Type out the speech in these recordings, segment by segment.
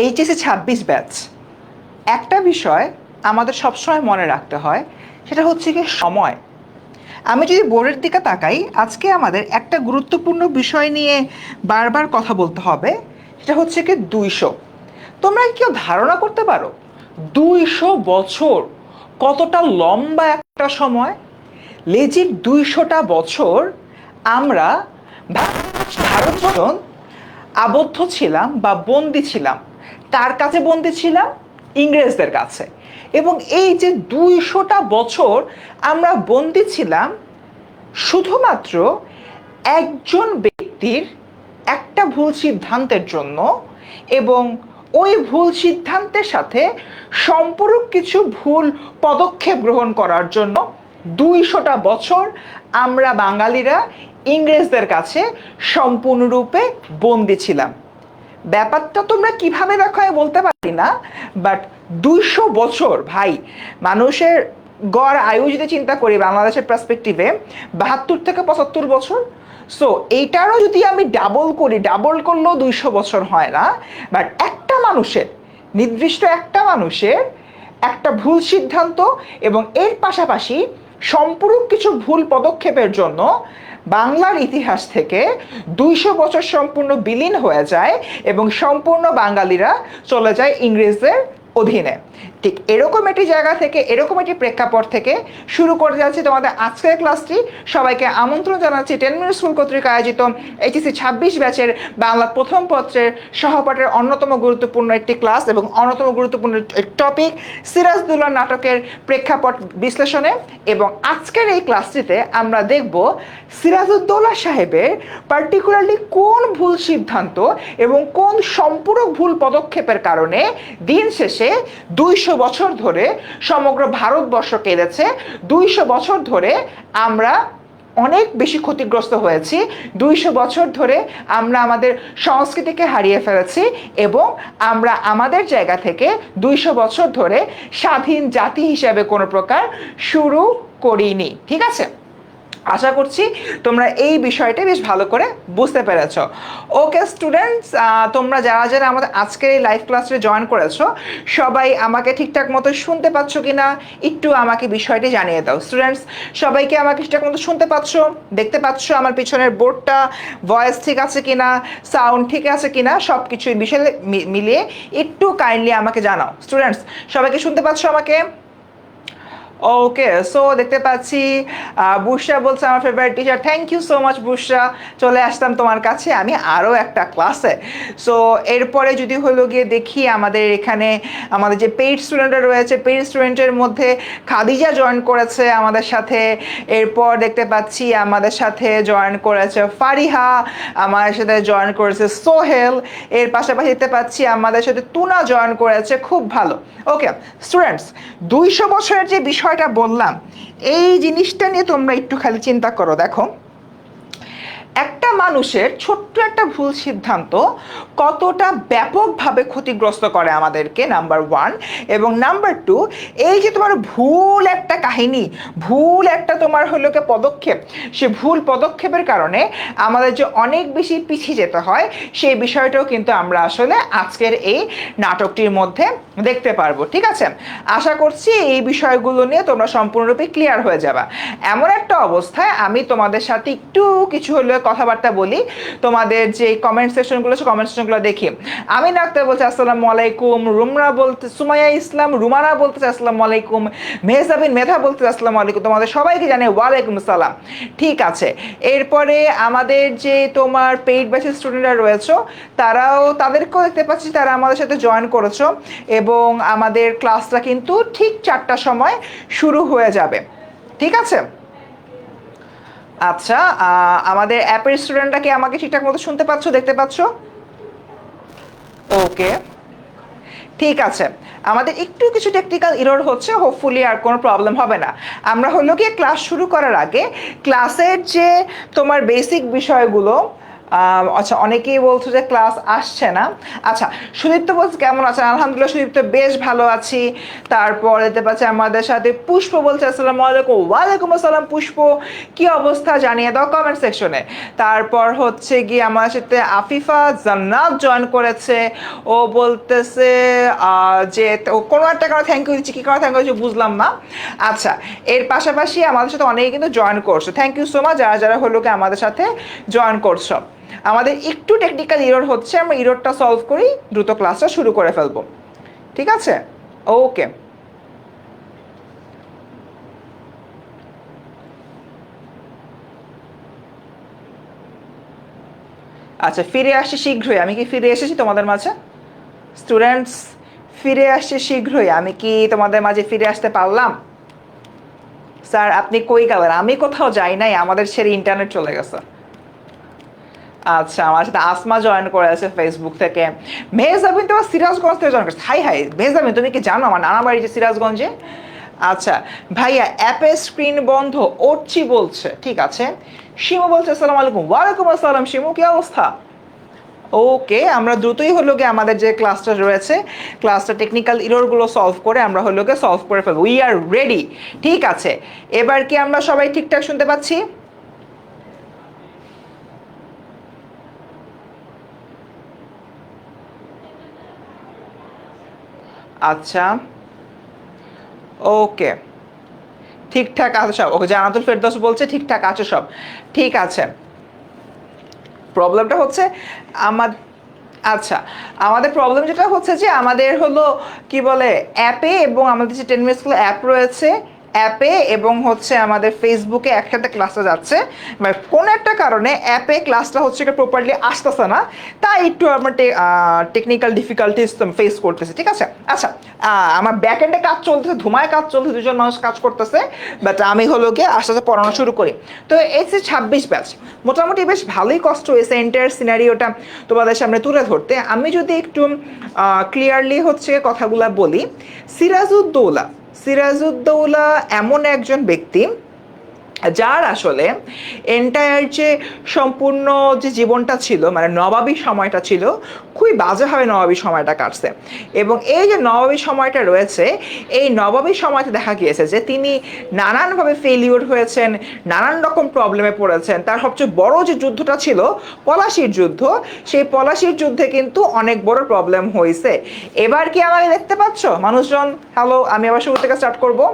HSC ২৬ batch, একটা বিষয় আমাদের সবসময় মনে রাখতে হয়, সেটা হচ্ছে কি সময়। আমি যদি বোর্ডের দিকে তাকাই, আজকে আমাদের একটা গুরুত্বপূর্ণ বিষয় নিয়ে বারবার কথা বলতে হবে, সেটা হচ্ছে কি ২০০। তোমরা কি কেউ ধারণা করতে পারো ২০০ বছর কতটা লম্বা একটা সময়? লেজিট ২০০টা বছর আমরা ভারতবর্ষ আবদ্ধ ছিলাম বা বন্দি ছিলাম। কার কাছে বন্দি ছিলাম? ইংরেজদের কাছে। এবং এই যে ২০০টা বছর আমরা বন্দি ছিলাম শুধুমাত্র একজন ব্যক্তির একটা ভুল সিদ্ধান্তের জন্য, এবং ওই ভুল সিদ্ধান্তের সাথে সম্পূরক কিছু ভুল পদক্ষেপ গ্রহণ করার জন্য ২০০টা বছর আমরা বাঙালিরা ইংরেজদের কাছে সম্পূর্ণরূপে বন্দি ছিলাম। ব্যাপারটা তোমরা কিভাবে দেখো আমি বলতে পারি না, বাট ২০০ বছর ভাই, মানুষের গড় আয়ু যদি চিন্তা করি বাংলাদেশের পার্সপেক্টিভে ৭২ থেকে ৭৫ বছর। সো এইটারও যদি আমি ডাবল করি, ডাবল করলেও ২০০ বছর হয় না। বাট একটা মানুষের, নির্দিষ্ট একটা মানুষের একটা ভুল সিদ্ধান্ত এবং এর পাশাপাশি সম্পূরক কিছু ভুল পদক্ষেপের জন্য বাংলার ইতিহাস থেকে ২০০ বছর সম্পূর্ণ বিলীন হয়ে যায় এবং সম্পূর্ণ বাঙালিরা চলে যায় ইংরেজদের অধীনে। ঠিক এরকম একটি জায়গা থেকে, এরকম একটি প্রেক্ষাপট থেকে শুরু করে যাচ্ছি তোমাদের আজকের ক্লাসটি। সবাইকে আমন্ত্রণ জানাচ্ছি 10 মিনিট স্কুল কর্তৃক আয়োজিত এইচএসসি ২৬ ব্যাচের বাংলা প্রথম পত্রের সহপাঠের অন্যতম গুরুত্বপূর্ণ একটি ক্লাস এবং অন্যতম গুরুত্বপূর্ণ টপিক সিরাজদৌল্লা নাটকের প্রেক্ষাপট বিশ্লেষণে। এবং আজকের এই ক্লাসটিতে আমরা দেখব সিরাজউদ্দৌলা সাহেবের পার্টিকুলারলি কোন ভুল সিদ্ধান্ত এবং কোন সম্পূরক ভুল পদক্ষেপের কারণে দিন শেষে ২০০ বছর ধরে সমগ্র ভারতবর্ষ কেঁদেছে, ২০০ বছর ধরে আমরা অনেক বেশি ক্ষতিগ্রস্ত হয়েছি, ২০০ বছর ধরে আমরা আমাদের সংস্কৃতিকে হারিয়ে ফেলেছি এবং আমরা আমাদের জায়গা থেকে ২০০ বছর ধরে স্বাধীন জাতি হিসেবে কোনো প্রকার শুরু করিনি। ঠিক আছে, আশা করছি তোমরা এই বিষয়টা বেশ ভালো করে বুঝতে পেরেছ। ওকে স্টুডেন্টস, তোমরা যারা যারা আমাদের আজকের এই লাইভ ক্লাসে জয়েন করেছো সবাই আমাকে ঠিকঠাক মতো শুনতে পাচ্ছ কিনা একটু আমাকে বিষয়টি জানিয়ে দাও। স্টুডেন্টস সবাইকে আমাকে ঠিকঠাক মতো শুনতে পাচ্ছ, দেখতে পাচ্ছ আমার পিছনের বোর্ডটা, ভয়েস ঠিক আছে কিনা, সাউন্ড ঠিক আছে কিনা, সব কিছু বিষয়ে মিলিয়ে একটু কাইন্ডলি আমাকে জানাও। স্টুডেন্টস সবাইকে শুনতে পাচ্ছ আমাকে? ওকে, সো দেখতে পাচ্ছি বুশরা বলছে আমার favourite teacher. Thank you so much Bushra, চলে আসতাম তোমার কাছে আমি আরও একটা ক্লাসে। সো এরপরে যদি হলো গিয়ে দেখি আমাদের এখানে আমাদের যে পেইড স্টুডেন্টরা রয়েছে, পেইড স্টুডেন্টের মধ্যে খাদিজা জয়েন করেছে আমাদের সাথে। এরপর দেখতে পাচ্ছি আমাদের সাথে জয়েন করেছে ফারিহা, আমাদের সাথে জয়েন করেছে সোহেল, এর পাশাপাশি দেখতে পাচ্ছি আমাদের সাথে তুনা জয়েন করেছে। খুব ভালো। ওকে স্টুডেন্টস, ২০০ বছরের যে বিষয়টা বললাম এই জিনিসটা নিয়ে তোমরা একটু খালি চিন্তা করো। দেখো একটা মানুষের ছোট্ট একটা ভুল সিদ্ধান্ত কতটা ব্যাপকভাবে ক্ষতিগ্রস্ত করে আমাদেরকে, নাম্বার ওয়ান। এবং নাম্বার টু, এই যে তোমার ভুল একটা কাহিনী, ভুল একটা তোমার হলো কি পদক্ষেপ, সে ভুল পদক্ষেপের কারণে আমাদের যে অনেক বেশি পিছিয়ে যেতে হয় সেই বিষয়টাও কিন্তু আমরা আসলে আজকের এই নাটকটির মধ্যে দেখতে পারবো। ঠিক আছে, আশা করছি এই বিষয়গুলো নিয়ে তোমরা সম্পূর্ণরূপে ক্লিয়ার হয়ে যাবা। এমন একটা অবস্থায় আমি তোমাদের সাথে একটু কিছু হলে কথাবার্তা বলি। তোমাদের যে কমেন্ট সেকশনগুলো আছে কমেন্ট সেকশনগুলো দেখি। আমি আক্তার বলছি আসসালামু আলাইকুম, রুমরা বলতে, সুমাইয়া ইসলাম রুমানা বলতেছে আসসালামু আলাইকুম, মেহজাবিন মেধা বলতেছে আসসালামু আলাইকুম। তোমাদের সবাইকে জানাই ওয়ালাইকুম আসসালাম। ঠিক আছে, এরপরে আমাদের যে তোমার পেইড ব্যাচের স্টুডেন্টরা রয়েছে তারাও, তাদেরকেও দেখতে পাচ্ছি তারা আমাদের সাথে জয়েন করেছো এবং আমাদের ক্লাসটা কিন্তু ঠিক ৪টার সময় শুরু হয়ে যাবে। ঠিক আছে, আচ্ছা আমাদের অ্যাপের স্টুডেন্টরা কি আমাকে ঠিকঠাক মতো শুনতে পাচ্ছ, দেখতে পাচ্ছ? ওকে ঠিক আছে, আমাদের একটু কিছু টেকনিক্যাল এরর হচ্ছে, হোপফুলি আর কোনো প্রবলেম হবে না। আমরা হলো গিয়ে ক্লাস শুরু করার আগে ক্লাসের যে তোমার বেসিক বিষয়গুলো আচ্ছা, অনেকেই বলছো যে ক্লাস আসছে না। আচ্ছা, সুদীপ্ত বলছে কেমন আছেন? আলহামদুলিল্লাহ সুদীপ্ত বেশ ভালো আছি। তারপর দেখতে পাচ্ছি আমাদের সাথে পুষ্প বলছে আসসালামু আলাইকুম। ওয়ালাইকুম আসসালাম পুষ্প, কি অবস্থা জানিয়ে দাও কমেন্ট সেকশনে। তারপর হচ্ছে গিয়ে আমার সাথে আফিফা জান্নাত জয়েন করেছে। ও বলতেছে যে ও কোনো একটা কারণে থ্যাংক ইউ দিচ্ছি, কী কারণে থ্যাংক ইউ দিচ্ছি বুঝলাম না। আচ্ছা, এর পাশাপাশি আমাদের সাথে অনেকে কিন্তু জয়েন করছো, থ্যাংক ইউ সো মাচ যারা যারা হলো কি আমাদের সাথে জয়েন করছো। আমাদের একটু টেকনিক্যাল ইরর হচ্ছে, আমরা ইররটা সলভ করি, দ্রুত ক্লাসটা শুরু করে ফেলবো। ঠিক আছে, ওকে। আচ্ছা, ফিরে আসছি শীঘ্রই। আমি কি ফিরে এসেছি তোমাদের মাঝে? স্টুডেন্টস, ফিরে আসছে শীঘ্রই। আমি কি তোমাদের মাঝে ফিরে আসতে পারলাম? স্যার আপনি কই গেলেন? আমি কোথাও যাই নাই, আমাদের ছেড়ে ইন্টারনেট চলে গেছে। আচ্ছা, আমার সাথে আসমা জয়েন করে আছে ফেসবুক থেকে। মেহজাবিন তো সিরাজগঞ্জ থেকে জয়েন করেছে। হাই হাই মেহজাবিন, তুমি কি জানো আমার নানা বাড়ি যে সিরাজগঞ্জে? আচ্ছা ভাইয়া, অ্যাপের স্ক্রিন বন্ধ, ওরচি বলছে। ঠিক আছে, শিমু বলছে আসসালামু আলাইকুম। ওয়ালাইকুম আসসালাম শিমু, কি অবস্থা? ওকে, আমরা দ্রুতই হলো গিয়ে আমাদের যে ক্লাসটা রয়েছে, ক্লাসটা টেকনিক্যাল ইররগুলো সলভ করে আমরা হলো গিয়ে সলভ করে ফেলবো। We are ready. ঠিক আছে, এবার কি আমরা সবাই ঠিকঠাক শুনতে পাচ্ছি? আচ্ছা, ওকে, ঠিকঠাক আছে সব। ওকে, জানাতুল ফেরদৌস বলছে ঠিকঠাক আছে সব। ঠিক আছে, প্রবলেমটা হচ্ছে আমার, আচ্ছা, আমাদের প্রবলেম যেটা হচ্ছে যে আমাদের হলো কি বলে অ্যাপে, এবং আমাদের যে 10 মিনিট স্কুল অ্যাপ রয়েছে, অ্যাপে এবং হচ্ছে আমাদের ফেসবুকে একসাথে ক্লাসটা যাচ্ছে। মানে কোনো একটা কারণে অ্যাপে ক্লাসটা হচ্ছে প্রপারলি আসতেছে না, তাই একটু আমার টেকনিক্যাল ডিফিকাল্টিস ফেস করতেছে। ঠিক আছে, আচ্ছা, আমার ব্যাক এন্ডে কাজ চলতেছে, ধুমায় কাজ চলতেছে, দুজন মানুষ কাজ করতেছে, বাট আমি হলো গিয়ে আস্তে আস্তে পড়ানো শুরু করি। তো এসে 26 ব্যাচ, মোটামুটি বেশ ভালোই কষ্ট হয়েছে এন্টায়ার সিনারিওটা তোমাদের সামনে তুলে ধরতে। আমি যদি একটু ক্লিয়ারলি হচ্ছে কথাগুলা বলি, সিরাজউদ্দৌলা, সিরাজউদ্দৌলা এমন একজন ব্যক্তি যার আসলে এন্টায়ার যে সম্পূর্ণ যে জীবনটা ছিল, মানে নবাবী সময়টা ছিল, খুবই বাজেভাবে নবাবী সময়টা কাটছে। এবং এই যে নবাবী সময়টা রয়েছে, এই নবাবী সময়তে দেখা গিয়েছে যে তিনি নানানভাবে ফেলিওর হয়েছেন, নানান রকম প্রবলেমে পড়েছেন। তার সবচেয়ে বড় যে যুদ্ধটা ছিল পলাশির যুদ্ধ, সেই পলাশির যুদ্ধে কিন্তু অনেক বড় প্রবলেম হয়েছে। এবার কি আমাকে দেখতে পাচ্ছ মানুষজন? হ্যালো, আমি আবার শুরু থেকে স্টার্ট করবো।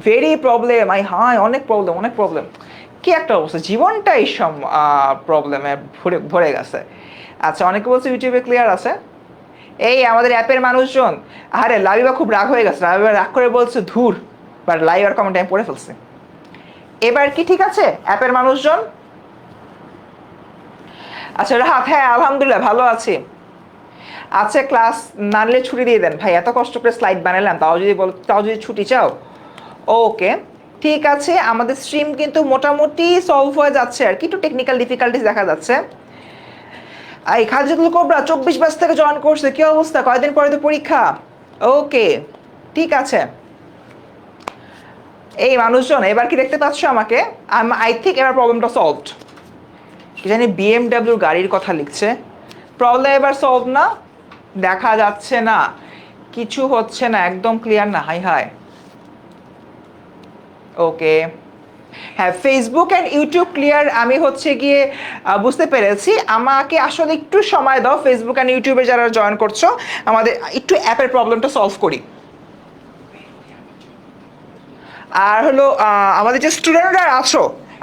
ভেরি প্রবলেম, হাই অনেক প্রবলেম, অনেক প্রবলেম। কি একটা অবস্থা, জীবনটাই সব প্রবলেমে ভরে ভরে গেছে। আচ্ছা, অনেকে বলছে ইউটিউবে ক্লিয়ার আছে। এই আমাদের অ্যাপের মানুষজন, আরে লাবিবা খুব রাগ হয়ে গেছে, লাবিবা রাগ করে বলছে ধুর, বাট লাইভ আর কমেন্ট আমি পড়ে ফেলছি। এবার কি ঠিক আছে অ্যাপের মানুষজন? আচ্ছা রাহাত, হ্যাঁ আলহামদুলিল্লাহ ভালো আছি। আচ্ছা, ক্লাস না নিলে ছুটি দিয়ে দেন ভাই, এত কষ্ট করে স্লাইড বানালাম, তাও যদি বল, তাও যদি ছুটি চাও। ওকে, ঠিক আছে, আমাদের স্ট্রিম কিন্তু মোটামুটি সলভ হয়ে যাচ্ছে আর কি, একটু টেকনিক্যাল ডিফিকাল্টিস দেখা যাচ্ছে। এই খালিদুল কোবরা 24 ব্যাচ থেকে জয়েন করছে, কি অবস্থা? কয়দিন পরে তো পরীক্ষা। ওকে, ঠিক আছে। এই মানুষজন এবার কি দেখতে পাচ্ছ আমাকে? আই থিঙ্ক এবার প্রবলেমটা সলভড। কি জানি বিএমডাব্লিউর গাড়ির কথা লিখছে। প্রবলেম এবার সলভ না? দেখা যাচ্ছে না, কিছু হচ্ছে না, একদম ক্লিয়ার না। হাই হাই, ওকে, হ্যাঁ ফেসবুক অ্যান্ড ইউটিউব ক্লিয়ার। আমি হচ্ছে গিয়ে বুঝতে পেরেছি। আমাকে আসলে একটু সময় দাও, ফেসবুক অ্যান্ড ইউটিউবে যারা জয়েন করছো, আমাদের একটু অ্যাপের প্রবলেমটা সলভ করি। আর হলো আমাদের যে স্টুডেন্টরা আছো,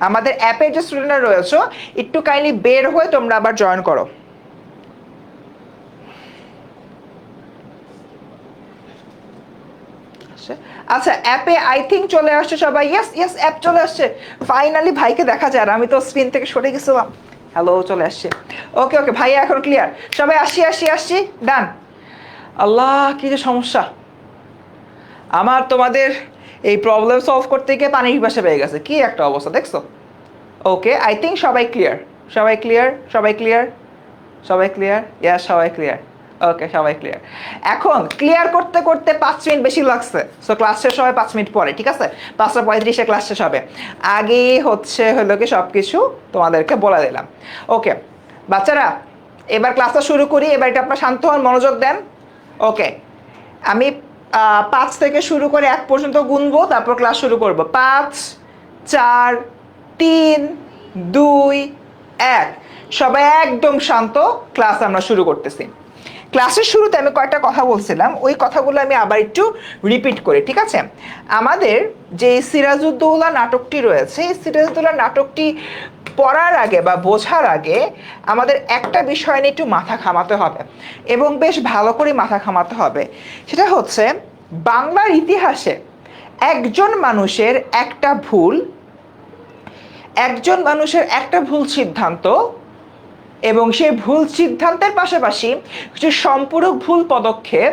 আমাদের অ্যাপের যে স্টুডেন্টরা রয়েছো, একটু কাইন্ডলি বের হয়ে তোমরা আবার জয়েন করো। আচ্ছা, অ্যাপে আই থিঙ্ক চলে আসছে সবাই। ইয়েস ইয়েস, অ্যাপ চলে আসছে ফাইনালি। ভাইকে দেখা যায় আর আমি তো স্ক্রিন থেকে সরে গেছিলাম। হ্যালো, চলে আসছে। ওকে ওকে, ভাইয়া এখন ক্লিয়ার। সবাই আসছি আসছি আসছি, ডান। আল্লাহ, কি যে সমস্যা আমার! তোমাদের এই প্রবলেম সলভ করতে গিয়ে পানির পিপাসা পেয়ে গেছে, কি একটা অবস্থা দেখছো। ওকে, আই থিঙ্ক সবাই ক্লিয়ার, সবাই ক্লিয়ার, সবাই ক্লিয়ার, সবাই ক্লিয়ার, ইয়াস সবাই ক্লিয়ার। ওকে, সবাই ক্লিয়ার। এখন ক্লিয়ার করতে করতে 5 মিনিট বেশি লাগছে, সো ক্লাস শেষ হবে 5 মিনিট পরে, ঠিক আছে? 5:35-এ ক্লাস শেষ হবে। আগে হলো কি সব কিছু তোমাদেরকে বলে দিলাম। ওকে বাচ্চারা, এবার ক্লাসটা শুরু করি। এবার এটা আপনার শান্ত হন, মনোযোগ দেন। ওকে, আমি 5 থেকে শুরু করে 1 পর্যন্ত গুনবো, তারপর ক্লাস শুরু করব। 5, 4, 3, 2, 1। সবাই একদম শান্ত, ক্লাস আমরা শুরু করতেছি। ক্লাসের শুরুতে আমি কয়েকটা কথা বলছিলাম, ওই কথাগুলো আমি আবার একটু রিপিট করি, ঠিক আছে? আমাদের যে সিরাজউদ্দৌলা নাটকটি রয়েছে, এই সিরাজউদ্দৌলা নাটকটি পড়ার আগে বা বোঝার আগে আমাদের একটা বিষয় নিয়ে একটু মাথা ঘামাতে হবে, এবং বেশ ভালো করে মাথা ঘামাতে হবে। সেটা হচ্ছে বাংলার ইতিহাসে একজন মানুষের একটা ভুল সিদ্ধান্ত এবং সেই ভুল সিদ্ধান্তের পাশাপাশি কিছু সম্পূরক ভুল পদক্ষেপ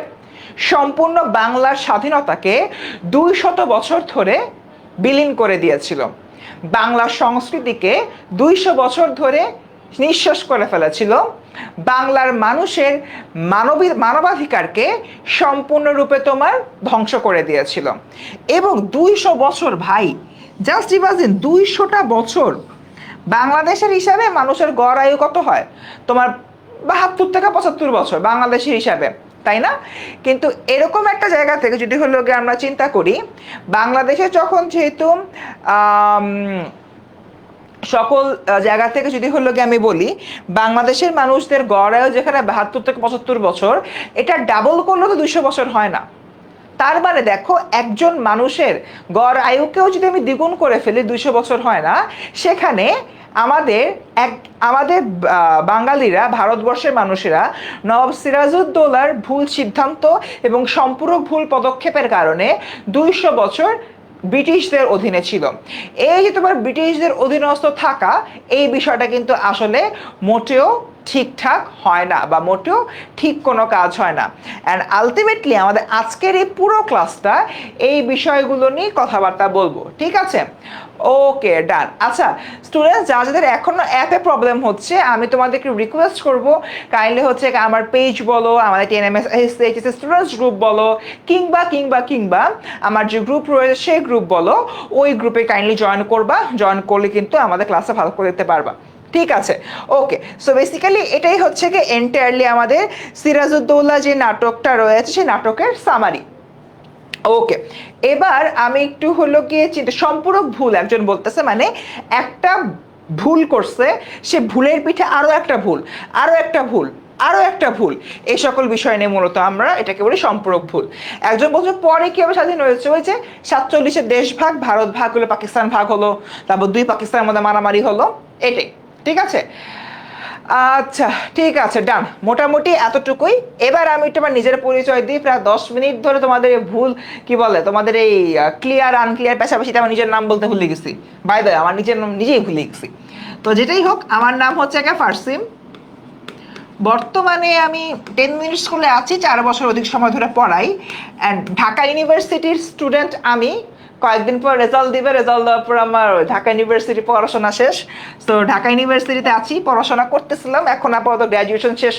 সম্পূর্ণ বাংলার স্বাধীনতাকে 200 বছর ধরে বিলীন করে দিয়েছিল। বাংলা সংস্কৃতিকে 200 বছর ধরে নিঃশেষ করে ফেলেছিল। বাংলার মানুষের মানবাধিকারকে সম্পূর্ণরূপে তোমার ধ্বংস করে দিয়েছিল। এবং 200 বছর, ভাই জাস্ট ইমাজিন, 200টা বছর। বাংলাদেশের হিসাবে মানুষের গড় আয়ু কত হয় তোমার? 72 থেকে 75 বছর বাংলাদেশের হিসাবে, তাই না? কিন্তু এরকম একটা জায়গা থেকে যদি হলো গিয়ে আমরা চিন্তা করি, বাংলাদেশে যখন যেহেতু সকল জায়গা থেকে যদি হলো গিয়ে আমি বলি, বাংলাদেশের মানুষদের গড় আয়ু যেখানে 72 থেকে 75 বছর, এটা ডাবল করলেও তো 200 বছর হয় না। তার মানে দেখো, একজন মানুষের গড় আয়ুকেও যদি আমি দ্বিগুণ করে ফেলি, 200 বছর হয় না। সেখানে আমাদের বাঙালিরা, ভারতবর্ষের মানুষেরা নবাব সিরাজউদ্দৌলার ভুল সিদ্ধান্ত এবং সম্পূরক ভুল পদক্ষেপের কারণে 200 বছর ব্রিটিশদের অধীনে ছিল। এই যে তোমার ব্রিটিশদের অধীনস্থ থাকা, এই বিষয়টা কিন্তু আসলে মোটেও ঠিকঠাক হয় না, বা মোটেও ঠিক কোনো কাজ হয় না। অ্যান্ড আলটিমেটলি আমাদের আজকের এই পুরো ক্লাসটা এই বিষয়গুলো নিয়ে কথাবার্তা বলবো, ঠিক আছে? ওকে, ডান। আচ্ছা স্টুডেন্টস, যাদের এখনো অ্যাপে প্রবলেম হচ্ছে, আমি তোমাদেরকে রিকোয়েস্ট করব, কাইন্ডলি হচ্ছে আমার পেজ বলো, আমাদের TNMS স্টুডেন্টস গ্রুপ বলো, কিংবা আমার যে গ্রুপ রয়েছে সেই গ্রুপ বলো, ওই গ্রুপে কাইন্ডলি জয়েন করবা। জয়েন করলে কিন্তু আমাদের ক্লাসে ভালো করে দিতে পারবা, ঠিক আছে? ওকে, সো বেসিক্যালি এটাই হচ্ছে কি এন্টায়ারলি আমাদের সিরাজউদ্দৌলা যে নাটকটা রয়েছে সেই নাটকের সামারি। ওকে, এবার আমি একটু হলো গিয়ে সম্পূরক ভুল একজন বলতেছে, মানে একটা ভুল করছে, সে ভুলের পিঠে আরো একটা ভুল, আরো একটা ভুল, আরো একটা ভুল, এই সকল বিষয় নিয়ে মূলত আমরা এটাকে বলি সম্পূরক ভুল। একজন বলছে পরে কিভাবে স্বাধীন হয়েছে? ওই যে 47-এ দেশ ভাগ, ভারত ভাগ হলো, পাকিস্তান ভাগ হলো, তারপর 2 পাকিস্তানের মধ্যে মারামারি হলো, এটাই, ঠিক আছে? আচ্ছা ঠিক আছে, ডান, মোটামুটি এতটুকুই। এবার আমি একটু আমার নিজের পরিচয় দিই। প্রায় 10 মিনিট ধরে তোমাদের এই ভুল কি বলে, তোমাদের এই ক্লিয়ার আনক্লিয়ার পাশাপাশি আমার নিজের নাম বলতে ভুলে গেছি। বাই দ্য ওয়ে, আমার নিজের নাম নিজেই ভুলে গেছি। তো যেটাই হোক, আমার নাম হচ্ছে ফারসিম। বর্তমানে আমি 10 মিনিট স্কুলে আছি, 4 বছর অধিক সময় ধরে পড়াই। অ্যান্ড ঢাকা ইউনিভার্সিটির স্টুডেন্ট আমি। কয়েকদিন পর রেজাল্ট দিবে, রেজাল্ট দেওয়ার পর আমার ঢাকা ইউনিভার্সিটি পড়াশোনা শেষ। তো ঢাকা ইউনিভার্সিটিতে আছি, পড়াশোনা করতেছিলাম, এখন আপাতত গ্র্যাজুয়েশন শেষ,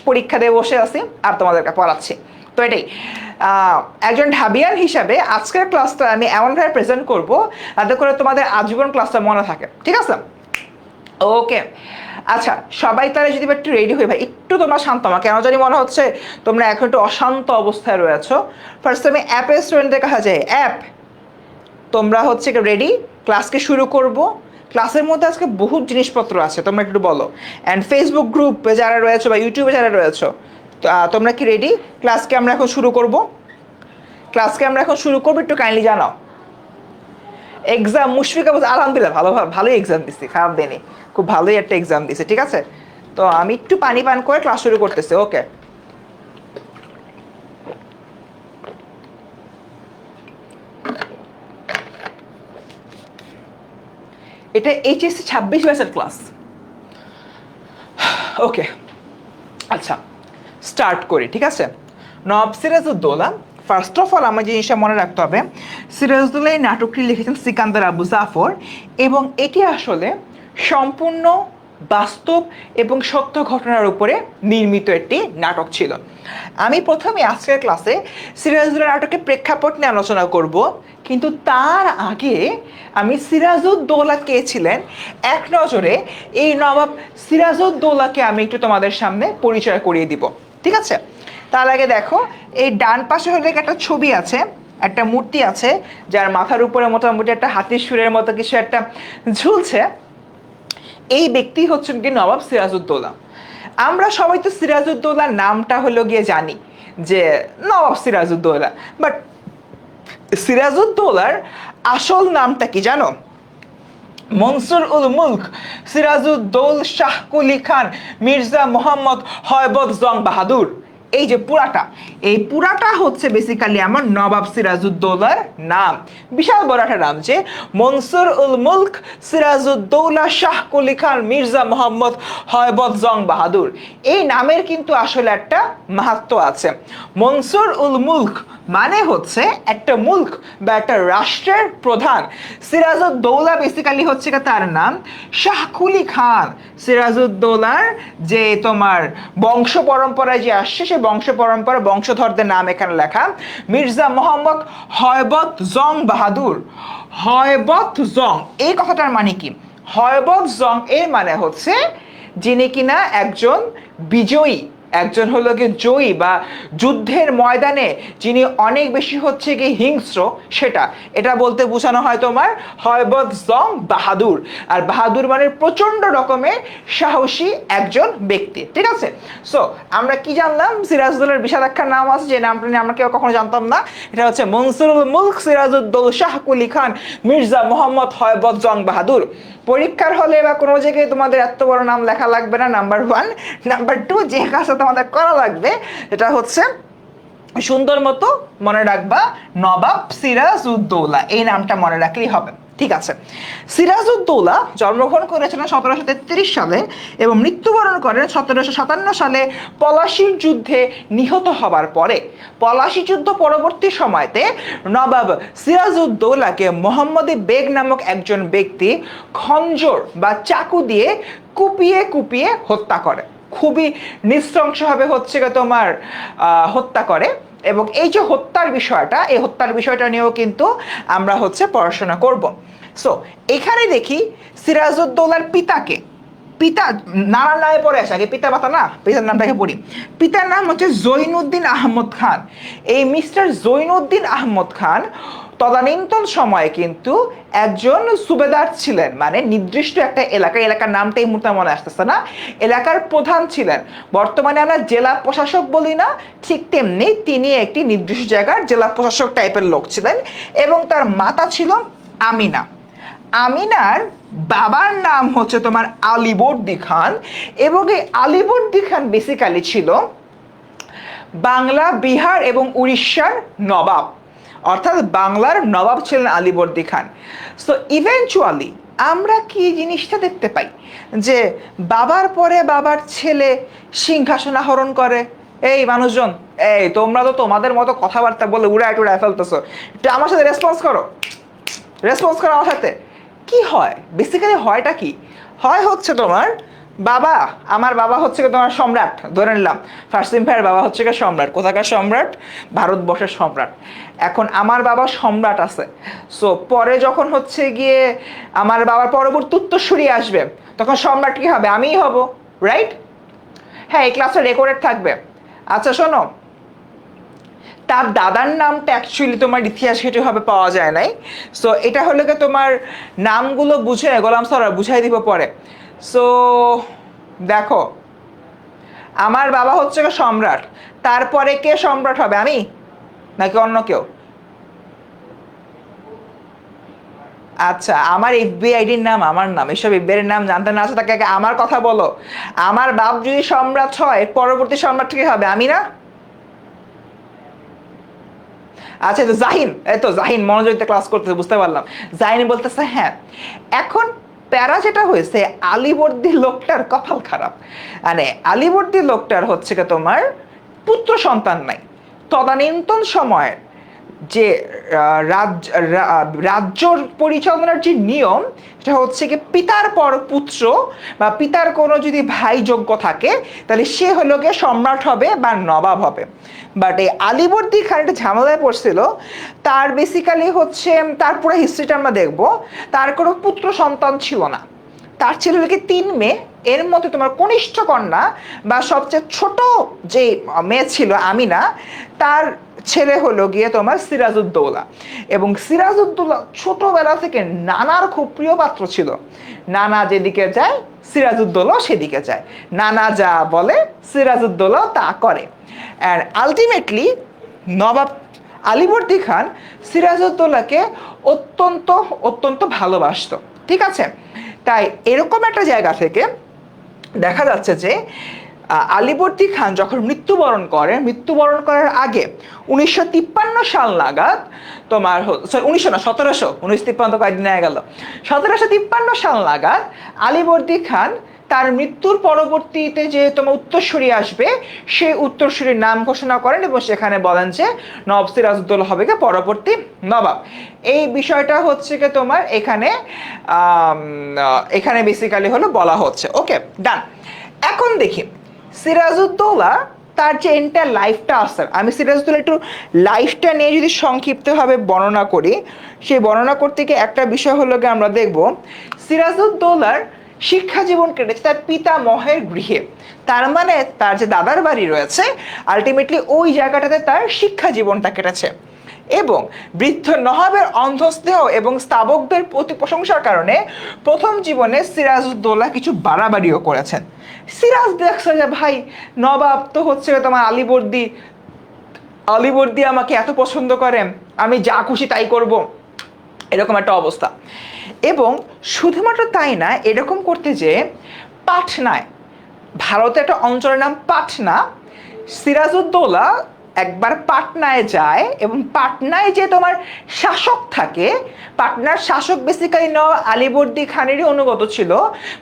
পরীক্ষা দিয়ে বসে আছি আর তোমাদেরকে পড়াচ্ছি। তো এটাই, একজন ঢাবিয়ান হিসাবে আজকের ক্লাসটা আমি এমনভাবে প্রেজেন্ট করবো যাতে করে তোমাদের আজীবন ক্লাসটা মনে থাকে, ঠিক আছে? ওকে, আচ্ছা সবাই তাহলে যদি একটু রেডি হয়ে, ভাই একটু তোমরা শান্ত, আমার কেন জানি মনে হচ্ছে তোমরা এখন একটু অশান্ত অবস্থায় রয়েছো। ফার্স্ট আমি অ্যাপের স্টুডেন্টদের কাছে যাই। অ্যাপ, তোমরা হচ্ছে রেডি? ক্লাসকে শুরু করব। ক্লাসের মধ্যে আজকে বহুত জিনিসপত্র আছে, তোমরা একটু বলো। অ্যান্ড ফেসবুক গ্রুপে যারা রয়েছো বা ইউটিউবে যারা রয়েছো, তোমরা কি রেডি? ক্লাসকে আমরা এখন শুরু করব। একটু কাইন্ডলি জানাও। এক্সাম মুশফিকা বলছে আলহামদুলিল্লাহ ভালোই এক্সাম দিচ্ছি, খারাপ দেয়নি, খুব ভালোই একটা এক্সাম দিছে, ঠিক আছে? তো আমি একটু পানি পান করে ক্লাস শুরু করতেছি। ওকে, এটা HSC 26 ব্যাচের ক্লাস। ওকে, আচ্ছা স্টার্ট করি, ঠিক আছে? নবাব সিরাজউদ্দৌলা, ফার্স্ট অফ অল আমার জিনিসটা মনে রাখতে হবে, সিরাজউদ্দৌলা এই নাটকটি লিখেছেন সিকান্দার আবু জাফর, এবং এটি আসলে সম্পূর্ণ বাস্তব এবং সত্য ঘটনার উপরে নির্মিত একটি নাটক ছিল। আমি প্রথমে আজকের ক্লাসে সিরাজউদ্দৌলা নাটকের প্রেক্ষাপট নিয়ে আলোচনা করব, কিন্তু তার আগে আমি সিরাজউদ্দৌলা কে ছিলেন এক নজরে এই নবাব সিরাজউদ্দৌলাকে আমি একটু তোমাদের সামনে পরিচয় করিয়ে দিব, ঠিক আছে? তার আগে দেখো, এই ডান পাশে হলে একটা ছবি আছে, একটা মূর্তি আছে যার মাথার উপরে মোটামুটি একটা হাতির সুরের মতো কিছু একটা ঝুলছে। এই ব্যক্তি হচ্ছেন কি নবাব সিরাজউদ্দৌলা। আমরা সবাই তো সিরাজউদ্দৌলার নামটা হলো গিয়ে জানি যে নবাব সিরাজউদ্দৌলা, বাট সিরাজউদ্দৌলার আসল নামটা কি জানো? মনসুর উল মুলক সিরাজউদ্দৌল শাহ কুলি খান মির্জা মোহাম্মদ হয়বত জং বাহাদুর। এই যে এই পুরাটা হচ্ছে বেসিক্যালি আমার নবাব সিরাজউদ্দৌলার নাম। বিশাল বড় একটা নাম, যে মনসুর উল মুলক সিরাজউদ্দৌলা শাহ কুলি খান মির্জা মোহাম্মদ হয়বত জং বাহাদুর। এই নামের কিন্তু আসলে একটা মাহাত্ম্য আছে। মনসুর উল মুলক মানে হচ্ছে একটা মুলক বা একটা রাষ্ট্রের প্রধান। সিরাজউদ্দৌলা বেসিক্যালি হচ্ছে তার নাম। শাহ কুলি খান, সিরাজউদ্দৌলার যে তোমার বংশ পরম্পরায় যে আসছে, সেই বংশ পরম্পরা বংশধরদের নাম এখানে লেখা। মির্জা মোহাম্মদ হয়বত জং বাহাদুর। হয়বত জং এই কথাটার মানে কি? হয়বত জং এর মানে হচ্ছে যিনি কিনা একজন বিজয়ী, একজন হলো গিয়ে জয়ী বা যুদ্ধের ময়দানে যিনি অনেক বেশি হচ্ছে কি হিংস্র, এটা বলতে বোঝানো হয় তোমার হয়বত জং বাহাদুর। আর বাহাদুর মানে প্রচন্ড রকমের সাহসী একজন ব্যক্তি, ঠিক আছে? সো আমরা কি জানলাম? সিরাজউদ্দৌলার বিশাল একটা নাম আছে, যে নামটা নিয়ে আমরা কেউ কখনো জানতাম না। এটা হচ্ছে মনসুরুল মুলক সিরাজউদ্দৌলা শাহ কুলি খান মির্জা মোহাম্মদ হয়বত জং বাহাদুর। পরীক্ষার হলে বা কোনো জায়গায় তোমাদের এত বড় নাম লেখা লাগবে না, নাম্বার 1। নাম্বার 2, যে কাজটা তোমাদের করা লাগবে এটা হচ্ছে সুন্দর মতো মনে রাখবা নবাব সিরাজউদ্দৌলা, এই নামটা মনে রাখলেই হবে, ঠিক আছে? সিরাজউদ্দৌলা জন্মগ্রহণ করেছিলেন 1733 সালে এবং মৃত্যুবরণ করেন 1757 সালে পলাশির যুদ্ধে নিহত হবার পরে। পলাশি যুদ্ধ পরবর্তী সময়তে নবাব সিরাজউদ্দৌলাকে মোহাম্মদী বেগ নামক একজন ব্যক্তি খঞ্জর বা চাকু দিয়ে কুপিয়ে কুপিয়ে হত্যা করে। খুবই নৃশংসভাবে হচ্ছে তোমার হত্যা করে। এবং এই যে হত্যার বিষয়টা, এই হত্যার বিষয়টা নিয়েও কিন্তু আমরা হচ্ছে পড়াশোনা করব। সো এখানে দেখি সিরাজউদ্দৌলার পিতাকে, পিতা নানার নামে পড়ে আসে, আগে পিতা মাতা না, পিতার নামটাকে পড়ি। পিতার নাম হচ্ছে জৈনুদ্দিন আহমদ খান। এই মিস্টার জৈনুদ্দিন আহমদ খান তদানীন্তন সময়ে কিন্তু একজন সুবেদার ছিলেন, মানে নির্দিষ্ট একটা এলাকার নামটা এই মুহূর্তে মনে আসতেছে না, এলাকার প্রধান ছিলেন। বর্তমানে আমরা জেলা প্রশাসক বলি না, ঠিক তেমনি তিনি একটি নির্দিষ্ট জায়গার জেলা প্রশাসক টাইপের লোক ছিলেন। এবং তার মাতা ছিল আমিনা। আমিনার বাবার নাম হচ্ছে তোমার আলীবর্দী খান। এবং এই আলীবর্দী খান বেসিক্যালি ছিল বাংলা, বিহার এবং উড়িষ্যার নবাব, অর্থাৎ বাংলার নবাব ছিলেন আলীবর্দী খান। সো ইভেনচুয়ালি আমরা কি জিনিসটা দেখতে পাই যে বাবার পরে বাবার ছেলে সিংহাসন আহরণ করে। এই মানুষজন, এই তোমরা তো তোমাদের মতো কথাবার্তা বলে উড়ায় টুড়ায় ফেলতেছো, একটু আমার সাথে রেসপন্স করো আমার সাথে। কি হয় বেসিক্যালি? হয়টা কি হয় হচ্ছে তোমার আমার বাবা হচ্ছে তোমার সম্রাট, ধরে নিলাম ফার্সিম ভাইয়ের বাবা হচ্ছে সম্রাট। কোথাকার সম্রাট? ভারতবর্ষের সম্রাট। এখন আমার বাবা সম্রাট আছে, সো পরে যখন হচ্ছে গিয়ে আমার বাবার পরবর্তী উত্তরসূরি আসবে, তখন সম্রাট কি হবে? আমিই হব, রাইট? হ্যাঁ, এই ক্লাসে রেকর্ডেড থাকবে। আচ্ছা শোনো, তার দাদার নামটা অ্যাকচুয়ালি তোমার ইতিহাস ঘেটে হবে পাওয়া যায় নাই। সো এটা হলো কি তোমার নামগুলো বুঝে গোলাম স্যার বুঝাই দিব পরে। সো দেখো, আমার বাবা হচ্ছে সম্রাট, তারপরে কে সম্রাট হবে? আমি নাকি অন্য কেউ? আচ্ছা, আমার এফবিআই আইডির নাম আমার নাম, এসব এফবিআই এর নাম জানতে না আছে তাকে আগে আমার কথা বলো। আমার বাপ যদি সম্রাট হয়, পরবর্তী সম্রাট কি হবে? আমি না? আচ্ছা, তো জাহিন, এই তো জাহিন মনোযোগ দিয়ে ক্লাস করতেছে, বুঝতে পারলাম। জাহিন বলতেছে হ্যাঁ। এখন প্যারা যেটা হয়েছে, আলীবর্দী লোকটার কপাল খারাপ। মানে আলীবর্দী লোকটার হচ্ছে তোমার পুত্র সন্তান নাই। তদানীন্তন সময়ের যে রাজ্য পরিচালনার যে নিয়ম, সেটা হচ্ছে কি পিতার পর পুত্র বা পিতার কোনো যদি ভাই যোগ্য থাকে তাহলে সে হলো গিয়ে সম্রাট হবে বা নবাব হবে। বাট এই আলীবর্দী খান একটা ঝামেলায় পড়ছিল। তার বেসিক্যালি হচ্ছে, তার পুরো হিস্ট্রিটা আমরা দেখব, তার কোনো পুত্র সন্তান ছিল না। তার ছিল কি 3 মেয়ে, এর মধ্যে তোমার কনিষ্ঠ কন্যা বা সবচেয়ে ছোট যে মেয়ে ছিল আমিনা, তার ছেলে হলো গিয়ে তোমার সিরাজউদ্দৌলা। এবং সিরাজউদ্দৌলা ছোটবেলা থেকে নানার খুব প্রিয় পাত্র ছিল। নানা যেদিকে যায় সিরাজউদ্দৌলা সেদিকে যায়, নানা যা বলে সিরাজউদ্দৌলা তা করে। অ্যান্ড আলটিমেটলি নবাব আলীবর্দী খান সিরাজউদ্দৌলাকে অত্যন্ত অত্যন্ত ভালোবাসতো, ঠিক আছে? তাই এরকম একটা জায়গা থেকে দেখা যাচ্ছে যে আলীবর্দী খান যখন মৃত্যুবরণ করার আগে 1953 সাল নাগাদ তোমার, সরি 1900 না 1700, 1953 তো কয়েকদিন হয়ে গেল, 1753 সাল নাগাদ আলীবর্দী খান তার মৃত্যুর পরবর্তীতে যে তোমার উত্তরসূরি আসবে সেই উত্তরসূরির নাম ঘোষণা করেন এবং সেখানে বলেন যে নবাব সিরাজউদ্দৌলা হবে পরবর্তী নবাব। এই বিষয়টা হচ্ছে কি তোমার এখানে এখানে বেসিক্যালি হলো বলা হচ্ছে। ওকে, ডান। এখন দেখি সিরাজউদ্দৌলা তার যে এন্টার লাইফটা আছে, আমি সিরাজউদ্দৌলা একটু লাইফটা নিয়ে যদি সংক্ষিপ্তভাবে বর্ণনা করি, সেই বর্ণনা করতে গিয়ে একটা বিষয় হলো গিয়ে আমরা দেখব সিরাজউদ্দৌলার শিক্ষা জীবন কেটেছে তার পিতামহের গৃহে। তার মানে তার যে দাদার বাড়ি রয়েছে আলটিমেটলি ওই জায়গাটাতে তার শিক্ষা জীবনটা কেটেছে। এবং বৃদ্ধ নবাবের অন্ধস্নেহ এবং স্তাবকদের প্রতি প্রশংসার কারণে প্রথম জীবনে সিরাজউদ্দৌলা কিছু বাড়াবাড়িও করেছেন। সিরাজ দেখছে যে ভাই নবাব তো হচ্ছে তোমার আলীবর্দী আমাকে এত পছন্দ করে, আমি যা খুশি তাই করব, এরকম একটা অবস্থা। এবং শুধুমাত্র তাই না, এরকম করতে যে পাটনায়, ভারতে একটা অঞ্চলের নাম পাটনা, সিরাজউদ্দৌলা একবার পাটনায় যায় এবং পাটনায় যে তোমার শাসক থাকে, পাটনার শাসক বেসিক্যালি আলীবর্দী খানেরই অনুগত ছিল,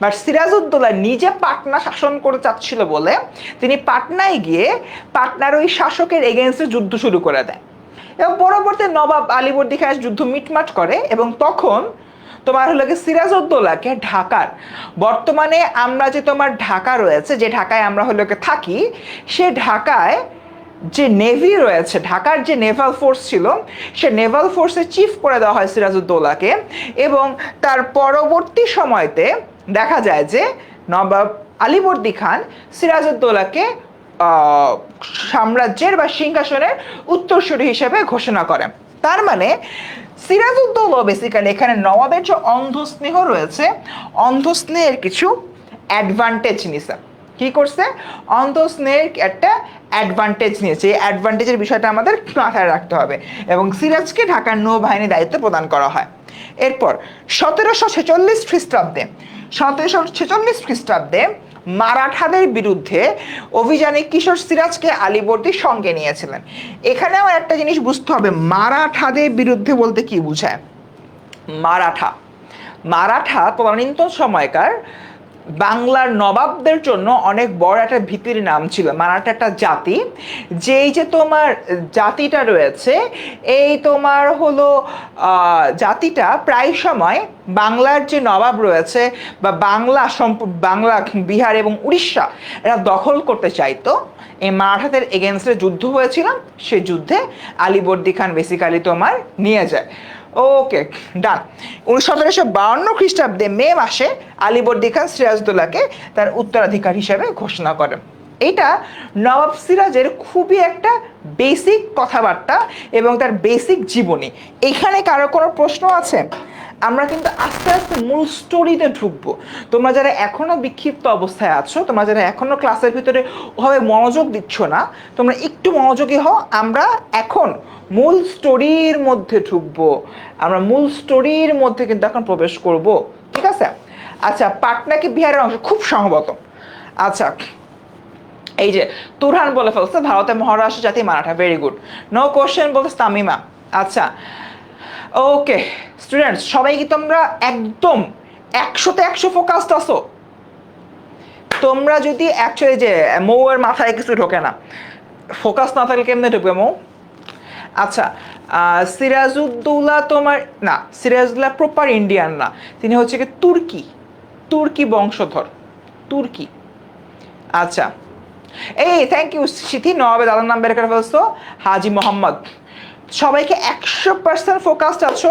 বাট সিরাজউদ্দৌলা নিজে পাটনা শাসন করে চাচ্ছিল বলে তিনি পাটনায় গিয়ে পাটনার ওই শাসকের এগেনস্টে যুদ্ধ শুরু করে দেয়। এবং পরবর্তী নবাব আলীবর্দী খান যুদ্ধ মিটমাট করে এবং তখন তোমার হলো কি সিরাজউদ্দৌলাকে ঢাকার, বর্তমানে আমরা যে তোমার ঢাকা রয়েছে, যে ঢাকায় আমরা হলো কি থাকি, সে ঢাকায় যে নেভি রয়েছে, ঢাকার যে নেভাল ফোর্স ছিল, সে নেভাল ফোর্সের চিফ করে দেওয়া হয় সিরাজউদ্দৌলাকে। এবং তার পরবর্তী সময়তে দেখা যায় যে নবাব আলীবর্দী খান সিরাজউদ্দৌলাকে সাম্রাজ্যের বা সিংহাসনের উত্তরসূরি হিসেবে ঘোষণা করেন। তার মানে সিরাজউদ্দৌলা বেসিক্যালি এখানে নবাবের যে অন্ধস্নেহ রয়েছে, অন্ধস্নেহের কিছু অ্যাডভান্টেজ নিছে। কি করছে? অন্ধস্নেহের একটা অ্যাডভান্টেজ নিয়েছে। এই অ্যাডভান্টেজের বিষয়টা আমাদের মাথায় রাখতে হবে। এবং সিরাজকে ঢাকার নৌবাহিনী দায়িত্ব প্রদান করা হয়। এরপর 1746 খ্রিস্টাব্দে মারাঠাদের বিরুদ্ধে অভিযানে কিশোর সিরাজকে আলীবর্দী সঙ্গে নিয়েছিলেন। এখানে আমার একটা জিনিস বুঝতে হবে, মারাঠাদের বিরুদ্ধে বলতে কি বোঝায়। মারাঠা তদানীন্তন সময়কার বাংলার নবাবদের জন্য অনেক বড় একটা ভীতির নাম ছিল। মারাঠা একটা জাতি, যেই যে তোমার জাতিটা রয়েছে, এই তোমার হলো জাতিটা প্রায় সময় বাংলার যে নবাব রয়েছে বা বাংলা, বিহার এবং উড়িষ্যা এরা দখল করতে চাইতো। এই মারাঠাদের এগেনস্টে যুদ্ধ হয়েছিল, সেই যুদ্ধে আলীবর্দী খান বেসিক্যালি তোমার নিয়ে যায়। ওকে, ডান। 1752 খ্রিস্টাব্দে মে মাসে আলীবর্দী খান সিরাজউদ্দৌলাকে তার উত্তরাধিকার হিসেবে ঘোষণা করেন। এটা নবাব সিরাজের খুবই একটা বেসিক কথাবার্তা এবং তার বেসিক জীবনী। এখানে কারো কোনো প্রশ্ন আছে? আমরা কিন্তু আস্তে আস্তে মূল স্টোরিতে ঢুকবো। তোমরা যারা এখনো বিক্ষিপ্ত অবস্থায় আছো, তোমরা যারা এখনো ক্লাসের ভিতরে ওভাবে মনোযোগ দিচ্ছ না, তোমরা একটু মনোযোগী হও। আমরা এখন মূল স্টোরির মধ্যে ঢুকবো, আমরা মূল স্টোরির মধ্যে কিন্তু এখন প্রবেশ করব, ঠিক আছে? আচ্ছা, পাটনা কি বিহারের অংশ? খুব সম্ভবত। আচ্ছা, এই যে তুরহান বলে ফেলছে ভারতে মহারাষ্ট্র জাতি Maratha, very good, no question বলতে তামিমা। আচ্ছা, ওকে স্টুডেন্টস, সবাই কি তোমরা একদম 100তে 100 ফোকাসড আছো? তোমরা যদি অ্যাকচুয়ালি যে মৌয়ের মাথায় কিছু ঢোকে না, ফোকাস না থাকলে কেমনে ঢুকবে মৌ? আচ্ছা, সিরাজউদ্দৌলা তোমার না, সিরাজউদ্দৌলা প্রপার ইন্ডিয়ান না, তিনি হচ্ছে কি তুর্কি, তুর্কি বংশধর, তুর্কি। আচ্ছা, এই থ্যাংক ইউ সিথি, নবাবের দাদার নাম বের করে ফেলছো, হাজি মোহাম্মদ। সবাইকে 100% ফোকাসড আছো,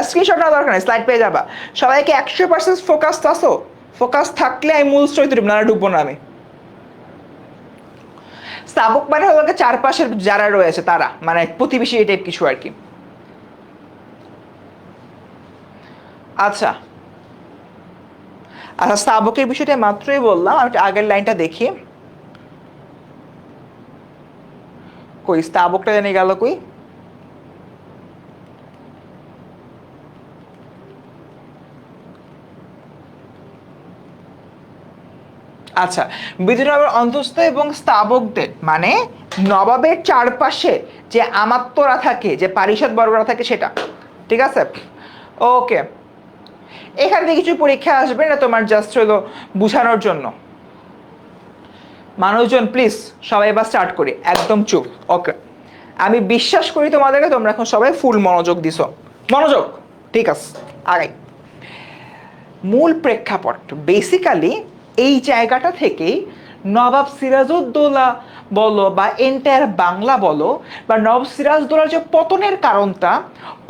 স্ক্রিনশট নেওয়া দরকার নেই, স্লাইড পেয়ে যাবা। সবাইকে 100% ফোকাসড আছো? ফোকাস থাকলে আমি মূল স্টোরিতে ঢুকবো না আমি। স্তাবক মানে হলো চারপাশের যারা রয়েছে তারা, মানে প্রতিবেশী এই টাইপ কিছু আর কি। আচ্ছা আচ্ছা, স্তাবকের বিষয়টা মাত্রই বললাম, আমি আগের লাইনটা দেখি, কই স্তাবকটা জেনে গেল কই। আচ্ছা, বিজয়নগর অন্তঃস্থ এবং স্তাবকদের মানে নবাবের চারপাশে যে আমাত্যরা থাকে, যে পারিষদ বর্গরা থাকে সেটা, ঠিক আছে? ওকে, এখান থেকে কিছু পরীক্ষা আসবে না তোমার, জাস্ট হলো বুঝানোর জন্য। মানুষজন প্লিজ সবাই এবার স্টার্ট করি, একদম চুপ। ওকে, আমি বিশ্বাস করি তোমাদেরকে, তোমরা এখন সবাই ফুল মনোযোগ দিছো, মনোযোগ, ঠিক আছে? আগে মূল প্রেক্ষাপট বেসিক্যালি এই জায়গাটা থেকেই নবাব সিরাজউদ্দৌলা বলো বা এন্টায়ার বাংলা বলো, বা নবাব সিরাজউদ্দৌলার যে পতনের কারণটা,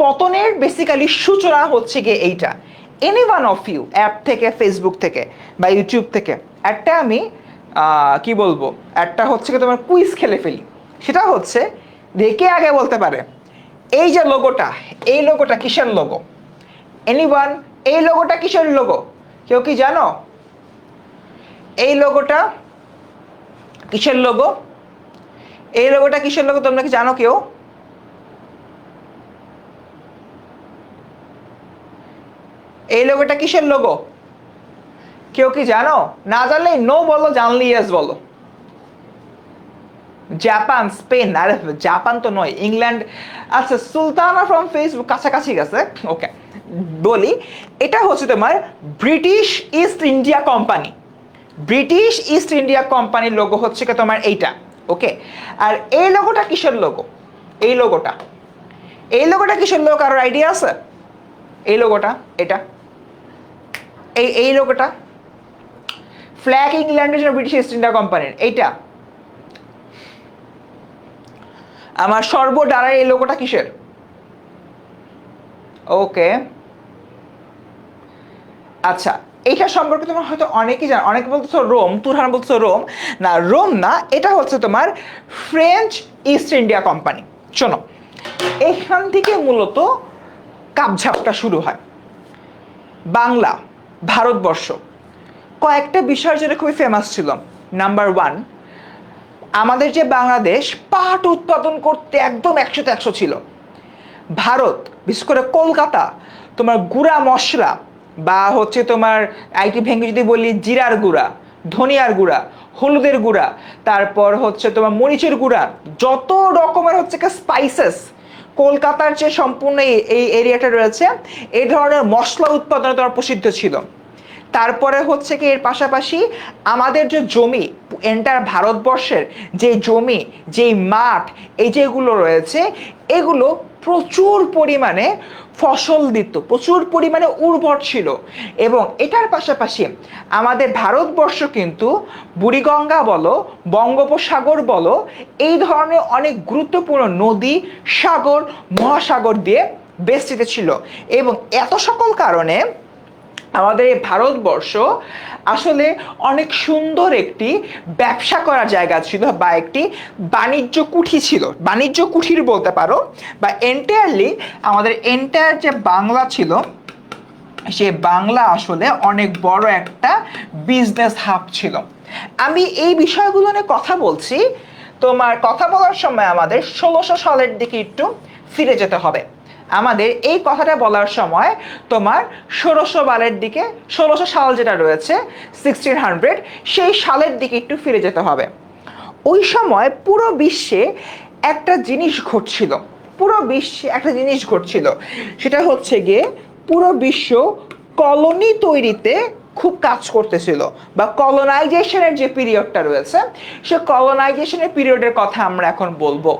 পতনের বেসিক্যালি সূচনা হচ্ছে গিয়ে এইটা। Any one of you app থেকে, ফেসবুক থেকে বা ইউটিউব থেকে একটা আমি কি বলবো, একটা হচ্ছে কি তোমার কুইজ খেলে ফেলি। সেটা হচ্ছে দেখে আগে বলতে পারে এই যে লোগোটা, এই লোগোটা কিসের লোগো? এনিওয়ান, এই লোগোটা কিসের লোগো? কেউ কি জানো এই লোগোটা কিসের লোগো? এই লোগোটা কিসের লোগো তোমরা কি জানো কেউ? এই লোগোটা কিসের লোগো? কেউ কি জানো? না জানলে নো বলো, জানলে ইয়েস বলো। জাপান, স্পেন, আরে জাপান তো নয়, ইংল্যান্ড। আচ্ছা, সুলতানা ফ্রম ফেসবুক কাছাকাছি গেছে। ওকে, বলি এটা হচ্ছে তোমার British East India company, British East India কোম্পানির লোগো হচ্ছে কি তোমার এইটা। ওকে, আর এই লোগোটা কিসের লোগো? এই লোগোটা, এই লোগোটা কিসের লোগো কারোর আইডিয়া আছে? এই লোগোটা, এটা, এই লোগোটা ফ্ল্যাগ ইংল্যান্ডের জন্য ব্রিটিশ ইস্ট ইন্ডিয়া কোম্পানির এইটা। আমার সর্বডারায় এই লোগোটা কিসের? ওকে, আচ্ছা, এইটা সম্পর্কে তোমার হয়তো অনেকেই জানো, অনেকে বলতেছো রোম, তুরহান বলতেছো রোম, না রোম না, এটা হচ্ছে তোমার ফ্রেঞ্চ ইস্ট ইন্ডিয়া কোম্পানি। শোনো, এখান থেকে মূলত কাপঝাপটা শুরু হয়। বাংলা, ভারতবর্ষ কয়েকটা বিষয়ের জন্য খুবই ফেমাস ছিল। নাম্বার ওয়ান, আমাদের যে বাংলাদেশ পাট উৎপাদন করতে একদম 100-100 ছিল। ভারত, বিশেষ করে কলকাতা, তোমার গুঁড়া মশলা বা হচ্ছে তোমার আইটি ভেঙে যদি বলি জিরার গুঁড়া, ধনিয়ার গুঁড়া, হলুদের গুঁড়া, তারপর হচ্ছে তোমার মরিচের গুঁড়া, যত রকমের হচ্ছে স্পাইসেস কলকাতার যে সম্পূর্ণ এই এরিয়াটা রয়েছে, এই ধরনের মশলা উৎপাদনে তোমার প্রসিদ্ধ ছিল। তারপরে হচ্ছে কি এর পাশাপাশি আমাদের যে জমি, এন্টার ভারতবর্ষের যে জমি, যেই মাঠ, এই যেগুলো রয়েছে, এগুলো প্রচুর পরিমাণে ফসল দিত, প্রচুর পরিমাণে উর্বর ছিল। এবং এটার পাশাপাশি আমাদের ভারতবর্ষ কিন্তু বুড়িগঙ্গা বলো, বঙ্গোপসাগর বলো, এই ধরনের অনেক গুরুত্বপূর্ণ নদী, সাগর, মহাসাগর দিয়ে বেষ্টিত ছিল। এবং এত সকল কারণে আমাদের এই ভারতবর্ষ আসলে অনেক সুন্দর একটি ব্যবসা করার জায়গা ছিল, বা একটি বাণিজ্য কুঠি ছিল, বাণিজ্য কুঠির বলতে পারো, বা এন্টায়ারলি আমাদের এন্টায়ার যে বাংলা ছিল, সে বাংলা আসলে অনেক বড় একটা বিজনেস হাব ছিল। আমি এই বিষয়গুলো নিয়ে কথা বলছি, তোমার কথা বলার সময় আমাদের 1600 সালের দিকে একটু ফিরে যেতে হবে। আমাদের এই কথাটা বলার সময় তোমার 1600 দিকে, 1600 সাল যেটা রয়েছে 1600, সেই সালের দিকে একটু ফিরে যেতে হবে। ওই সময় পুরো বিশ্বে একটা জিনিস ঘটছিল, পুরো বিশ্বে একটা জিনিস ঘটছিল, সেটা হচ্ছে গিয়ে পুরো বিশ্ব কলোনি তৈরিতে খুব কাজ করতেছিল, বা কলোনাইজেশনের যে পিরিয়ডটা রয়েছে, সে কলোনাইজেশনের পিরিয়ডের কথা আমরা এখন বলবো।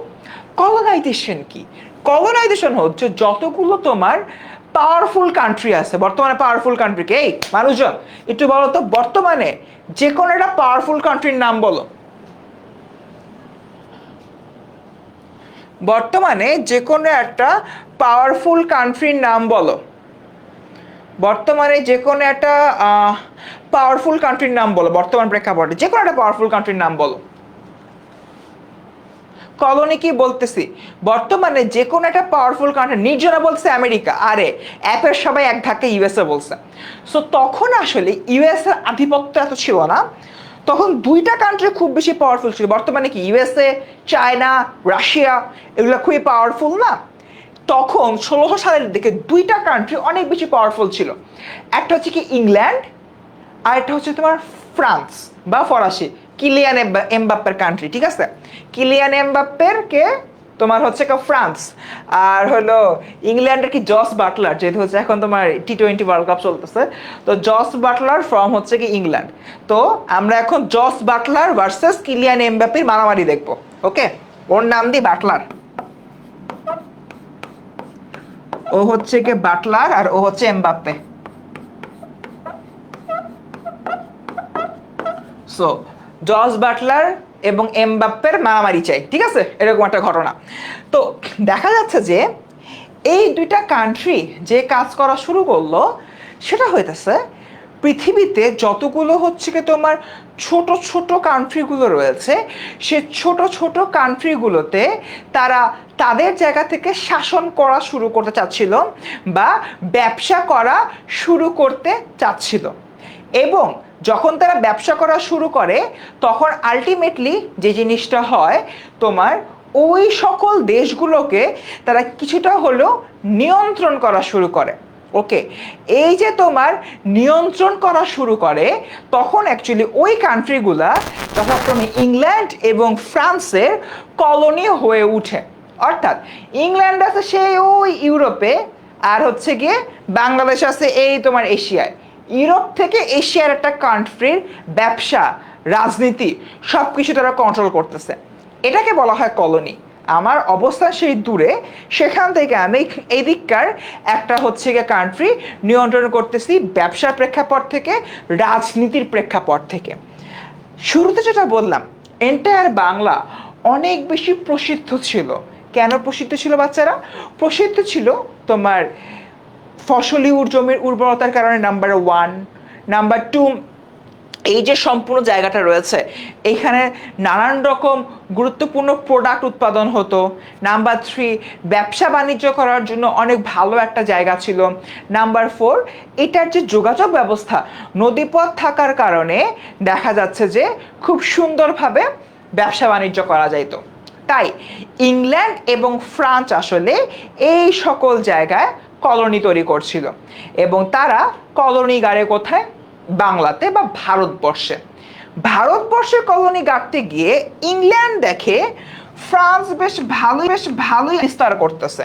কলোনাইজেশন কি? কলোনাইজেশন হচ্ছে যতগুলো তোমার পাওয়ারফুল কান্ট্রি আছে, বর্তমানে পাওয়ারফুল কান্ট্রিকে, এই মানুষজন একটু বলো তো বর্তমানে যে কোনো একটা পাওয়ারফুল কান্ট্রির নাম বলো। বর্তমানে যে কোনো একটা পাওয়ারফুল কান্ট্রির নাম বলো। বর্তমানে যে কোনো একটা পাওয়ারফুল কান্ট্রির নাম বলো, বর্তমান প্রেক্ষাপটে যে কোনো একটা পাওয়ারফুল কান্ট্রির নাম বলো। কলোনি কি বলতেছি, বর্তমানে যে কোনো একটা পাওয়ারফুল কান্ট্রি, নির্জনা বলছে আমেরিকা, আরে অ্যাপের সবাই এক ধাক্কা ইউএসএ বলছে। সো তখন আসলে ইউএস এর আধিপত্য এত ছিল না, তখন দুইটা কান্ট্রি খুব বেশি পাওয়ারফুল ছিল। বর্তমানে কি ইউএসএ, চায়না, রাশিয়া এগুলো খুবই পাওয়ারফুল না? তখন 1600 সালের দিকে দুইটা কান্ট্রি অনেক বেশি পাওয়ারফুল ছিল। একটা হচ্ছে কি ইংল্যান্ড, আর একটা হচ্ছে তোমার ফ্রান্স বা ফরাসি, কিলিয়ান এমবাপ্পের কান্ট্রি, ঠিক আছে? কিলিয়ান এমবাপ্পের কে তোমার হচ্ছে ফ্রান্স, আর হলো ইংল্যান্ডের কি জস বাটলার, যেহেতু হচ্ছে এখন তোমার টি-20 ওয়ার্ল্ড কাপ চলতেছে, তো জস বাটলার ফ্রম হচ্ছে কি ইংল্যান্ড। তো আমরা এখন জস বাটলার ভার্সেস কিলিয়ান এমবাপ্পের মারামারি দেখবো। ওকে, ওর নাম দি বাটলার, ও হচ্ছে কি বাটলার আর ও হচ্ছে এমবাপ্পে। সো জস বাটলার এবং এমবাপ্পের মারামারি চাই, ঠিক আছে? এরকম একটা ঘটনা। তো দেখা যাচ্ছে যে এই দুইটা কান্ট্রি যে কাজ করা শুরু করলো, সেটা হইতেছে পৃথিবীতে যতগুলো হচ্ছে কি তোমার ছোট ছোট কান্ট্রিগুলো রয়েছে, সে ছোট ছোট কান্ট্রিগুলোতে তারা তাদের জায়গা থেকে শাসন করা শুরু করতে চাচ্ছিল বা ব্যবসা করা শুরু করতে চাচ্ছিল। এবং যখন তারা ব্যবসা করা শুরু করে, তখন আলটিমেটলি যে জিনিসটা হয় তোমার, ওই সকল দেশগুলোকে তারা কিছুটা হলেও নিয়ন্ত্রণ করা শুরু করে। ওকে, এই যে তোমার নিয়ন্ত্রণ করা শুরু করে, তখন অ্যাকচুয়ালি ওই কান্ট্রিগুলা যথাক্রমে ইংল্যান্ড এবং ফ্রান্সের কলোনি হয়ে উঠে। অর্থাৎ ইংল্যান্ড আছে সেই ওই ইউরোপে, আর হচ্ছে গিয়ে বাংলাদেশ আছে এই তোমার এশিয়ায়। ইউরোপ থেকে এশিয়ার একটা কান্ট্রির ব্যবসা, রাজনীতি সব কিছু তারা কন্ট্রোল করতেছে, এটাকে বলা হয় কলোনি। আমার অবস্থান সেই দূরে, সেখান থেকে আমি এই দিককার একটা হচ্ছে গিয়ে কান্ট্রি নিয়ন্ত্রণ করতেছি ব্যবসার প্রেক্ষাপট থেকে, রাজনীতির প্রেক্ষাপট থেকে। শুরুতে যেটা বললাম, এন্টায়ার বাংলা অনেক বেশি প্রসিদ্ধ ছিল। কেন প্রসিদ্ধ ছিল বাচ্চারা? প্রসিদ্ধ ছিল তোমার ফসলি জমির উর্বরতার কারণে, নাম্বার 1। নাম্বার 2, এই যে সম্পূর্ণ জায়গাটা রয়েছে, এখানে নানান রকম গুরুত্বপূর্ণ প্রোডাক্ট উৎপাদন হতো। নাম্বার 3, ব্যবসা বাণিজ্য করার জন্য অনেক ভালো একটা জায়গা ছিল। নাম্বার 4, এটার যে যোগাযোগ ব্যবস্থা, নদীপথ থাকার কারণে দেখা যাচ্ছে যে খুব সুন্দরভাবে ব্যবসা বাণিজ্য করা যাইত। তাই ইংল্যান্ড এবং ফ্রান্স আসলে এই সকল জায়গায় কলোনি তৈরি করছিল, এবং তারা কলোনি গাড়ে কোথায়? বাংলাতে বা ভারতবর্ষে। ভারতবর্ষে কলোনি গাড়তে গিয়ে ইংল্যান্ড দেখে ফ্রান্স বেশ ভালোই বিস্তার করতেছে,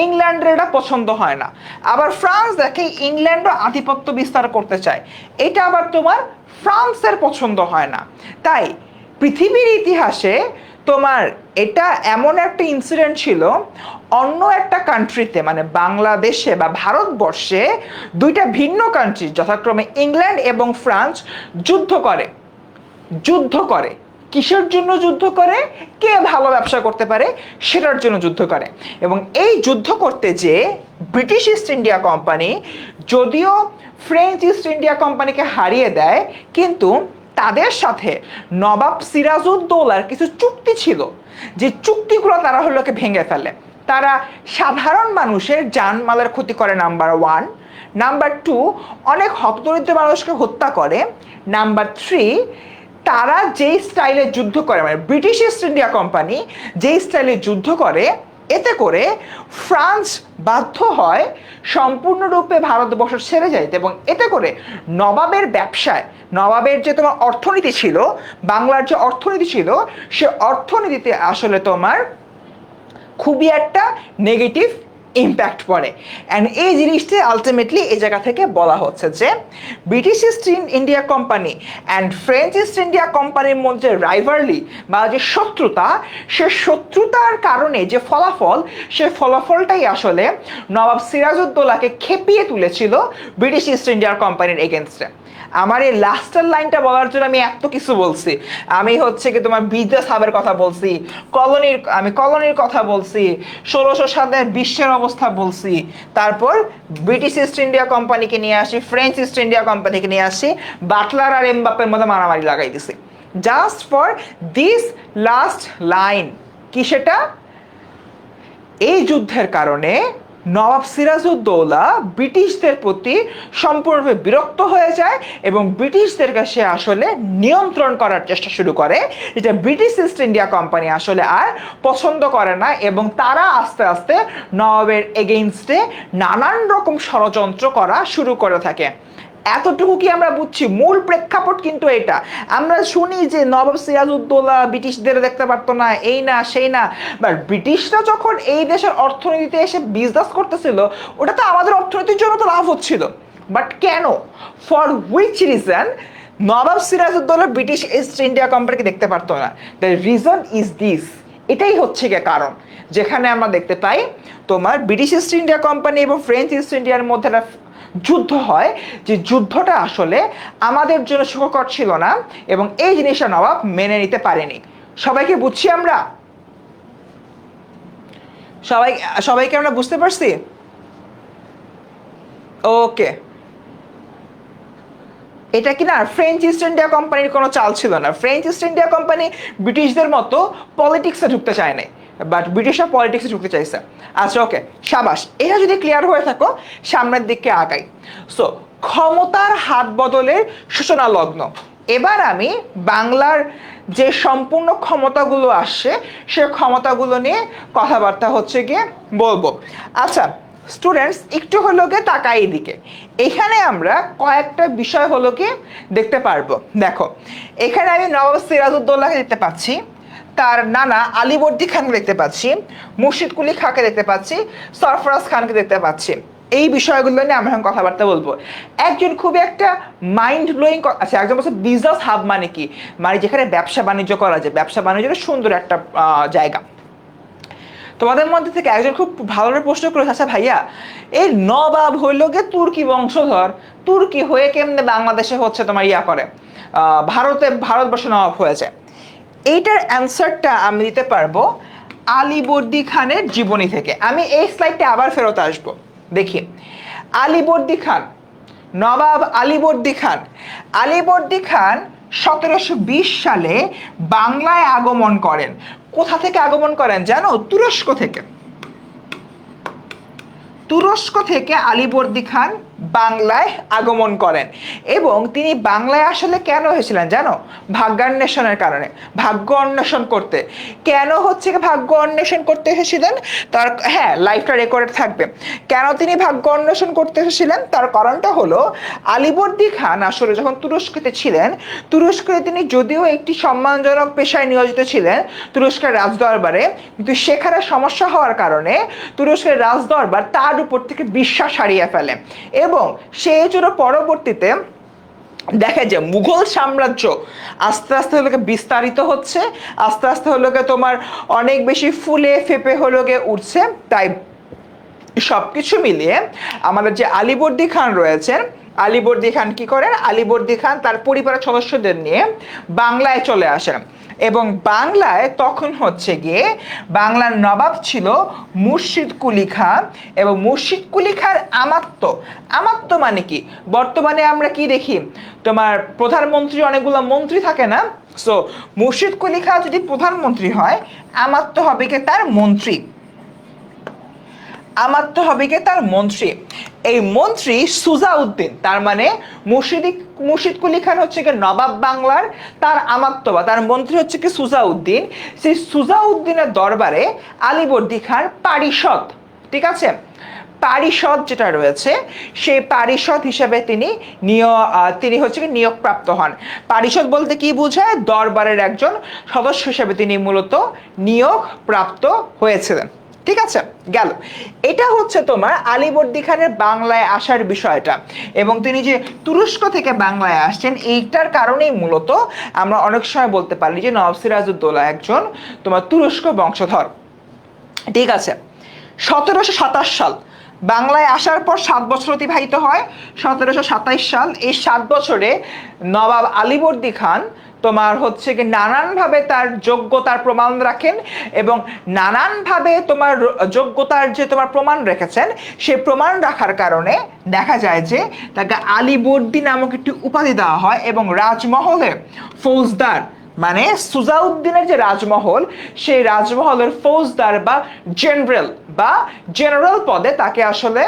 ইংল্যান্ডের এটা পছন্দ হয় না। আবার ফ্রান্স দেখে ইংল্যান্ডও আধিপত্য বিস্তার করতে চায়, এটা আবার তোমার ফ্রান্সের পছন্দ হয় না। তাই পৃথিবীর ইতিহাসে তোমার এটা এমন একটা ইনসিডেন্ট ছিল, অন্য একটা কান্ট্রিতে মানে বাংলাদেশে বা ভারতবর্ষে দুইটা ভিন্ন কান্ট্রি যথাক্রমে ইংল্যান্ড এবং ফ্রান্স যুদ্ধ করে। কিসের জন্য যুদ্ধ করে? কে ভালো ব্যবসা করতে পারে সেটার জন্য যুদ্ধ করে। এবং এই যুদ্ধ করতে যে ব্রিটিশ ইস্ট ইন্ডিয়া কোম্পানি যদিও ফ্রেঞ্চ ইস্ট ইন্ডিয়া কোম্পানিকে হারিয়ে দেয়, কিন্তু তাদের সাথে নবাব সিরাজউদ্দৌলার কিছু চুক্তি ছিল, যে চুক্তিগুলো তারা হলোকে ভেঙে ফেলে। তারা সাধারণ মানুষের জানমালের ক্ষতি করে, নাম্বার 1। নাম্বার 2, অনেক হতদরিদ্র মানুষকে হত্যা করে। নাম্বার 3, তারা যেই স্টাইলে যুদ্ধ করে, মানে ব্রিটিশ ইস্ট ইন্ডিয়া কোম্পানি যেই স্টাইলে যুদ্ধ করে, এতে করে ফ্রান্স বাধ্য হয় সম্পূর্ণরূপে ভারতবর্ষ ছেড়ে যাইতে, এবং এতে করে নবাবের ব্যবসায়, নবাবের যে তোমার অর্থনীতি ছিল, বাংলার যে অর্থনীতি ছিল, সে অর্থনীতিতে আসলে তোমার খুবই একটা নেগেটিভ ইম্প্যাক্ট পড়ে। অ্যান্ড এই জিনিসটি আলটিমেটলি এই জায়গা থেকে বলা হচ্ছে যে British East India company and French east India কোম্পানির মধ্যে রাইভারলি বা যে শত্রুতা, সে শত্রুতার কারণে যে ফলাফল, সে ফলাফলটাই আসলে নবাব সিরাজউদ্দৌলাকে খেপিয়ে তুলেছিল ব্রিটিশ ইস্ট ইন্ডিয়া কোম্পানির এগেনস্টে। আমার এই লাস্টের লাইনটা বলার জন্য আমি এত কিছু বলছি। আমি হচ্ছে কি তোমার বিজনেস হাবের কথা বলছি, কলোনির কথা বলছি, 1600 সালের বিশ্বের অবস্থা বলছি, তারপর ব্রিটিশ ইস্ট ইন্ডিয়া কোম্পানিকে নিয়ে আসি, ফ্রেঞ্চ ইস্ট ইন্ডিয়া কোম্পানিকে নিয়ে আসি, বাটলার আর এমবাপ্পের মধ্যে মারামারি লাগাই দিছি just for this last line. কি সেটা? এই যুদ্ধের কারণে নবাব সিরাজউদ্দৌলা ব্রিটিশদের প্রতি সম্পূর্ণভাবে বিরক্ত হয়ে যায় এবং ব্রিটিশদেরকে সে আসলে নিয়ন্ত্রণ করার চেষ্টা শুরু করে, যেটা ব্রিটিশ ইস্ট ইন্ডিয়া কোম্পানি আসলে আর পছন্দ করে না, এবং তারা আস্তে আস্তে নবাবের এগেইনস্টে নানান রকম ষড়যন্ত্র করা শুরু করে থাকে। এতটুকু কি আমরা বুঝছি? মূল প্রেক্ষাপট কিন্তু এটা। আমরা শুনি যে নবাব সিরাজউদ্দৌলা ব্রিটিশদের দেখতে পারতো না, এই না সেই না, বাট ব্রিটিশরা যখন এই দেশের অর্থনীতিতে এসে বিজনেস করতেছিল, ওটা তো আমাদের অর্থনীতির জন্য তো লাভ হচ্ছিল। বাট কেন, for which reason Nawab Sirajuddaula British East India কোম্পানিকে দেখতে পারতো না? The reason is this. এটাই হচ্ছে গিয়ে কারণ, যেখানে আমরা দেখতে পাই তোমার ব্রিটিশ ইস্ট ইন্ডিয়া কোম্পানি এবং ফ্রেঞ্চ ইস্ট ইন্ডিয়ার মধ্যে একটা যুদ্ধ হয়, যে যুদ্ধটা আসলে আমাদের জন্য সুখকর ছিল না, এবং এই জিনিসটা নবাব মেনে নিতে পারেনি। সবাইকে বুঝছি আমরা? সবাইকে আমরা বুঝতে পারছি? ওকে। এটা কি না ফ্রেঞ্চ ইস্ট ইন্ডিয়া কোম্পানির কোনো চাল ছিল না। ফ্রেঞ্চ ইস্ট ইন্ডিয়া কোম্পানি ব্রিটিশদের মতো পলিটিক্সে ঢুকতে চায় নাই, বাট ব্রিটিশরা পলিটিক্সে ঢুকতে চাইছে। আচ্ছা, ওকে, সাবাস। এটা যদি ক্লিয়ার হয়ে থাকো, সামনের দিকে আগাই। সো ক্ষমতার হাত বদলের সূচনা লগ্ন। এবার আমি বাংলার যে সম্পূর্ণ ক্ষমতাগুলো আসছে, সে ক্ষমতাগুলো নিয়ে কথাবার্তা হচ্ছে গিয়ে বলবো। আচ্ছা স্টুডেন্টস, একটু হলো গিয়ে তাকাই এদিকে। এখানে আমরা কয়েকটা বিষয় হলো কি দেখতে পারবো। দেখো, এখানে আমি নবাব সিরাজউদ্দৌলাকে দেখতে পাচ্ছি, তার নানা আলীবর্দী খানকে দেখতে পাচ্ছি, মুর্শিদ কুলি খাঁকে দেখতে পাচ্ছি, সরফরাজ খানকে দেখতে পাচ্ছি। এই বিষয়গুলো নিয়ে আমরা এখন কথাবার্তা বলবো। একজন খুবই একটা মাইন্ড ব্লোয়িং, আচ্ছা একজন বলছে বিজনেস হাব মানে কি? মানে যেখানে ব্যবসা বাণিজ্য করা যায়, ব্যবসা বাণিজ্যের সুন্দর একটা জায়গা। তোমাদের মধ্যে থেকে একজন খুব ভালো প্রশ্ন করেছে, আচ্ছা ভাইয়া, এই নবাব হইল গিয়ে তুর্কি বংশধর, তুর্কি হয়ে কেমনে বাংলাদেশে হচ্ছে তোমার ইয়া করে, ভারতবর্ষে নবাব হয়েছে? এইটার অ্যান্সারটা আমি দিতে পারবো আলীবর্দী খানের জীবনী থেকে। আমি এই স্লাইডটা আবার ফেরত আসবো। দেখি, আলীবর্দী খান, নবাব আলীবর্দী খান 1720 সালে বাংলায় আগমন করেন। কোথা থেকে আগমন করেন জানো? তুরস্ক থেকে আলীবর্দী খান বাংলায় আগমন করেন, এবং তিনি বাংলায় আসলে কেন এসেছিলেন জানো? ভাগ্যান্বেষণের কারণে, ভাগ্য অন্বেষণ করতে। কেন হচ্ছে ভাগ্য অন্বেষণ করতে এসেছিলেন? তার লাইফটা রেকর্ডেড থাকবে। কেন তিনি ভাগ্য অন্বেষণ করতে এসেছিলেন? তার কারণটা হলো আলীবর্দী খান আসলে যখন তুরস্কতে ছিলেন, তুরস্কে তিনি যদিও একটি সম্মানজনক পেশায় নিয়োজিত ছিলেন তুরস্কের রাজদরবারে, কিন্তু সেখানে সমস্যা হওয়ার কারণে তুরস্কের রাজদরবার তার উপর থেকে বিশ্বাস হারিয়ে ফেলে, এবং সেই জন্য পরবর্তীতে দেখে যে মুঘল সাম্রাজ্য আস্তে আস্তে হলো বিস্তারিত হচ্ছে, আস্তে আস্তে হলো তোমার অনেক বেশি ফুলে ফেপে হলো উঠছে। তাই সবকিছু মিলিয়ে আমাদের যে আলীবর্দী খান রয়েছেন, আলীবর্দী খান কি করেন? আলীবর্দী খান তার পরিবারের সদস্যদের নিয়ে বাংলায় চলে আসেন, এবং বাংলায় তখন হচ্ছে গিয়ে বাংলার নবাব ছিল মুর্শিদ কুলি খাঁ, এবং মুর্শিদ কুলি খাঁর আমাত্য মানে কি? বর্তমানে আমরা কি দেখি, তোমার প্রধানমন্ত্রী অনেকগুলো মন্ত্রী থাকে না? সো মুর্শিদ কুলি খাঁ যদি প্রধানমন্ত্রী হয়, আমাত্য হবে কি তার মন্ত্রী, তার মন্ত্রী। এই মন্ত্রী সুজাউদ্দিন, তার মানে মুর্শিদ কুলি খান হচ্ছে কি নবাব বাংলার, তার আমাত্য বা তার মন্ত্রী হচ্ছে কি সুজাউদ্দিন। সেই সুজাউদ্দিনের দরবারে আলীবর্দী খান পারিষদ, ঠিক আছে, পারিষদ যেটা রয়েছে, সেই পারিষদ হিসেবে তিনি হচ্ছে কি নিয়োগপ্রাপ্ত হন। পারিষদ বলতে কি বোঝায়? দরবারের একজন সদস্য হিসেবে তিনি মূলত নিয়োগ প্রাপ্ত হয়েছিলেন। ঠিক আছে, গেল। এটা হচ্ছে তোমার আলীবর্দী খানের বাংলায় আসার বিষয়টা, এবং তিনি যে তুরস্ক থেকে বাংলায় আসছেন এইটার কারণেই মূলত আমরা অনেক সময় বলতে পারি যে নবাব সিরাজউদ্দৌলা একজন তোমার তুরস্ক বংশধর। ঠিক আছে, 1727 সাল বাংলায় আসার পর 7 বছর অতিবাহিত হয়। 1727 সাল, এই 7 বছরে নবাব আলীবর্দী খান তোমার হচ্ছে কি নানানভাবে তার যোগ্যতার প্রমাণ রাখেন, এবং নানানভাবে তোমার যোগ্যতার যে তোমার প্রমাণ রেখেছেন সেই প্রমাণ রাখার কারণে দেখা যায় যে তাকে আলীবর্দী নামক একটি উপাধি দেওয়া হয়, এবং রাজমহলে ফৌজদার মানে সুজাউদ্দিনের যে রাজমহল সেই রাজমহলের ফৌজদার বা জেনারেল পদে তাকে আসলে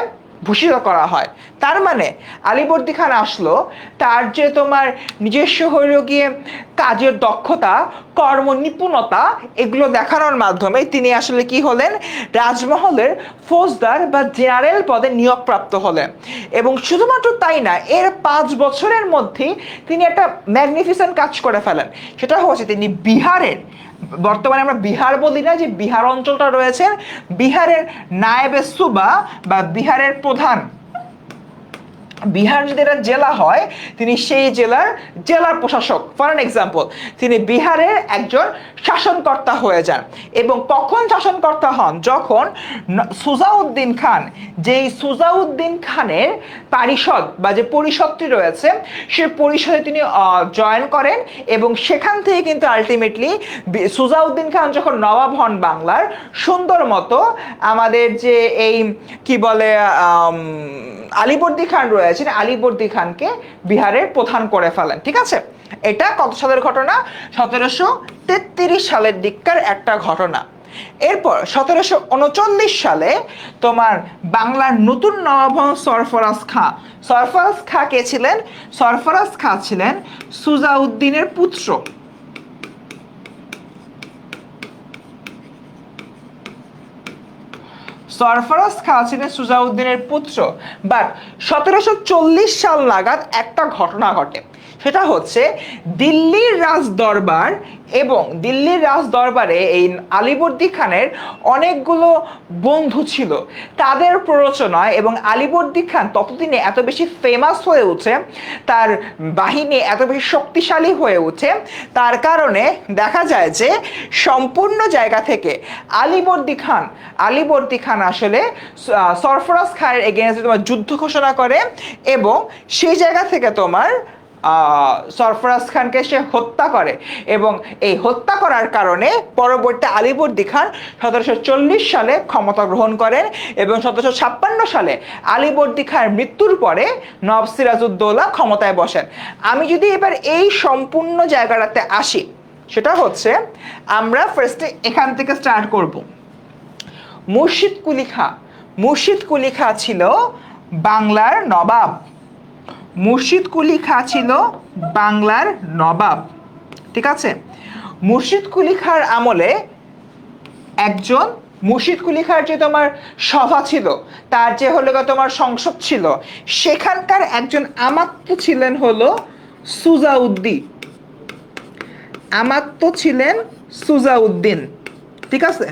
ভূষিত করা হয়। তার মানে আলীবর্দী খান আসলো তার যে তোমার নিজস্ব হইল গিয়ে কাজের দক্ষতা, কর্ম নিপুণতা, এগুলো দেখানোর মাধ্যমে তিনি আসলে কি হলেন, রাজমহলের ফৌজদার বা জেনারেল পদে নিয়োগপ্রাপ্ত হলেন। এবং শুধুমাত্র তাই না, এর 5 বছরের মধ্যেই তিনি একটা ম্যাগনিফিসেন্ট কাজ করে ফেলেন। সেটা হচ্ছে তিনি বিহারের, বর্তমানে আমরা বিহার বলি না, যে বিহার অঞ্চলটা রয়েছে, বিহারের নায়েবে সুবা বা বিহারের প্রধান, বিহার যদি একটা জেলা হয় তিনি সেই জেলার প্রশাসক, ফর অ্যান এক্সাম্পল তিনি বিহারের একজন শাসনকর্তা হয়ে যান। এবং কখন শাসনকর্তা হন, যখন সুজাউদ্দিন খান, যেই সুজাউদ্দিন খানের পারিষদ বা যে পরিষদটি রয়েছে সে পরিষদে তিনি জয়েন করেন, এবং সেখান থেকে কিন্তু আলটিমেটলি সুজাউদ্দিন খান যখন নবাব হন বাংলার, সুন্দর মতো আমাদের যে এই কি বলে আলীবর্দী খান রয়েছেন, আলীবর্দী খানকে বিহারের প্রধান করে ফেলেন। ঠিক আছে, এটা কত সালের ঘটনা, 1733 সালের দিককার একটা ঘটনা। এরপর 1739 সালে তোমার বাংলার নতুন নবাব হন সরফরাজ খাঁ। সরফরাজ খাঁ কে ছিলেন? সরফরাজ খাঁ ছিলেন সুজাউদ্দিনের পুত্র। সরফরাজ খাঁ ছিলেন সুজাউদ্দিনের পুত্র। বাট 1740 সাল নাগাদ একটা ঘটনা ঘটে, সেটা হচ্ছে দিল্লির রাজ দরবার, এবং দিল্লির রাজ দরবারে এই আলীবর্দী খানের অনেকগুলো বন্ধু ছিল, তাদের প্ররোচনায় এবং আলীবর্দী খান ততদিনে এত বেশি ফেমাস হয়ে উঠে, তার বাহিনী এত বেশি শক্তিশালী হয়ে উঠে, তার কারণে দেখা যায় যে সম্পূর্ণ জায়গা থেকে আলীবর্দী খান আসলে সরফরাজ খানের এগেইনস্টে তোমার যুদ্ধ ঘোষণা করে, এবং সেই জায়গা থেকে তোমার সরফরাজ খানকে সে হত্যা করে। এবং এই হত্যা করার কারণে পরবর্তী আলীবর্দী খান 1740 সালে ক্ষমতা গ্রহণ করেন, এবং 1756 সালে আলীবর্দী খানের মৃত্যুর পরে নবাব সিরাজউদ্দৌলা ক্ষমতায় বসেন। আমি যদি এবার এই সম্পূর্ণ জায়গাটাতে আসি, সেটা হচ্ছে আমরা ফার্স্টে এখান থেকে স্টার্ট করব। মুর্শিদ কুলি খাঁ ছিল বাংলার নবাব। মুর্শিদ কুলি খাঁ ছিল বাংলার নবাব। ঠিক আছে, মুর্শিদ কুলি খাঁর আমলে মুর্শিদ কুলি খাঁর যে তোমার সভা ছিল, তার যে হলো তোমার সংসদ ছিল, সেখানকার একজন আমাত্য ছিলেন হলো সুজাউদ্দিন। ঠিক আছে,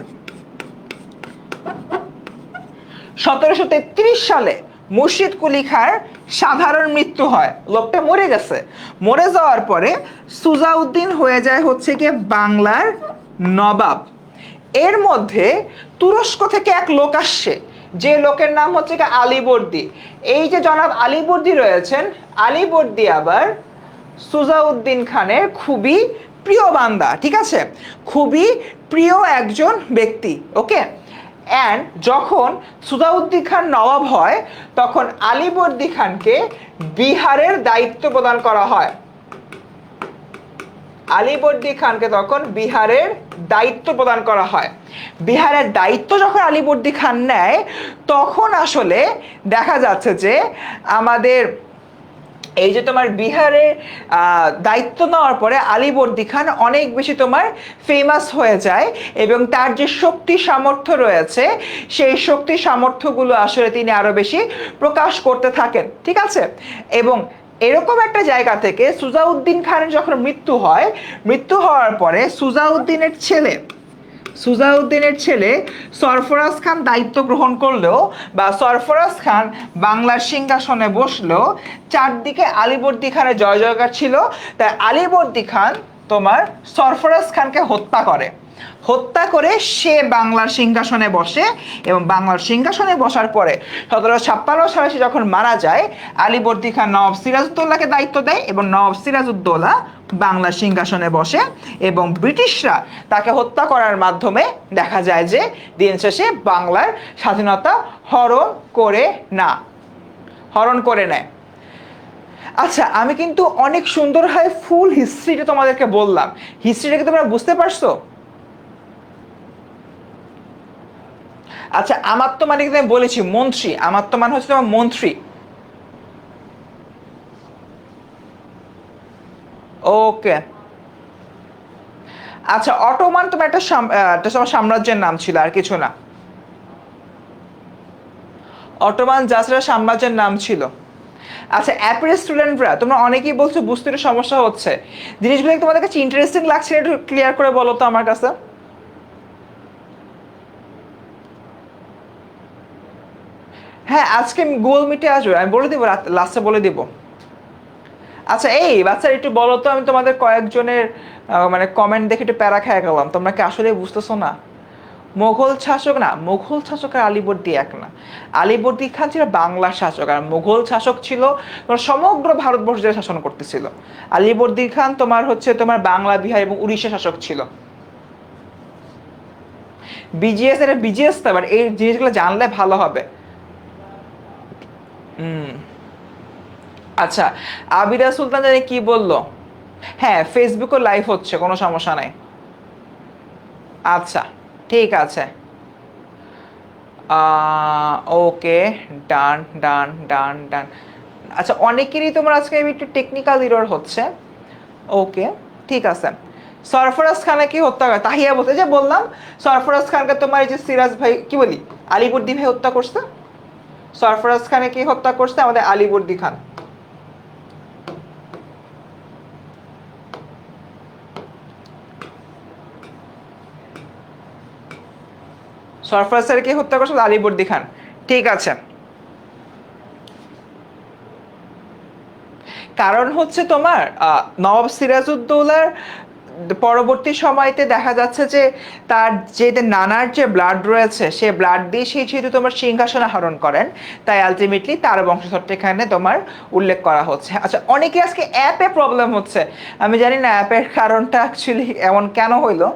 1733 সালে মুর্শিদ কুলি খাঁর সাধারণ মৃত্যু হয়, লোকটা মরে গেছে। মরে যাওয়ার পরে সুজাউদ্দিন হয়ে যায় হচ্ছে গিয়ে বাংলার নবাব। এর মধ্যে তুরস্ক থেকে এক লোক আসছে, যে লোকের নাম হচ্ছে গিয়ে আলীবর্দী। এই যে জনাব আলীবর্দী রয়েছেন, আলীবর্দী আবার সুজাউদ্দিন খানের খুবই প্রিয় বান্দা। ঠিক আছে, খুবই প্রিয় একজন ব্যক্তি। ওকে, অ্যান্ড যখন সুজাউদ্দিন খান নবাব হয় তখন আলীবর্দী খানকে বিহারের দায়িত্ব প্রদান করা হয়। আলীবর্দী খানকে তখন বিহারের দায়িত্ব প্রদান করা হয়। বিহারের দায়িত্ব যখন আলীবর্দী খান নেয়, তখন আসলে দেখা যাচ্ছে যে আমাদের এই যে তোমার বিহারের দায়িত্ব নেওয়ার পরে আলীবর্দী খান অনেক বেশি তোমার ফেমাস হয়ে যায়, এবং তার যে শক্তি সামর্থ্য রয়েছে সেই শক্তি সামর্থ্যগুলো আসলে তিনি আরো বেশি প্রকাশ করতে থাকেন। ঠিক আছে, এবং এরকম একটা জায়গা থেকে সুজাউদ্দিন খানের যখন মৃত্যু হওয়ার পরে সুজাউদ্দিনের ছেলে সুজাউদ্দিনের ছেলে সরফরাজ খান দায়িত্ব গ্রহণ করলেও বা সরফরাজ খান বাংলার সিংহাসনে বসলেও চারদিকে আলীবর্দী খানের জয় জয়কার ছিল। তাই আলীবর্দী খান তোমার সরফরাজ খানকে হত্যা করে সে বাংলার সিংহাসনে বসে এবং বাংলার সিংহাসনে বসার পরে 1756 সালে সে যখন মারা যায় আলীবর্দী খান নবাব সিরাজউদ্দৌলাকে দায়িত্ব দেয় এবং নবাব সিরাজউদ্দৌলা বাংলার সিংহাসনে বসে এবং ব্রিটিশরা তাকে হত্যা করার মাধ্যমে দেখা যায় যে দিন শেষে বাংলার স্বাধীনতা হরণ করে নেয়। আচ্ছা, আমি কিন্তু অনেক সুন্দরভাবে ফুল হিস্ট্রিটা তোমাদেরকে বললাম। হিস্ট্রিটাকে তোমরা বুঝতে পারছো? আচ্ছা, আমাত্ম মানে কিন্তু আমি বলেছি মন্ত্রী, আমাত্ম মানে হচ্ছে তোমার মন্ত্রী। ওকে, আচ্ছা, অটোমান তোমার একটা সাম্রাজ্যের নাম ছিল, আর কিছু না। অটোমান জাসরা সাম্রাজ্যের নাম ছিল। আচ্ছা, অ্যাপ্রেস স্টুডেন্টরা তোমরা অনেকেই বলছো বুঝতে একটু সমস্যা হচ্ছে, জিনিসগুলো তোমাদের কাছে ইন্টারেস্টিং লাগছে, একটু ক্লিয়ার করে বলো তো আমার কাছে। হ্যাঁ, আজকে আমি গুগল মিটে আসবো, আমি বলে দিব, লাস্টে বলে দিব। আচ্ছা, এই বাচ্চারা একটু বলো তো, আমি তোমাদের কয়েকজনের মানে কমেন্ট দেখে একটু প্যারা খেয়ে গেলাম, তোমরা কি আসলে বুঝতেছো না? মোগল শাসক আর আলীবর্দী এক না। আলীবর্দী খান ছিল বাংলার শাসক, আর মোগল শাসক ছিল তোমার সমগ্র ভারতবর্ষ জুড়ে শাসন করতেছিল। আলীবর্দী খান তোমার হচ্ছে তোমার বাংলা, বিহার এবং উড়িষ্যা শাসক ছিল। বিজিএস, এটা বিজিএস তো, বাট এই জিনিসগুলো জানলে ভালো হবে। আচ্ছা, আবিরা সুলতান জানি কি বললো? হ্যাঁ, ফেসবুকও লাইভ হচ্ছে, কোনো সমস্যা নাই। আচ্ছা, ঠিক আছে। ওকে, ডান ডান ডান ডান। আচ্ছা, অনেকেরই তোমার আজকে একটু টেকনিক্যাল এরর হচ্ছে। ওকে, ঠিক আছে। সরফরাজ খানকে হত্যা করে, তাহিয়া বলতে যে বললাম সরফরাজ খানকে তোমার এই যে সিরাজ ভাই কি বলি আলীবর্দী ভাই হত্যা করছে। সরফরাজ খানকে হত্যা করছে আমাদের আলীবর্দী খান। সরফরাজ স্যারকে হত্যা করছে আলীবর্দী খান, ঠিক আছে। কারণ হচ্ছে তোমার নবাব সিরাজউদ্দৌলার পরবর্তী সময়তে দেখা যাচ্ছে যে তার যে নানার যে ব্লাড রয়েছে সে ব্লাড দিয়ে সেই যেহেতু তোমার সিংহাসন আহরণ করেন, তাই আলটিমেটলি তার বংশধরটা এখানে তোমার উল্লেখ করা হচ্ছে। আচ্ছা, অনেকে আজকে অ্যাপে প্রবলেম হচ্ছে, আমি জানি না অ্যাপের কারণটা অ্যাকচুয়ালি এমন কেন হইলো।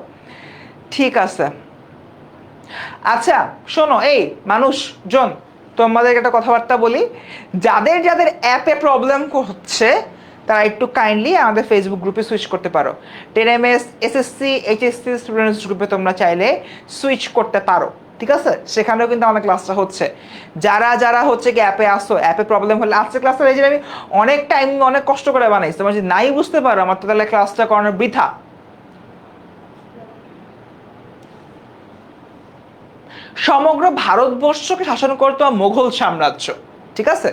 ঠিক আছে, আচ্ছা শোনো, এই মানুষজন, তোমাদেরকে একটা কথাবার্তা বলি, যাদের যাদের অ্যাপে প্রবলেম হচ্ছে তারা একটু কাইন্ডলি আমাদের ফেসবুক গ্রুপে সুইচ করতে পারো। 10ms এসএসসি এইচএসসি স্টুডেন্টস গ্রুপে তোমরা চাইলে সুইচ করতে পারো, ঠিক আছে? সেখানেও কিন্তু আমাদের ক্লাসটা হচ্ছে। যারা যারা হচ্ছে কি অ্যাপে আসো, অ্যাপে প্রবলেম হলে আজকে ক্লাসটা এই যে আমি অনেক টাইম অনেক কষ্ট করে বানাইছি, তোমরা যদি নাই বুঝতে পারো আমার তো তাহলে ক্লাসটা করানোর বৃথা। সমগ্র ভারতবর্ষকে শাসন করতো মোগল সাম্রাজ্য, ঠিক আছে?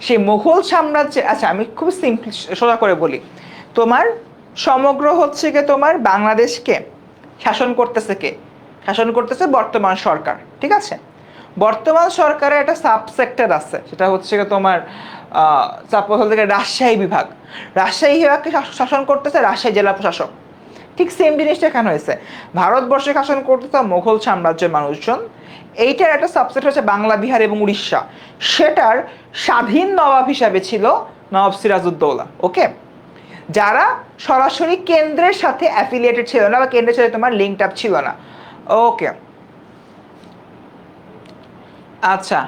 সেই মোগল সাম্রাজ্যে, আচ্ছা আমি খুব সিম্পল সোজা করে বলি, তোমার সমগ্র হচ্ছে কি তোমার বাংলাদেশকে শাসন করতেছে কে? শাসন করতেছে বর্তমান সরকার, ঠিক আছে? বর্তমান সরকারের একটা সাবসেক্টর আছে, সেটা হচ্ছে তোমার সাপোজ থেকে রাজশাহী বিভাগ। রাজশাহী বিভাগকে শাসন করতেছে রাজশাহী জেলা প্রশাসক। ঠিক সেম জিনিসটা এখানে হয়েছে, ভারতবর্ষে শাসন করতেছে মোগল সাম্রাজ্যের মানুষজন। এইটার একটা সাবসেট হচ্ছে বাংলা, বিহার এবং উড়িষ্যা, সেটার স্বাধীন নবাব হিসাবে ছিল নবাব সিরাজউদ্দৌলা। ওকে, যারা সরাসরি কেন্দ্রের সাথে অ্যাফিলিয়েটেড ছিল না বা কেন্দ্রের সাথে তোমার লিঙ্কড আপ ছিল না। ওকে, আচ্ছা,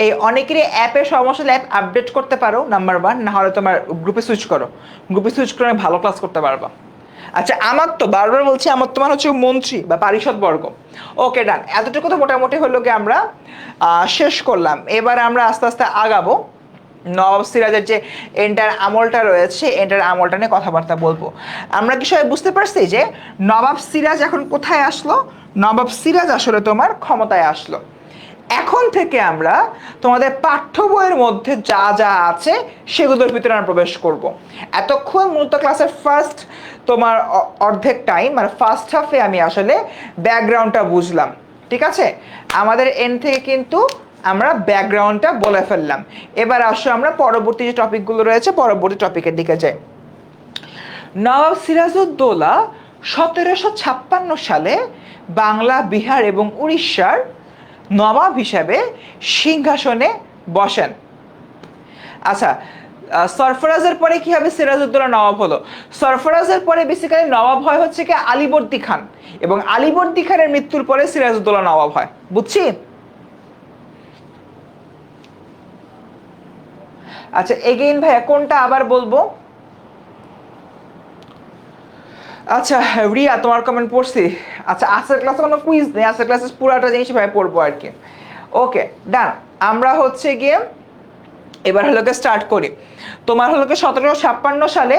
এই অনেকেরই অ্যাপে সমস্যা, অ্যাপ আপডেট করতে পারো নাম্বার 1, না হলে তোমার গ্রুপে সুইচ করো, গ্রুপে সুইচ করে ভালো ক্লাস করতে পারবা। আচ্ছা, আমার তো বারবার বলছি আমার তো মানে হচ্ছে মন্ত্রী বা পারিষদ বর্গ। ওকে, ডান, এতটুকু তো মোটামুটি হলো কি আমরা শেষ করলাম। এবার আমরা আস্তে আস্তে আগাবো, নবাব সিরাজের যে এন্টার আমলটা রয়েছে এন্টার আমলটা নিয়ে কথাবার্তা বলবো। আমরা কি সবাই বুঝতে পারছি যে নবাব সিরাজ এখন কোথায় আসলো? নবাব সিরাজ আসলে তোমার ক্ষমতায় আসলো। এখন থেকে আমরা তোমাদের পাঠ্য বইয়ের মধ্যে যা যা আছে সেগুলোর ভিতরে আমরা প্রবেশ করব। এতক্ষণ মূলত ক্লাসের ফার্স্ট তোমার অর্ধেক টাইম মানে ফার্স্ট হাফে আমি আসলে ব্যাকগ্রাউন্ডটা বুঝলাম, ঠিক আছে? আমাদের এন্ড থেকে কিন্তু আমরা ব্যাকগ্রাউন্ডটা বলে ফেললাম। এবার আসো আমরা পরবর্তী যে টপিকগুলো রয়েছে পরবর্তী টপিকের দিকে যাই। নবাব সিরাজউদ্দৌলা 1756 সালে বাংলা, বিহার এবং উড়িষ্যার নবাব হিসাবে সিংহাসনে বসেন। আচ্ছা, সরফরাজের পরে কি হবে? সিরাজউদ্দৌলা নবাব হলো। সরফরাজের পরে বেসিক্যালি নবাব হয় হচ্ছে কি আলীবর্দী খান, এবং আলীবর্দী খানের মৃত্যুর পরে সিরাজউদ্দৌলা নবাব হয়। বুঝছি? আচ্ছা, এগেইন ভাইয়া কোনটা আবার বলবো? আচ্ছা রিয়া, তোমার কমেন্ট পড়ছি। আচ্ছা, আজকের ক্লাসে কোনো কুইজ নেই, আজকের ক্লাসে পুরাটা জিনিস ভাই পড়বো আর কি। ওকে ডান। আমরা হচ্ছে গিয়ে এবার হলো গিয়ে স্টার্ট করি। তোমার হলো গিয়ে 1756 সালে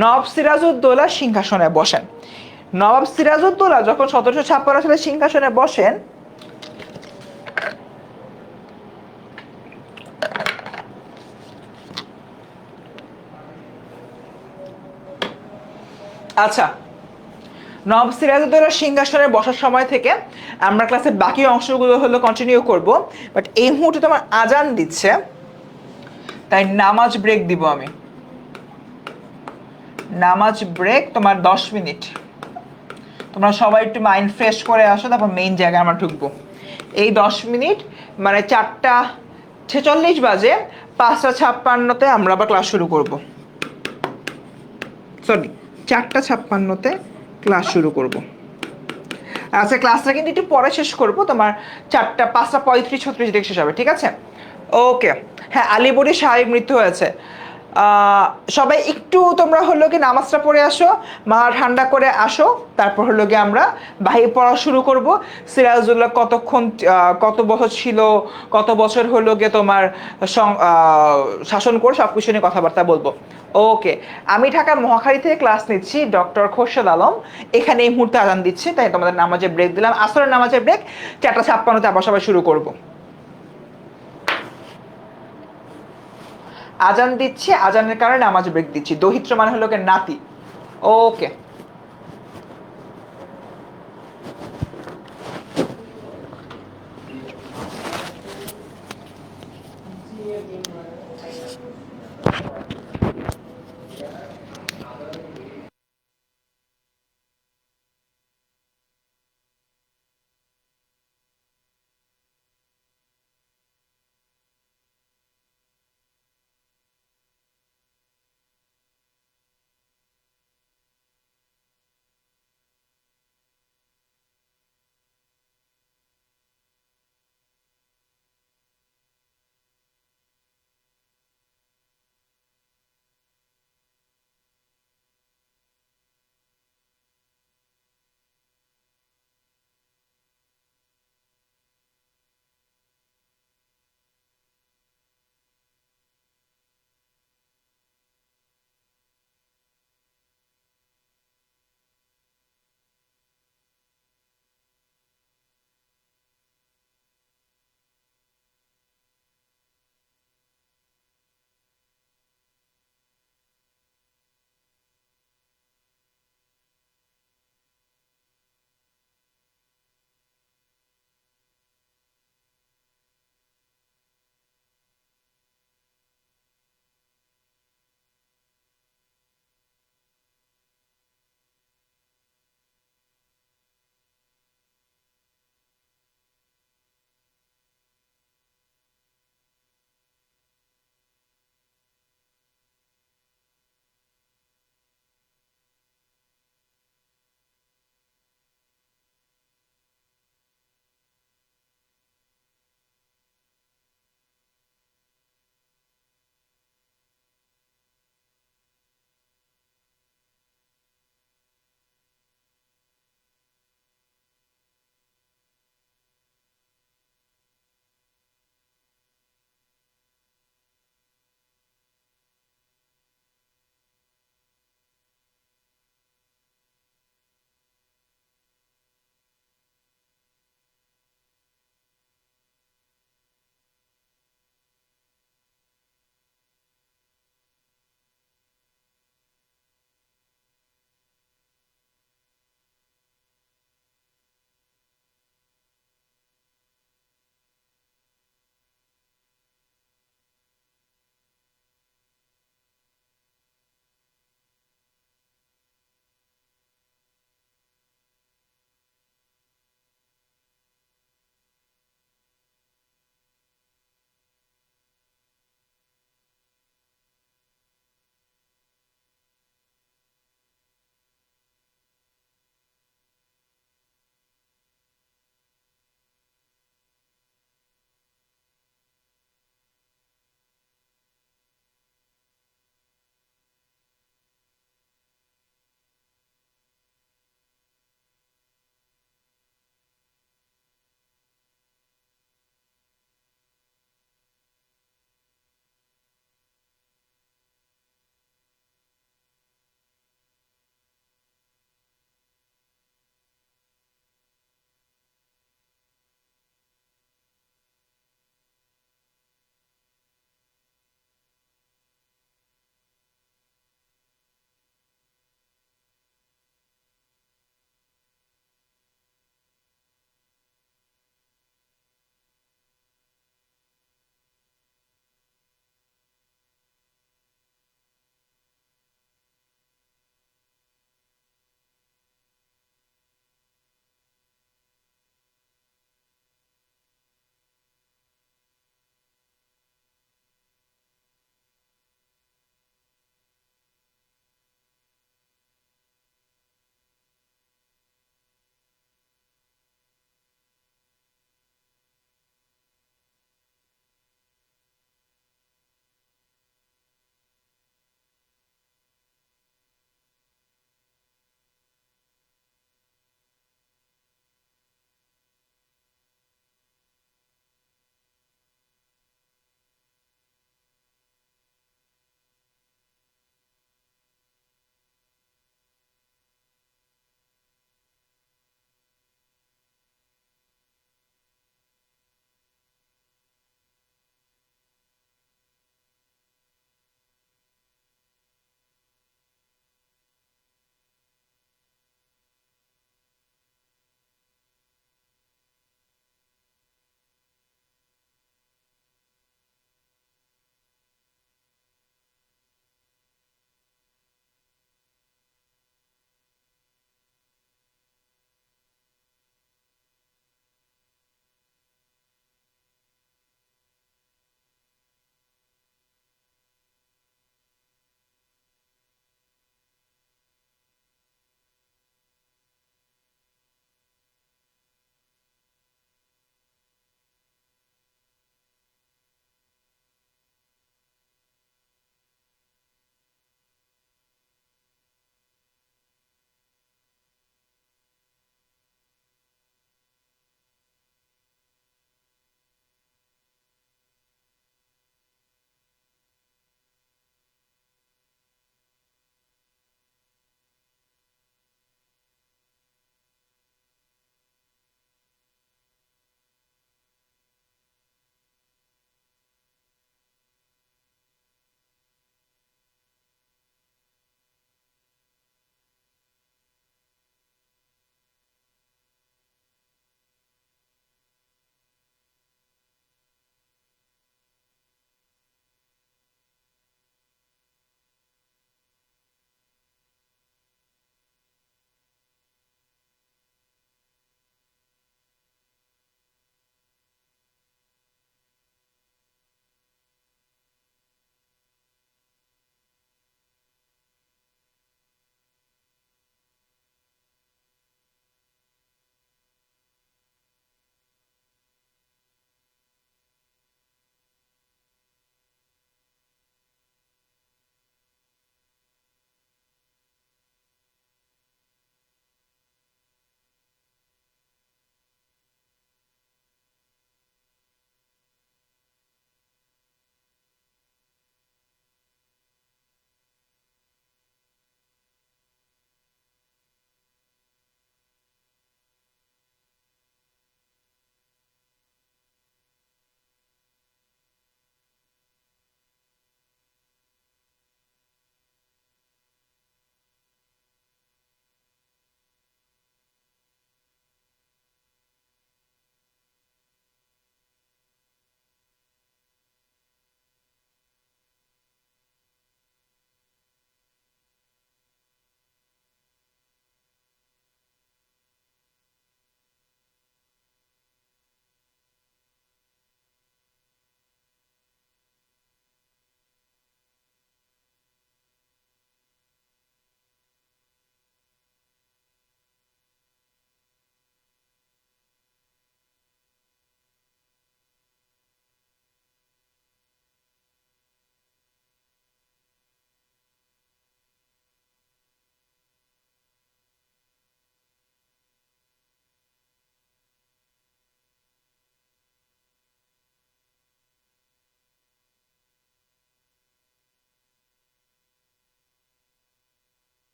নবাব সিরাজউদ্দৌলা সিংহাসনে বসেন। নবাব সিরাজউদ্দৌলা যখন 1756 সালে সিংহাসনে বসেন, আচ্ছা নবাব সিরাজউদ্দৌলা সিংহাসনে বসার সময় থেকে আমরা ক্লাসের বাকি অংশগুলো হলো কন্টিনিউ করব, বাট এই মুহূর্তে তোমার আজান দিচ্ছে, তাই নামাজ ব্রেক দিব আমি। নামাজ ব্রেক তোমার 10 মিনিট। তোমরা সবাই একটু মাইন্ড ফ্রেশ করে আসো, তারপর মেইন জায়গায় আমরা ঢুকবো। এই 10 মিনিট মানে 4টা 46 বাজে, 5টা 56-তে আমরা আবার ক্লাস শুরু করব। সরি, 4টা 56-তে ক্লাস শুরু করব। আচ্ছা, ক্লাসটা কিন্তু একটু পরে শেষ করব, তোমার 5টা 35-36 দিকে শেষ হবে, ঠিক আছে? ওকে। হ্যাঁ, আলীবর্দী স্বাভাবিক মৃত্যু হয়েছে। সবাই একটু তোমরা হলো কি নামাজটা পড়ে আসো, মাথা ঠান্ডা করে আসো, তারপর হলো গিয়ে আমরা বাহির পড়া শুরু করব। সিরাজউদ্দৌলা কতক্ষণ কত বছর ছিল, কত বছর হলো গিয়ে তোমার শাসন করে, সব কিছু নিয়ে কথাবার্তা বলবো। ওকে, আমি ঢাকার মহাখালী থেকে ক্লাস নিচ্ছি, ডক্টর খোরশেদ আলম। এখানে এই মুহূর্তে আজান দিচ্ছে, তাই তোমাদের নামাজের ব্রেক দিলাম, আসরের নামাজের ব্রেক। 4টা 56-তে আবার সবাই শুরু করব। আজান দিচ্ছে, আজানের কারণে নামাজ ব্রেক দিচ্ছি। দহিত্র মানে হলো নাতি। ওকে।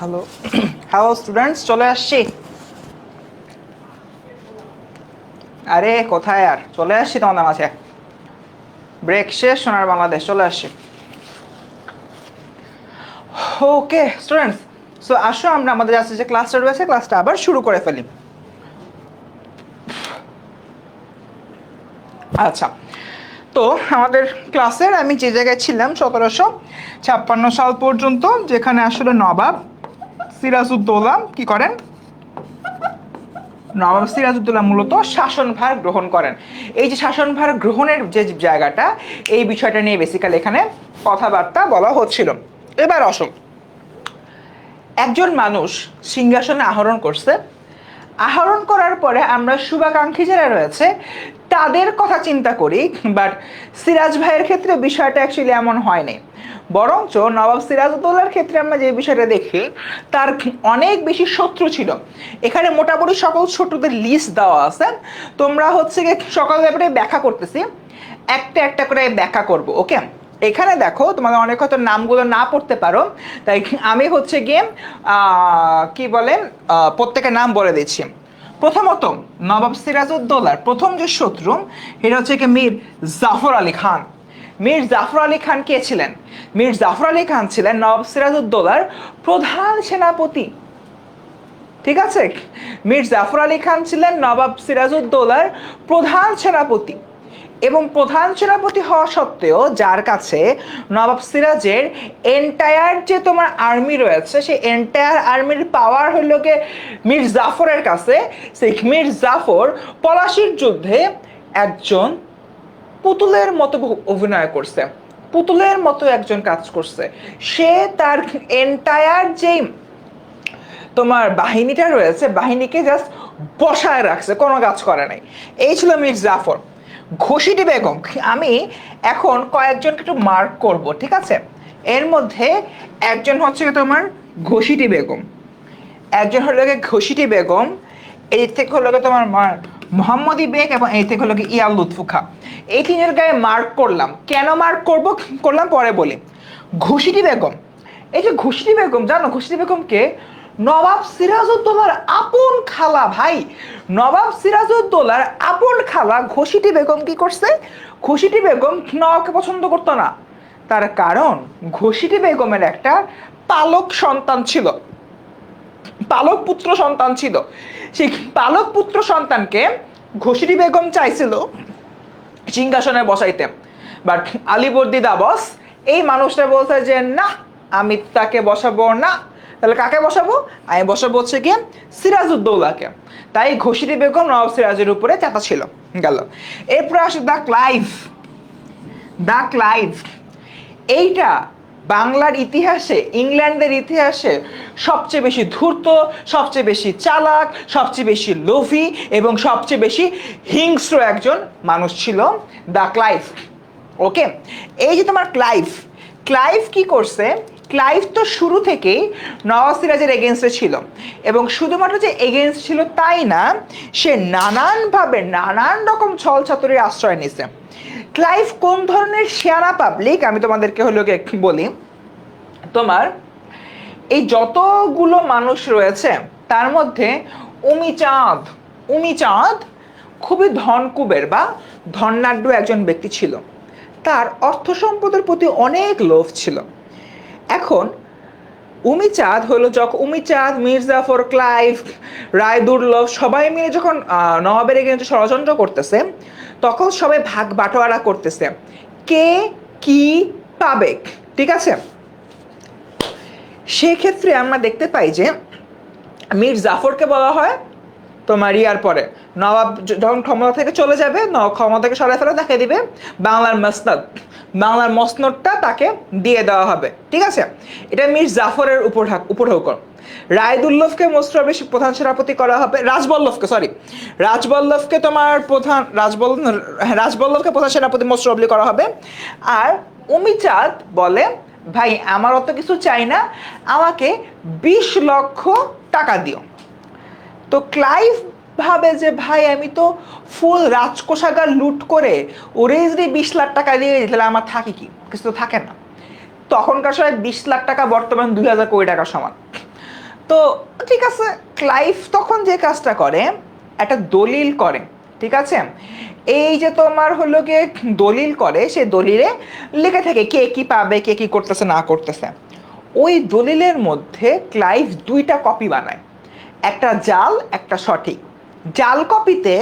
হ্যালো হ্যালো স্টুডেন্টস, চলে আসছি। আরে কোথায় আর, চলে আসছি তোমাদের মাঝে। ব্রেক শেষ, সোনার বাংলাদেশ চলে আসছি। ওকে স্টুডেন্টস, সো আসো আমরা আমাদের আজকে যে ক্লাসটা রয়েছে ক্লাসটা আবার শুরু করে ফেলি। আচ্ছা, তো আমাদের ক্লাসের আমি যে জায়গায় ছিলাম 1756 সাল পর্যন্ত, যেখানে আসলে নবাব সিরাজউদ্দৌলা কি করেন, নবাব সিরাজউদ্দৌলা মূলত শাসনভার গ্রহণ করেন। এই যে শাসনভার গ্রহণের যে জায়গাটা, এই বিষয়টা নিয়ে বেসিক্যালি এখানে কথাবার্তা বলা হচ্ছিল। এবার আসুন, একজন মানুষ সিংহাসনে আহরণ করছে, আহরণ করার পরে আমরা শুভাকাঙ্ক্ষী যারা রয়েছে তাদের কথা চিন্তা করি, বাট সিরাজ ভাইয়ের ক্ষেত্রে বিষয়টা অ্যাকচুয়ালি এমন হয়নি। বরঞ্চ নবাব সিরাজউদ্দৌলার ক্ষেত্রে আমরা যে বিষয়টা দেখি, তার অনেক বেশি শত্রু ছিল। এখানে মোটামুটি সকল শত্রুদের লিস্ট দেওয়া আছে, তোমরা হচ্ছে গিয়ে সকল ব্যাপারে ব্যাখ্যা করতেছি, একটা একটা করে ব্যাখ্যা করব। ওকে, এখানে দেখো তোমাদের অনেক হয়তো নামগুলো না পড়তে পারো, তাই আমি হচ্ছে গিয়ে কি বলে প্রত্যেকের নাম বলে দিচ্ছি। প্রথমত নবাব সিরাজউদ্দৌলার প্রথম যে শত্রু, এটা হচ্ছে কি মীর জাফর আলী খান। মীর জাফর আলী খান কে ছিলেন? মীর জাফর আলী খান ছিলেন নবাব সিরাজউদ্দৌলার প্রধান সেনাপতি। ঠিক আছে, মীর জাফর আলী খান ছিলেন নবাব সিরাজউদ্দৌলার প্রধান সেনাপতি, এবং প্রধান সেনাপতি হওয়া সত্ত্বেও যার কাছে নবাব সিরাজের এন্টায়ার যে তোমার আর্মি রয়েছে, সেই এন্টায়ার আর্মির পাওয়ার হইল গিয়ে মীর জাফরের কাছে। সেই মীর জাফর পলাশির যুদ্ধে একজন পুতুলের মতো অভিনয় করছে, পুতুলের মতো একজন কাজ করছে। সে তার এন্টায়ার যেই তোমার বাহিনীটা রয়েছে, বাহিনীকে জাস্ট বসায় রাখছে, কোনো কাজ করে নাই। এই ছিল মীর জাফর। ঘসিটি বেগম, আমি এখন কয়েকজনকে একটু মার্ক করব, ঠিক আছে? এর মধ্যে একজন হচ্ছে তোমার ঘসিটি বেগম, একজন হলো গিয়ে ঘসিটি বেগম, এই থেকে হলো গিয়ে তোমার মোহাম্মদী বেগ, এবং এই থেকে হলো গিয়ে ইয়া লুৎফু খা। এই তিনের গায়ে মার্ক করলাম। কেন মার্ক করলাম পরে বলি। ঘসিটি বেগম, এই যে ঘসিটি বেগম, জানো ঘসিটি বেগমকে নবাব সিরাজউদ্দৌলার আপন খালা। ভাই, নবাব সিরাজউদ্দৌলার আপন খালা ঘসিটি বেগম কি করছে? ঘসিটি বেগম নবাবকে পছন্দ করতো না, তার কারণ ঘসিটি বেগমের একটা পালক সন্তান ছিল, পালক পুত্র সন্তান ছিল। সেই পালক পুত্র সন্তানকে ঘসিটি বেগম চাইছিল সিংহাসনে বসাইতে, বাট আলীবর্দী দাবস এই মানুষটা বলছে যে না, আমি তাকে বসাবো না। তাহলে কাকে বসাবো? আমি বসাবো হচ্ছে গিয়ে সিরাজউদ্দৌলাকে। তাই ঘসিটি বেগম নবাব সিরাজের উপরে চাপা ছিল। গেল। এরপরে আসে দ্য ক্লাইভ। দ্য ক্লাইভ এইটা বাংলার ইতিহাসে, ইংল্যান্ডের ইতিহাসে সবচেয়ে বেশি ধূর্ত, সবচেয়ে বেশি চালাক, সবচেয়ে বেশি লোভী এবং সবচেয়ে বেশি হিংস্র একজন মানুষ ছিল দ্য ক্লাইভ। ওকে, এই যে তোমার ক্লাইভ, ক্লাইভ কি করছে? ক্লাইভ তো শুরু থেকেই নওয়াজ সিরাজের এগেনস্টে ছিল, এবং শুধুমাত্র যে এগেনস্ট ছিল তাই না, সে নানানভাবে নানান রকম ছল ছাতুরির আশ্রয় নিছে। ক্লাইভ কোন ধরনের শেয়ারা পাবলিক আমি তোমাদেরকে হলো একটু বলি। তোমার এই যতগুলো মানুষ রয়েছে তার মধ্যে উমিচাঁদ খুবই ধনকুবের বা ধনাঢ্য একজন ব্যক্তি ছিল। তার অর্থ সম্পদের প্রতি অনেক লোভ ছিল। এখন উমিচাঁদ হলো, যখন উমিচাঁদ, মীর জাফর, ক্লাইভ, রায়দুর্লভ সবাই মিলে যখন নবাবের এগেইনস্টে ষড়যন্ত্র করতেছে, তখন সবাই ভাগ বাটোয়ারা করতেছে কে কি পাবে। ঠিক আছে, সেক্ষেত্রে আমরা দেখতে পাই যে মীর জাফরকে বলা হয় তোমার ইয়ার পরে নবাব যখন ক্ষমতা থেকে চলে যাবে, ক্ষমতা থেকে সরাই ফেলে তাকে দিবে বাংলার মসনদ, বাংলার মসনদটা তাকে দিয়ে দেওয়া হবে। ঠিক আছে, এটা মীর জাফরের উপর হুকুম। রায়দুল্লভকে প্রধান সেনাপতি করা হবে, রাজবল্লভকে তোমার রাজবল্লভকে প্রধান সেনাপতি মোস্টরবলি করা হবে। আর উমিচাঁদ বলে ভাই আমার অত কিছু চাই না, আমাকে 20 লক্ষ টাকা দিও। তো ক্লাইভ ভাবে যে ভাই আমি তো ফুল রাজকোষাগার লুট করে ওরে যদি 20 লাখ টাকা দিয়ে দিই তাহলে আমার থাকে কি? কিছু তো থাকে না। তখনকার সময় 20 লাখ টাকা বর্তমান 2000 কোটি টাকার সমান। তো ঠিক আছে, ক্লাইভ তখন যে কাজটা করে, একটা দলিল করে, ঠিক আছে। এই যে তোমার হলো গিয়ে দলিল করে, সে দলিলে লেখা থাকে কে কি পাবে, কে কি করতেছে না করতেছে। ওই দলিলের মধ্যে ক্লাইভ দুইটা কপি বানায়, একটা জাল একটা সঠিক। জাল কপিতে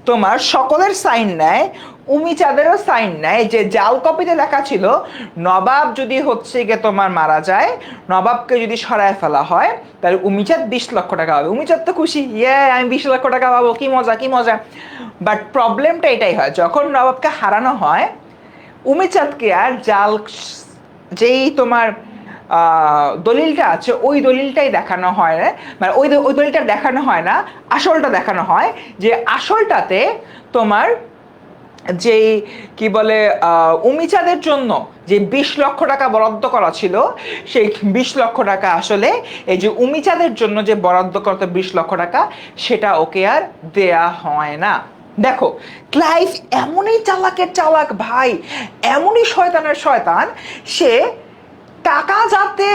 তোমার সকলের সাইন নেয়, উমিচাঁদেরও সাইন নেয়। যে জাল কপিতে লেখা ছিল নবাব যদি হচ্ছে গিয়ে তোমার মারা যায়, নবাবকে যদি সরায় ফেলা হয়, তাহলে উমিচাঁদ 20 লক্ষ টাকা পাবে। উমিচাঁদ তো খুশি, আমি 20 লক্ষ টাকা পাবো, কি মজা কি মজা। বাট প্রবলেমটা এটাই হয়, যখন নবাবকে হারানো হয়, উমিচাঁদকে আর জাল যেই তোমার দলিলটা আছে ওই দলিলটাই দেখানো হয় না, মানে ওই দলিলটা দেখানো হয় না, আসলটা দেখানো হয়। যে আসলটাতে তোমার যেই কি বলে উমিচাঁদের জন্য যে 20 লক্ষ টাকা বরাদ্দ করা ছিল, সেই 20 লক্ষ টাকা আসলে এই যে উমিচাঁদের জন্য যে বরাদ্দ করা 20 লক্ষ টাকা, সেটা ওকে আর দেয়া হয় না। দেখো, ক্লাইভ এমনই চালাকের চালাক ভাই, এমনই শয়তানের শয়তান, সে টাকা যাতে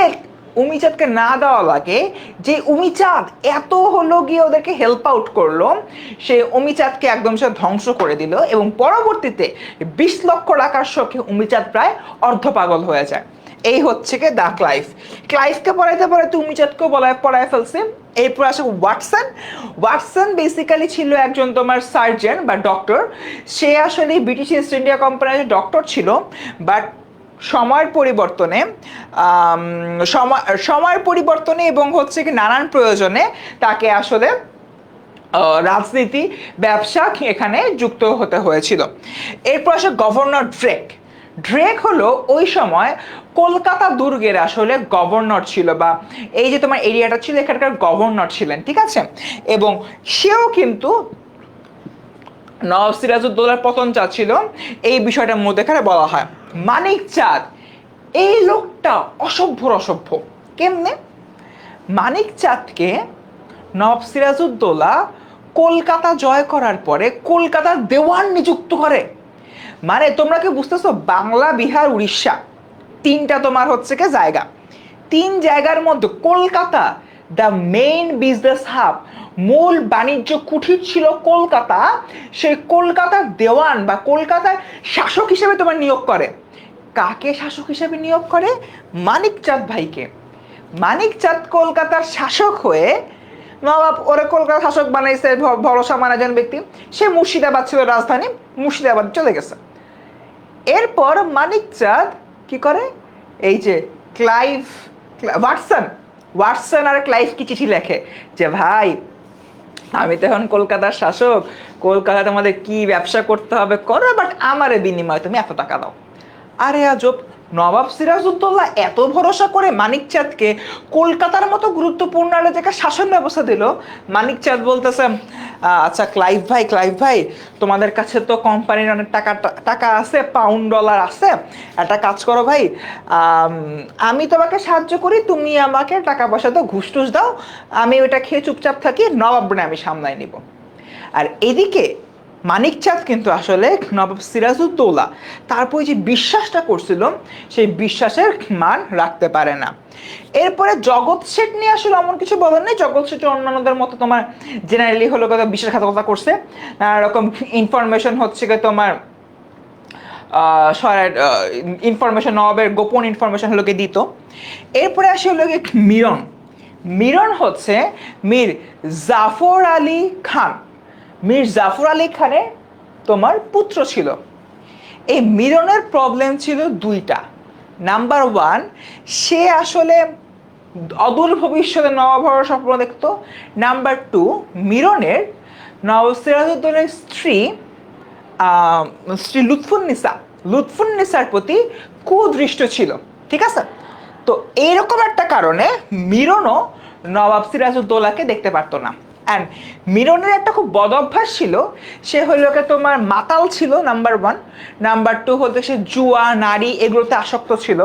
উমিচাঁদকে না দেওয়া লাগে, যে উমিচাঁদ এত হলো গিয়ে ওদেরকে হেল্প আউট করলো, সে উমিচাঁদকে একদম সে ধ্বংস করে দিল। এবং পরবর্তীতে 20 লক্ষ টাকার শোকে উমিচাঁদ প্রায় অর্ধপাগল হয়ে যায়। এই হচ্ছে কি দা ক্লাইভ। ক্লাইভকে পড়াইতে পড়াইতে উমিচাঁদকেও পড়ায় ফেলছে। এরপর আসে ওয়াটসন। ওয়াটসন বেসিক্যালি ছিল একজন তোমার সার্জন বা ডক্টর। সে আসলে ব্রিটিশ ইস্ট ইন্ডিয়া কোম্পানির ডক্টর ছিল, বাট সময়ের পরিবর্তনে সময়ের পরিবর্তনে এবং হচ্ছে কি নানান প্রয়োজনে তাকে আসলে রাজনীতি ব্যবসা এখানে যুক্ত হতে হয়েছিল। এরপর আসে গভর্নর ড্রেক। ড্রেক হলো ওই সময় কলকাতা দুর্গের আসলে গভর্নর ছিল, বা এই যে তোমার এরিয়াটা ছিল এখানকার গভর্নর ছিলেন, ঠিক আছে। এবং সেও কিন্তু নওয়াব সিরাজউদ্দৌলার পতন চাচ্ছিল, এই বিষয়টার মধ্যে এখানে বলা হয়। মানিক চাঁদ, এই লোকটা অসভ্যর অসভ্য। কেমনে? মানিক চাঁদকে নওয়াব সিরাজউদ্দৌলা কলকাতা জয় করার পরে কলকাতার দেওয়ান নিযুক্ত করে। মানে তোমরা কি বুঝতেছো, বাংলা বিহার উড়িষ্যা তিনটা তোমার হচ্ছে কি জায়গা, তিন জায়গার মধ্যে Kolkata the main business hub, মূল বাণিজ্য কুঠির ছিল কলকাতা। সেই কলকাতার দেওয়ান বা কলকাতার শাসক হিসেবে তোমার নিয়োগ করে। কাকে শাসক হিসেবে নিয়োগ করে? মানিক চাঁদ ভাইকে। মানিক চাঁদ কলকাতার শাসক হয়ে, নবাব ওরে কলকাতার শাসক বানাইছে, ভরসা মানে একজন ব্যক্তি। সে মুর্শিদাবাদ ছিল রাজধানী, মুর্শিদাবাদ চলে গেছে। এরপর মানিক চাঁদ কি করে, এই যে ক্লাইভ, ওয়াটসন, ওয়াটসন আর ক্লাইভ কি চিঠি লেখে যে ভাই, আমি তো এখন কলকাতার শাসক, কলকাতাতে আমাদের কি ব্যবসা করতে হবে করো, বাট আমারে বিনিময়ে তুমি এত টাকা দাও। আরে আজব, নবাব সিরাজউদ্দৌলা এত ভরসা করে মানিক চাঁদকে কলকাতার মতো গুরুত্বপূর্ণ একটা জায়গায় শাসন ব্যবস্থা দিল। মানিক চাঁদ বলতেছে, আচ্ছা ক্লাইভ ভাই, ক্লাইভ ভাই, তোমাদের কাছে তো কোম্পানির অনেক টাকা টাকা আছে, পাউন্ড ডলার আছে, একটা কাজ করো ভাই, আমি তোমাকে সাহায্য করি, তুমি আমাকে টাকা পয়সা দাও, ঘুষ টুস দাও, আমি ওইটা খেয়ে চুপচাপ থাকি, নবাব বনে আমি সামলাই নিব। আর এদিকে মানিক চাঁদ কিন্তু আসলে নবাব সিরাজউদ্দৌলা তারপর যে বিশ্বাসটা করছিল, সেই বিশ্বাসের মান রাখতে পারে না। এরপরে জগৎ শেঠ নিয়ে আসলে এমন কিছু বলার নেই। জগৎ শেঠ অন্যান্যদের মতো তোমার জেনারেলি হলো কথা বিশ্বাসঘাতকতা করছে, নানা রকম ইনফরমেশন হচ্ছে গিয়ে তোমার ইনফরমেশন, নবাবের গোপন ইনফরমেশন হলোকে দিত। এরপরে আসে হলো মিরন। মিরন হচ্ছে মীর জাফর আলী খান। মীর জাফর আলী খানের তোমার পুত্র ছিল। এই মিরনের প্রবলেম ছিল দুইটা। নাম্বার ওয়ান, সে আসলে অদূর ভবিষ্যতে নবাব হওয়ার স্বপ্ন দেখতো। নাম্বার টু, মিরনের নবাব সিরাজউদ্দৌলার স্ত্রী শ্রী লুৎফুন্নিসার প্রতি কুদৃষ্ট ছিল, ঠিক আছে। তো এইরকম একটা কারণে মিরনও নবাব সিরাজউদ্দৌলাকে দেখতে পারতো না। অ্যান্ড মিরনের একটা খুব বদ অভ্যাস ছিল, সে হইল তোমার মাতাল ছিল নাম্বার ওয়ান। নাম্বার টু হতে সে জুয়া, নারী এগুলোতে আসক্ত ছিল।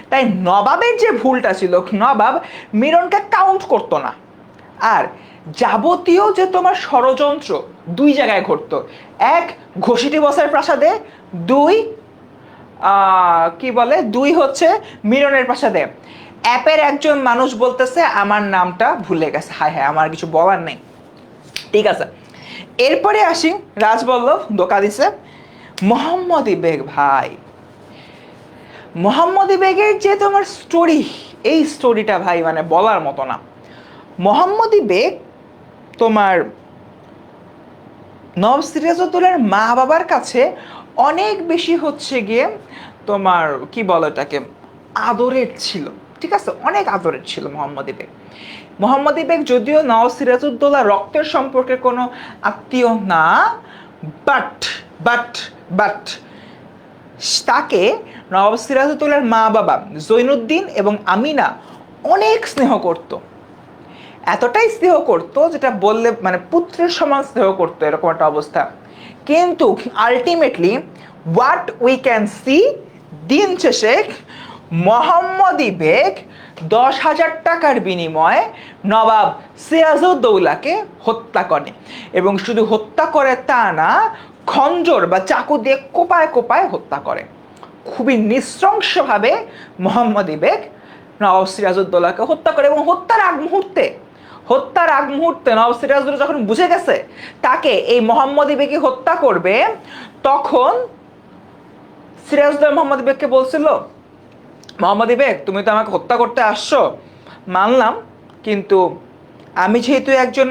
তাই নবাবের যে ভুলটা ছিল, নবাব মিরনকে কাউন্ট করতো না। আর যাবতীয় যে তোমার ষড়যন্ত্র দুই জায়গায় ঘটতো, এক ঘষিটি বসের প্রাসাদে, দুই কি বলে, দুই হচ্ছে মিরনের প্রাসাদে। অ্যাপের একজন মানুষ বলতেছে আমার নামটা ভুলে গেছে, হায় হায় আমার কিছু বলার নেই। ঠিক আছে, এরপরে আসি, রাজবল্লভ ধোকা দিছে। মোহাম্মদী বেগ ভাই, মোহাম্মদী বেগের যে তোমার স্টোরি, এই স্টোরিটা ভাই মানে বলার মতো না। মোহাম্মদী বেগ তোমার নবাব সিরাজউদ্দৌলার মা বাবার কাছে অনেক বেশি হচ্ছে গিয়ে তোমার কি বলে এটাকে, আদরের ছিল। ঠিক আছে, অনেক আদরের ছিল মোহাম্মদী বেগ। মোহাম্মদী বেগ যদিও নওয়াব সিরাজউদ্দৌলা রক্তের সম্পর্কে কোনো আত্মীয় না, বাট বাট বাট তাকে নওয়াব সিরাজউদ্দৌলার মা বাবা জৈনুদ্দিন এবং আমিনা অনেক স্নেহ করত। এতটাই স্নেহ করতো যেটা বললে মানে পুত্রের সমান স্নেহ করতো, এরকম একটা অবস্থা। কিন্তু ultimately what we can see, দিন শেষে মোহাম্মদী বেগ 10,000 টাকার বিনিময়ে নবাব সিরাজউদ্দৌলাকে হত্যা করে, এবং শুধু হত্যা করে তা না, খঞ্জর বা চাকু দিয়ে কোপায় কোপায় হত্যা করে। খুবই নৃশংসভাবে মোহাম্মদী বেগ নবাব সিরাজউদ্দৌলাকে হত্যা করে, এবং হত্যার আগ মুহূর্তে নবাব সিরাজউদ্দৌলা যখন বুঝে গেছে তাকে এই মোহাম্মদী বেগই হত্যা করবে, তখন সিরাজউদ্দৌলা মোহাম্মদী বেগকে বলছিল, মোহাম্মদী বেগ তুমি তো আমাকে হত্যা করতে আসছো, মানলাম, কিন্তু আমি যেহেতু একজন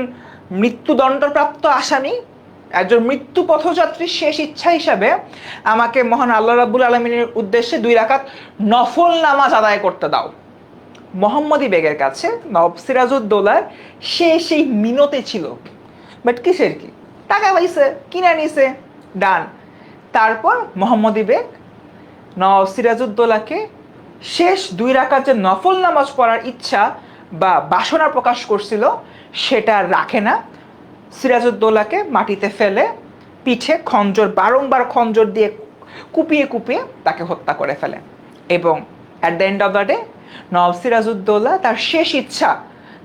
মৃত্যুদণ্ডপ্রাপ্ত আসামি, একজন মৃত্যু পথযাত্রীর শেষ ইচ্ছা হিসাবে আমাকে মহান আল্লাহ রাব্বুল আলামিনের উদ্দেশ্যে 2 রাকাত নফল নামাজ আদায় করতে দাও। মোহাম্মদী বেগের কাছে নবাব সিরাজউদ্দৌলার সেই মিনতে ছিল, বাট কিসের কি, টাকা পাইছে, কিনে নিছে, ডান। তারপর মোহাম্মদী বেগ নবাব সিরাজউদ্দৌলাকে শেষ 2 রাকাত যে নফল নামাজ পড়ার ইচ্ছা বা বাসনা প্রকাশ করছিল সেটা রাখে না, সিরাজউদ্দৌলাকে মাটিতে ফেলে পিঠে বারংবার খঞ্জর দিয়ে কুপিয়ে কুপিয়ে তাকে হত্যা করে ফেলে। এবং at the end of the day Nawab Sirajuddaula তার শেষ ইচ্ছা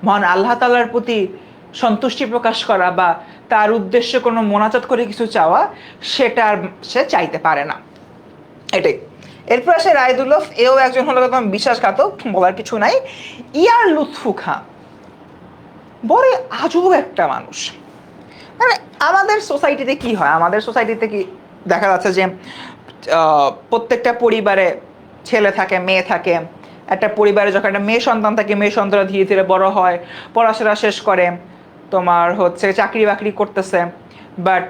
মহান আল্লাহ তাআলার প্রতি সন্তুষ্টি প্রকাশ করা বা তার উদ্দেশ্যে কোনো মোনাজাত করে কিছু চাওয়া, সেটা আর সে চাইতে পারে না। এটাই। এরপর আসে রায়দুল্লভ, এও একজন হলো একদম বিশ্বাসঘাতক, বলার কিছু নাই। ইয়ার লুৎফু খাঁ বড় আজব একটা মানুষ। মানে আমাদের সোসাইটিতে কি হয়, আমাদের সোসাইটিতে কি দেখা যাচ্ছে যে প্রত্যেকটা পরিবারে ছেলে থাকে, মেয়ে থাকে। একটা পরিবারে যখন একটা মেয়ে সন্তান থাকে, মেয়ে সন্তানরা ধীরে ধীরে বড় হয়, পড়াশোনা শেষ করে, তোমার হচ্ছে চাকরি বাকরি করতেছে, বাট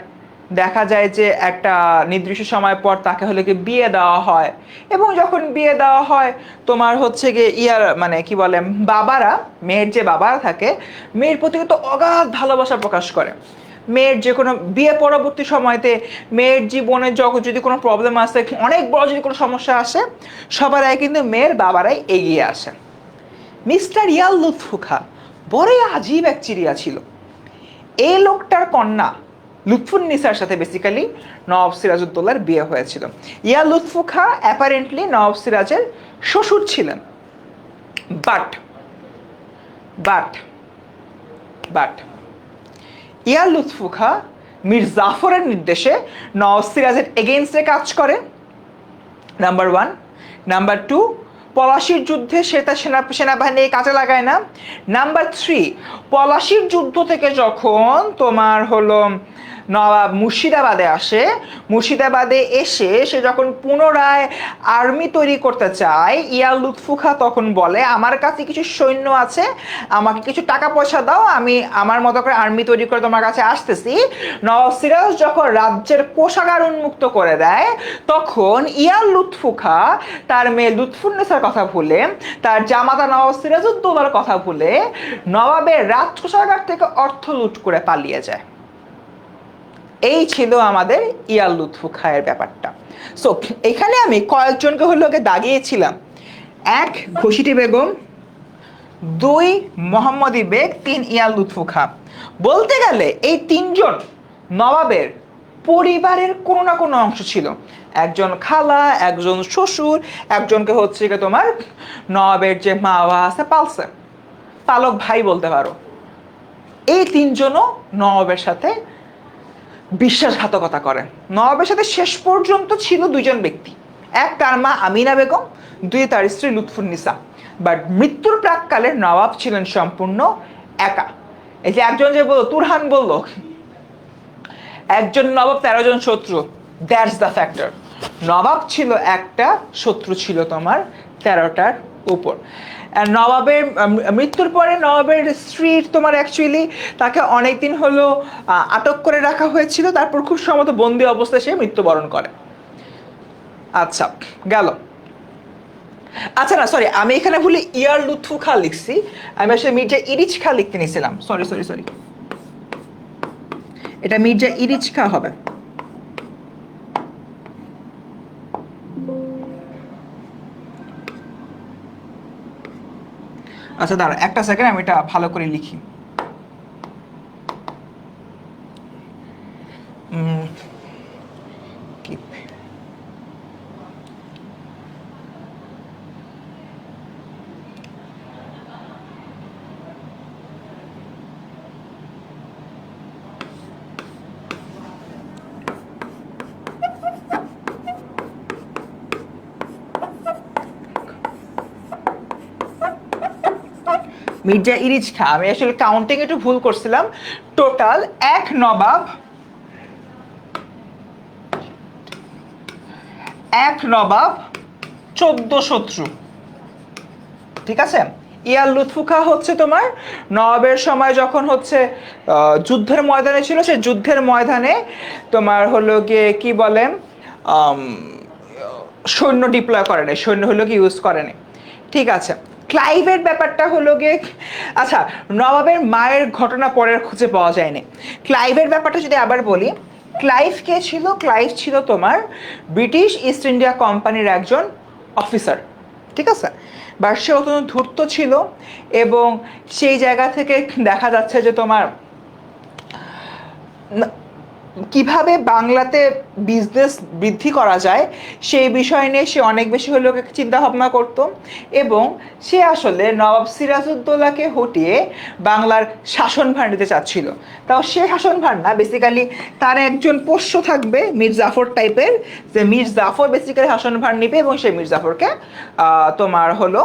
দেখা যায় যে একটা নির্দিষ্ট সময় পর তাকে হলে কি বিয়ে দেওয়া হয়, এবং যখন বিয়ে দেওয়া হয় তোমার হচ্ছে গিয়ে মানে কি বলে, বাবারা, মেয়ের যে বাবারা থাকে, মেয়ের প্রতি কিন্তু অগাধ ভালোবাসা প্রকাশ করে। মেয়ের যে কোনো বিয়ে পরবর্তী সময়তে মেয়ের জীবনে যদি কোনো প্রবলেম আসে, অনেক বড় যদি কোনো সমস্যা আসে, সবার আগে কিন্তু মেয়ের বাবারাই এগিয়ে আসে। মিস্টার ইয়ার লুৎফু খাঁ বড়ই আজীব এক চিড়িয়া ছিল। এই লোকটার কন্যা লুৎফুন্নিসার সাথে বেসিক্যালি নওয়াব সিরাজউদ্দৌলার বিয়ে হয়েছিল। ইয়া লুৎফু খাঁ অ্যাপারেন্টলি নওয়াব সিরাজের শ্বশুর ছিলেন, but but but Yar Lutf Khan Mir জাফরের নির্দেশে নওয়াব সিরাজের এগেইনস্টে কাজ করে, নাম্বার 1। নাম্বার 2, পলাশির যুদ্ধে সে তার সেনাবাহিনী কাজে লাগায় না। নাম্বার 3, পলাশির যুদ্ধ থেকে যখন তোমার হলো নবাব মুর্শিদাবাদে আসে, মুর্শিদাবাদে এসে সে যখন পুনরায় আর্মি তৈরি করতে চায়, ইয়া লুৎফু খাঁ তখন বলে আমার কাছে কিছু সৈন্য আছে, আমাকে কিছু টাকা পয়সা দাও, আমি আমার মতো করে আর্মি তৈরি করে তোমার কাছে আসতেছি। নওয়াব সিরাজ যখন রাজ্যের কোষাগার উন্মুক্ত করে দেয়, তখন ইয়া লুৎফু খাঁ তার মেয়ে লুৎফুন্নেসার কথা ভুলে, তার জামাতা নওয়াব সিরাজউদ্দৌলার কথা ভুলে নবাবের রাজকোষাগার থেকে অর্থ লুট করে পালিয়ে যায়। এই ছিল আমাদের ইয়া লুৎফু খাঁয়ের ব্যাপারটা। সো এখানে আমি কয়েকজনকে হলো দাগিয়েছিলাম। 1 ঘসিটি বেগম, 2 মোহাম্মদী বেগ, 3 ইয়া লুৎফু খাঁ। বলতে গেলে এই 3 জন নবাবের পরিবারের কোনো না কোনো অংশ ছিল। একজন খালা, একজন শ্বশুর, একজনকে হচ্ছে তোমার নবাবের যে মা বাবা আছে পালছে, পালক ভাই বলতে পারো। এই 3 জনও নবাবের সাথে বিশ্বাসঘাতকতা করেন। নবাবের সাথে শেষ পর্যন্ত ছিল 2 জন ব্যক্তি, 1 তার মা আমিনা বেগম, 2 তার স্ত্রী লুৎফুন্নিসা। বাট মৃত্যুর প্রাককালে নবাব ছিলেন সম্পূর্ণ একা। এই যে একজন যে বললো, তুরহান বললো একজন নবাব 13 জন শত্রু, দ্যাটস দ্য ফ্যাক্টর। নবাব ছিল একটা, শত্রু ছিল তোমার 13টার উপর। নবাবের মৃত্যুর পরে নবাবের স্ত্রী তোমার অ্যাকচুয়ালি তাকে অনেকদিন হলো আটক করে রাখা হয়েছিল, তারপর খুব সম্ভবত বন্দি অবস্থায় সে মৃত্যুবরণ করে। আচ্ছা গেল। আচ্ছা না সরি, আমি এখানে ভুলে ইয়ার লুৎফু খা লিখছি, আমি আসলে মির্জা ইরিচ খা লিখতে নিয়েছিলাম, সরি সরি সরি, এটা মির্জা ইরিচ খা হবে। আচ্ছা দাঁড়া একটা সেকেন্ড, আমি এটা ভালো করে লিখি। মির্জা ইরিচ খা, আমি আসলে কাউন্টিং একটু ভুল করছিলাম। টোটাল এক নবাব, এক নবাব 14 শত্রু, ঠিক আছে। ইয়ার লুৎফু খা হচ্ছে তোমার নবাবের সময় যখন হচ্ছে যুদ্ধের ময়দানে ছিল, সে যুদ্ধের ময়দানে তোমার হলো গিয়ে কি বলে সৈন্য ডিপ্লয় করে নাই, সৈন্য হলো কি ইউজ করে নাই, ঠিক আছে। ক্লাইভের ব্যাপারটা হলো গিয়ে, আচ্ছা নবাবের মায়ের ঘটনা পরের খুঁজে পাওয়া যায়নি। ক্লাইভের ব্যাপারটা যদি আবার বলি, ক্লাইভ কে ছিল? ক্লাইভ ছিল তোমার ব্রিটিশ ইস্ট ইন্ডিয়া কোম্পানির একজন অফিসার, ঠিক আছে। বা সে অত্যন্ত ধূর্ত ছিল, এবং সেই জায়গা থেকে দেখা যাচ্ছে যে তোমার কিভাবে বাংলাতে বিজনেস বৃদ্ধি করা যায় সেই বিষয় নিয়ে সে অনেক বেশি হলেও চিন্তা ভাবনা করতো, এবং সে আসলে নবাব সিরাজউদ্দৌলাকে হটিয়ে বাংলার শাসনভার নিতে চাচ্ছিল। তাও সে শাসনভার না, বেসিক্যালি তার একজন পোষ্য থাকবে মীর জাফর টাইপের, যে মীর জাফর বেসিক্যালি শাসনভার নিবে এবং সেই মীর জাফরকে তোমার হলো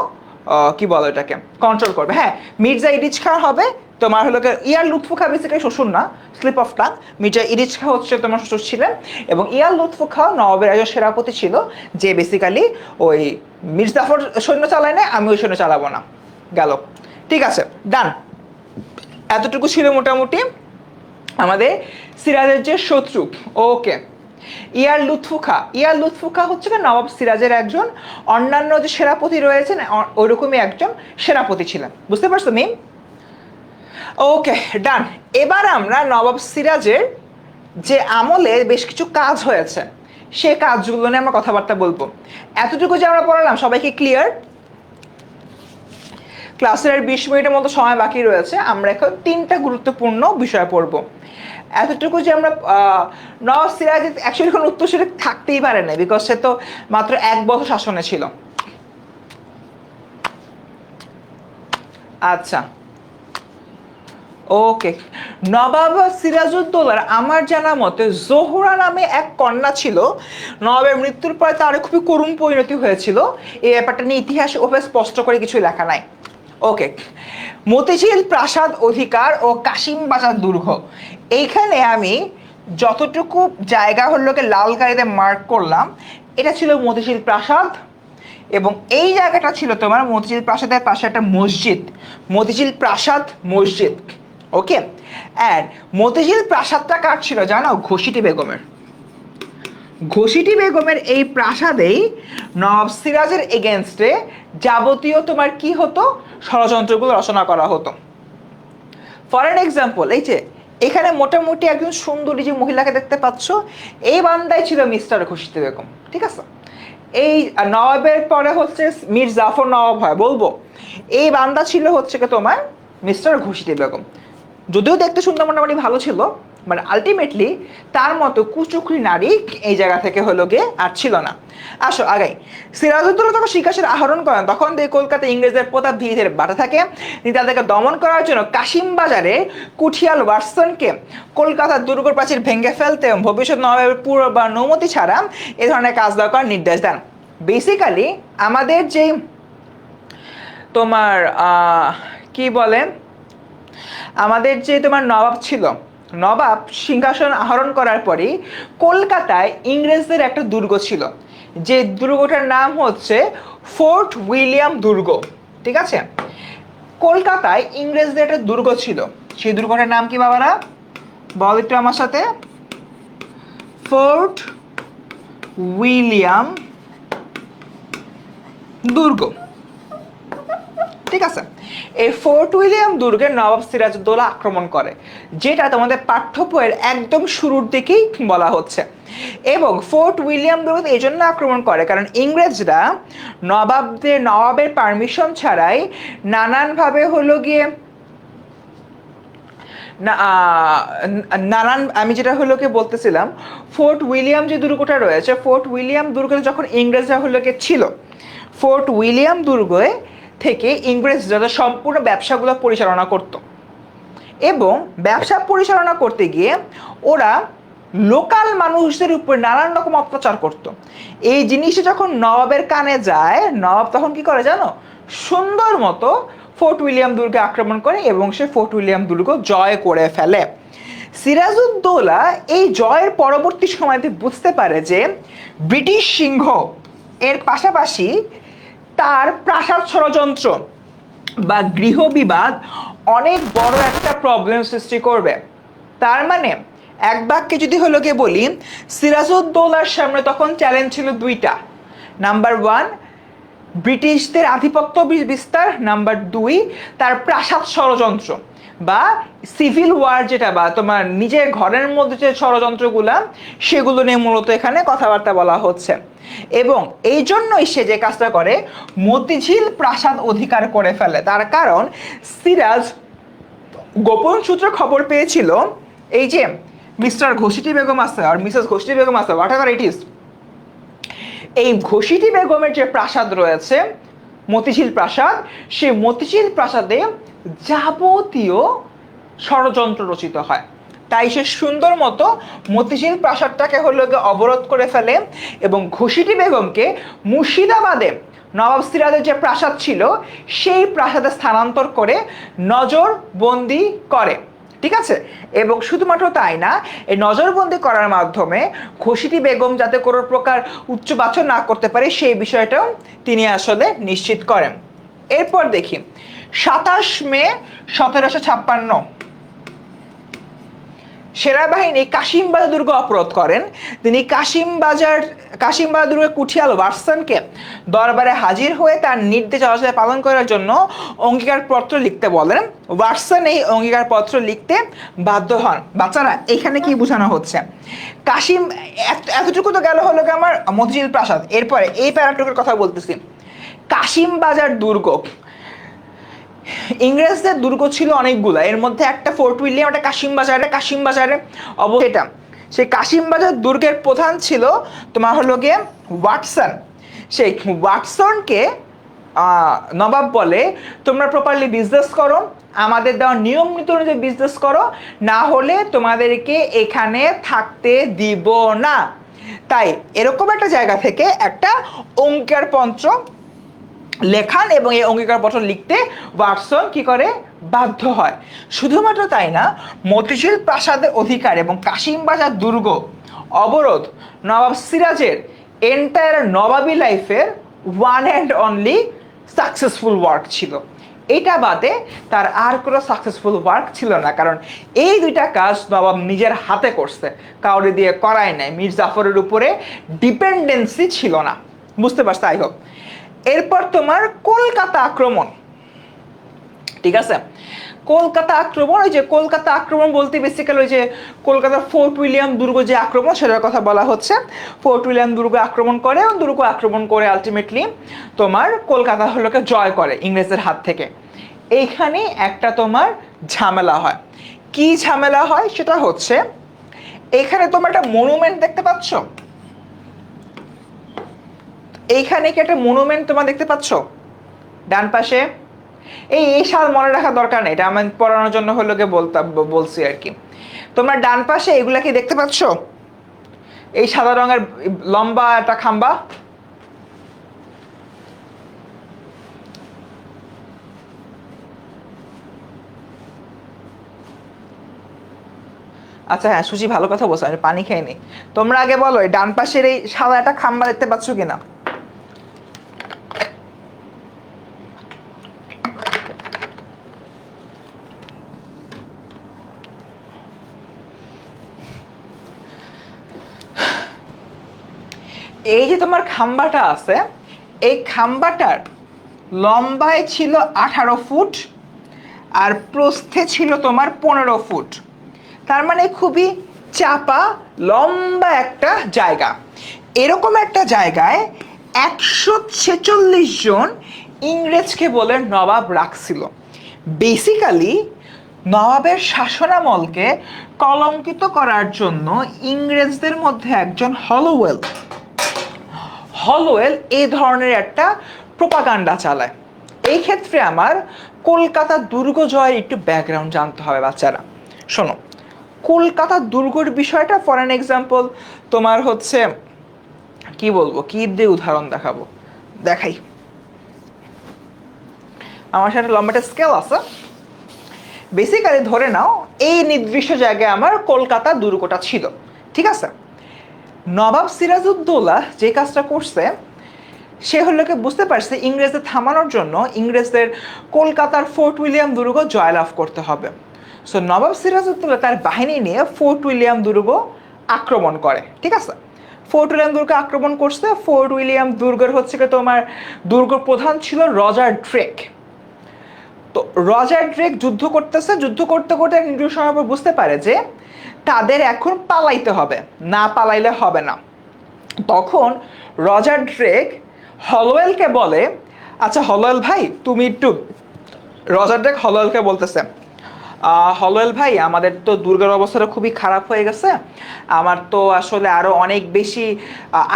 কি বলো এটাকে কন্ট্রোল করবে। হ্যাঁ, মির্জা ইরিচ খান হবে তোমার হলো ইয়ার লুৎফু খা বেসিক্যালি শ্বশুর না, স্লিপ অফ টাং। মির্জা ইরিচ খা হচ্ছে তোমার শ্বশুর ছিলেন, এবং ইয়ার লুৎফু খা নবাবের একজন সেনাপতি ছিল, যে বেসিক্যালি ওই মীর জাফর সৈন্য চালায় না, আমি ওই সৈন্য চালাবো না। গেল, ঠিক আছে, ডান। এতটুকু ছিল মোটামুটি আমাদের সিরাজের যে শত্রু। ওকে, ইয়ার লুৎফু খা, ইয়ার লুৎফু খা হচ্ছে নবাব সিরাজের একজন, অন্যান্য যে সেনাপতি রয়েছেন ওইরকমই একজন সেনাপতি ছিলেন, বুঝতে পারছো মিম? ওকে ডান। এবার আমরা নবাব সিরাজের যে আমলে বেশ কিছু কাজ হয়েছে সে কাজগুলো নিয়ে আমরা কথাবার্তা বলবো। এতটুকু যে আমরা পড়ালাম সবাইকে ক্লিয়ার? ক্লাসের 20 মিনিটের মতো সময় বাকি রয়েছে, আমরা এখন 3টা গুরুত্বপূর্ণ বিষয় পড়বো। এতটুকু যে আমরা নবাব সিরাজ অ্যাকচুয়ালি কোনো উত্তরসূরি থাকতেই পারে না, বিকজ সে তো মাত্র 1 বছর শাসনে ছিল। আচ্ছা ওকে, নবাব সিরাজউদ্দৌলার আমার জানা মতে জোহরা নামে এক কন্যা ছিল। নবাবের মৃত্যুর পরে তার খুবই করুণ পরিণতি হয়েছিল, এই ব্যাপারটা নিয়ে ইতিহাসে ওভাবে স্পষ্ট করে কিছু লেখা নাই। ওকে, মতিঝিল প্রাসাদ অধিকার ও কাশিম বাজার দুর্গ, এইখানে আমি যতটুকু জায়গা হলো লাল কালিতে মার্ক করলাম, এটা ছিল মতিঝিল প্রাসাদ, এবং এই জায়গাটা ছিল তোমার মতিঝিল প্রাসাদের পাশে একটা মসজিদ, মতিঝিল প্রাসাদ মসজিদ। ওকে, অ্যান্ড মতিঝিল প্রাসাদটা কার ছিল জানো? ঘসিটি বেগমের। ঘসিটি বেগমের এই প্রাসাদেই নবাব সিরাজের এগেনস্টে যাবতীয় তোমার কি হতো, ষড়যন্ত্রগুলো রচনা করা হতো। ফর এন এক্সাম্পল, এই যে এখানে মোটামুটি একজন সুন্দরী যে মহিলাকে দেখতে পাচ্ছ, এই বান্দাই ছিল মিস্টার ঘসিটি বেগম, ঠিক আছে। এই নবাবের পরে হচ্ছে মীর জাফর নবাব হয় বলবো, এই বান্দা ছিল হচ্ছে কি তোমার মিস্টার ঘসিটি বেগম। যদিও দেখতে সুন্দর মোটামুটি ভালো ছিল, মানে আলটিমেটলি তার মতো কুচুকরি নারী এই জায়গা থেকে হলো গিয়ে আর ছিল না। আসো আগাই। সিরাজউদ্দৌলা যখন শিকাশের আহরণ করেন তখন কলকাতায় ইংরেজদের প্রতাপ ধীরে ধীরে বাড়তে থাকে। তিনি তাদেরকে দমন করার জন্য কাশিম বাজারে কুঠিয়াল ওয়াটসনকে কলকাতার দুর্গর প্রাচীর ভেঙে ফেলতে এবং ভবিষ্যৎ নবাবের পূর্ব বা অনুমতি ছাড়া এ ধরনের কাজ করার নির্দেশ দেন। বেসিক্যালি আমাদের যেই তোমার কি বলে, আমাদের যে তোমার নবাব ছিল, নবাব সিংহাসন আহরণ করার পরেই কলকাতায় ইংরেজদের একটা দুর্গ ছিল, যে দুর্গটার নাম হচ্ছে ফোর্ট উইলিয়াম দুর্গ। ঠিক আছে, কলকাতায় ইংরেজদের একটা দুর্গ ছিল, সেই দুর্গটার নাম কি বাবারা, বল একটু আমার সাথে। ফোর্ট উইলিয়াম দুর্গ। ঠিক আছে, এই ফোর্ট উইলিয়াম দুর্গে নবাব সিরাজউদ্দৌলা আক্রমণ করে, যেটা তোমাদের পাঠ্য বইয়ের একদম শুরুর দিকেই বলা হচ্ছে। এবং ফোর্ট উইলিয়াম দুর্গ এই জন্য আক্রমণ করে কারণ ইংরেজরা নবাবের পারমিশন ছাড়াই নানানভাবে হলো গিয়ে নানান, আমি যেটা হলো কি বলতেছিলাম, ফোর্ট উইলিয়াম যে দুর্গটা রয়েছে, ফোর্ট উইলিয়াম দুর্গে যখন ইংরেজরা হলো কি ছিল, ফোর্ট উইলিয়াম দুর্গে থেকে ইংরেজরা সম্পূর্ণ ব্যবসাগুলো পরিচালনা করত। এবং ব্যবসা পরিচালনা করতে গিয়ে ওরা লোকাল মানুষদের উপর নানান রকম অত্যাচার করত। এই জিনিসটা যখন নবাবের কানে যায়, নবাব তখন কি করে জানো, সুন্দর মতো ফোর্ট উইলিয়াম দুর্গে আক্রমণ করে এবং সে ফোর্ট উইলিয়াম দুর্গ জয় করে ফেলে। সিরাজউদ্দৌলা এই জয়ের পরবর্তী সময়তে বুঝতে পারে যে ব্রিটিশ সিংহ এর পাশাপাশি তার প্রাসাদ ষড়যন্ত্র বা গৃহবিবাদ অনেক বড় একটা প্রবলেম সৃষ্টি করবে। তার মানে এক বাক্যে যদি হলো গিয়ে বলি, সিরাজউদ্দৌলার সামনে তখন চ্যালেঞ্জ ছিল দুইটা। নাম্বার ওয়ান, ব্রিটিশদের আধিপত্য বিস্তার, নাম্বার দুই তার প্রাসাদ ষড়যন্ত্র বা সিভিল ওয়ার, যেটা বা তোমার নিজের ঘরের মধ্যে যে ষড়যন্ত্রগুলা, সেগুলো নিয়ে মূলত এখানে কথাবার্তা বলা হচ্ছে। এবং এই জন্যই সে যে কাজটা করে, মতিঝিল প্রাসাদ অধিকার করে ফেলে। তার কারণ সিরাজ গোপন সূত্রে খবর পেয়েছিল এই যে মিস্টার ঘোষিটি বেগম আছে আর মিসেস ঘোষিটি বেগম আছে, হোয়াট এভার ইট ইজ, এই ঘোষিটি বেগমের যে প্রাসাদ রয়েছে মতিঝিল প্রাসাদ, সেই মতিঝিল প্রাসাদে যাবতীয় ষড়যন্ত্র রচিত হয়। তাই সে সুন্দর মতো মতিঝিল প্রাসাদটাকে হলো অবরোধ করে ফেলে এবং ঘোষিটি বেগমকে মুর্শিদাবাদে নবাব সিরাজের যে প্রাসাদ ছিল সেই প্রাসাদে স্থানান্তর করে নজরবন্দি করে। ঠিক আছে, এবং শুধুমাত্র তাই না, এই নজরবন্দি করার মাধ্যমে ঘোষিটি বেগম যাতে কোনো প্রকার উচ্চবাচ্য না করতে পারে সেই বিষয়টাও তিনি আসলে নিশ্চিত করেন। এরপর দেখি 27 মে 1756 সেনাবাহিনী কাশিমবাজার দুর্গ অবরোধ করেন। তিনি কাশিমবাজার দুর্গে কুঠিয়াল ওয়াটসনকে দরবারে হাজির হয়ে তার নির্দেশ অবস্থায় পালন করার জন্য অঙ্গীকারপত্র লিখতে বলেন। ওয়াটসন এই অঙ্গীকারপত্র লিখতে বাধ্য হন। বাচ্চারা এখানে কি বোঝানো হচ্ছে, এতটুকু তো গেল হলো আমার মতিঝিল প্রাসাদ। এরপরে এই প্যারাটুকুর কথা বলতেছি, কাশিমবাজার দুর্গ, ইংরেজদের দুর্গ ছিল অনেকগুলো, এর মধ্যে একটা ফোর্ট উইলিয়াম, একটা কাশিমবাজারে অবস্থিত। সেই কাশিমবাজার দুর্গের প্রধান ছিল তোমার হলো গিয়ে ওয়াটসন। সেই ওয়াটসনকে নবাব বলে, তোমরা প্রপারলি বিজনেস করো, আমাদের দেওয়া নিয়ম নীতি অনুযায়ী বিজনেস করো, না হলে তোমাদেরকে এখানে থাকতে দিব না। তাই এরকম একটা জায়গা থেকে একটা অঙ্গীকারপত্র লেখান এবং এই অঙ্গীকারপত্র লিখতে ওয়াটসন কি করে, বাধ্য হয়। শুধুমাত্র তাই না, মতিঝিল প্রাসাদের অধিকার এবং কাশিমবাজার দুর্গ অবরোধ নবাব সিরাজের এন্টায়ার নবাবী লাইফের one and only successful work ছিল। এটা বাদে তার আর কোনো সাকসেসফুল ওয়ার্ক ছিল না, কারণ এই দুইটা কাজ নবাব নিজের হাতে করছে, কাউরে দিয়ে করায় নাই। মীর জাফরের উপরে ডিপেন্ডেন্সি ছিল না। বুঝতে পারছো? I hope. এরপর তোমার কলকাতা আক্রমণ। ঠিক আছে, কলকাতা আক্রমণ, ওই যে কলকাতা আক্রমণ বলতে বেসিক্যালি ওই যে কলকাতা ফোর্ট উইলিয়াম দুর্গ যে আক্রমণ, সেটার কথা বলা হচ্ছে। ফোর্ট উইলিয়াম দুর্গ আক্রমণ করে এবং দুর্গ আক্রমণ করে আলটিমেটলি তোমার কলকাতা হলোকে জয় করে ইংরেজদের হাত থেকে। এইখানে একটা তোমার ঝামেলা হয়। কি ঝামেলা হয় সেটা হচ্ছে, এখানে তোমরা একটা মনুমেন্ট দেখতে পাচ্ছ, এইখানে কি একটা মনুমেন্ট তোমরা দেখতে পাচ্ছ ডান পাশে? এই সাল মনে রাখা দরকার নেই, এটা আমি পড়ানোর জন্য হলো গিয়ে বলছি আর কি। তোমরা ডান পাশে এগুলা কি দেখতে পাচ্ছ? এই সাদা রঙের লম্বা একটা খাম্বা, আচ্ছা হ্যাঁ সুচি, ভালো কথা বলছো, আমি পানি খেয়ে নিই। তোমরা আগে বলো এই ডান পাশের এই সাদা একটা খাম্বা দেখতে পাচ্ছ কিনা? এই যে তোমার খাম্বাটা আছে, এই খাম্বাটার লম্বায় ছিল 18 ফুট আর প্রস্থে ছিল তোমার 15 ফুট। তার মানে খুবই চাপা লম্বা একটা জায়গা। এরকম একটা জায়গায় 146 জন ইংরেজকে বলে নবাব রাখছিল। বেসিক্যালি নবাবের শাসনামলকে কলঙ্কিত করার জন্য ইংরেজদের মধ্যে একজন হলোওয়েল এই ধরনের একটা প্রোপাগান্ডা চালায়। এই ক্ষেত্রে আমার কলকাতা দুর্গ জয়ের একটু ব্যাকগ্রাউন্ড জানতে হবে বাচ্চারা। শোনো, কলকাতা দুর্গের বিষয়টা ফর অ্যান এক্সাম্পল তোমার হচ্ছে কি বলবো, কি দিয়ে উদাহরণ দেখাবো, দেখাই। আমার সাথে লম্বাটা স্কেল আছে। বেসিক্যালি ধরে নাও এই নির্দিষ্ট জায়গায় আমার কলকাতা দুর্গটা ছিল, ঠিক আছে? নবাব সিরাজউদ্দৌলা যে কাজটা করছে, সে হলো বুঝতে পারছে ইংরেজদের থামানোর জন্য ইংরেজদের কলকাতার ফোর্ট উইলিয়াম দুর্গ জয়লাভ করতে হবে। সো নবাব সিরাজউদ্দৌলা তার বাহিনী নিয়ে ফোর্ট উইলিয়াম দুর্গ আক্রমণ করে, ঠিক আছে? ফোর্ট উইলিয়াম দুর্গ আক্রমণ করছে। ফোর্ট উইলিয়াম দুর্গের হচ্ছে তোমার দুর্গ প্রধান ছিল রজার ড্রেক। তো রজার ড্রেক যুদ্ধ করতেছে, যুদ্ধ করতে করতে নির্দিষ্ট সময় পর বুঝতে পারে যে তাদের এখন পালাইতে হবে, না পালাইলে হবে না। তখন রজার ড্রেক হলোওয়েলকে বলে, আচ্ছা হলোওয়েল ভাই তুমি একটু, রজার ড্রেক হলোওয়েলকে বলতেছে, হলোওয়েল ভাই আমাদের তো দুর্গের অবস্থাটা খুবই খারাপ হয়ে গেছে, আমার তো আসলে আরও অনেক বেশি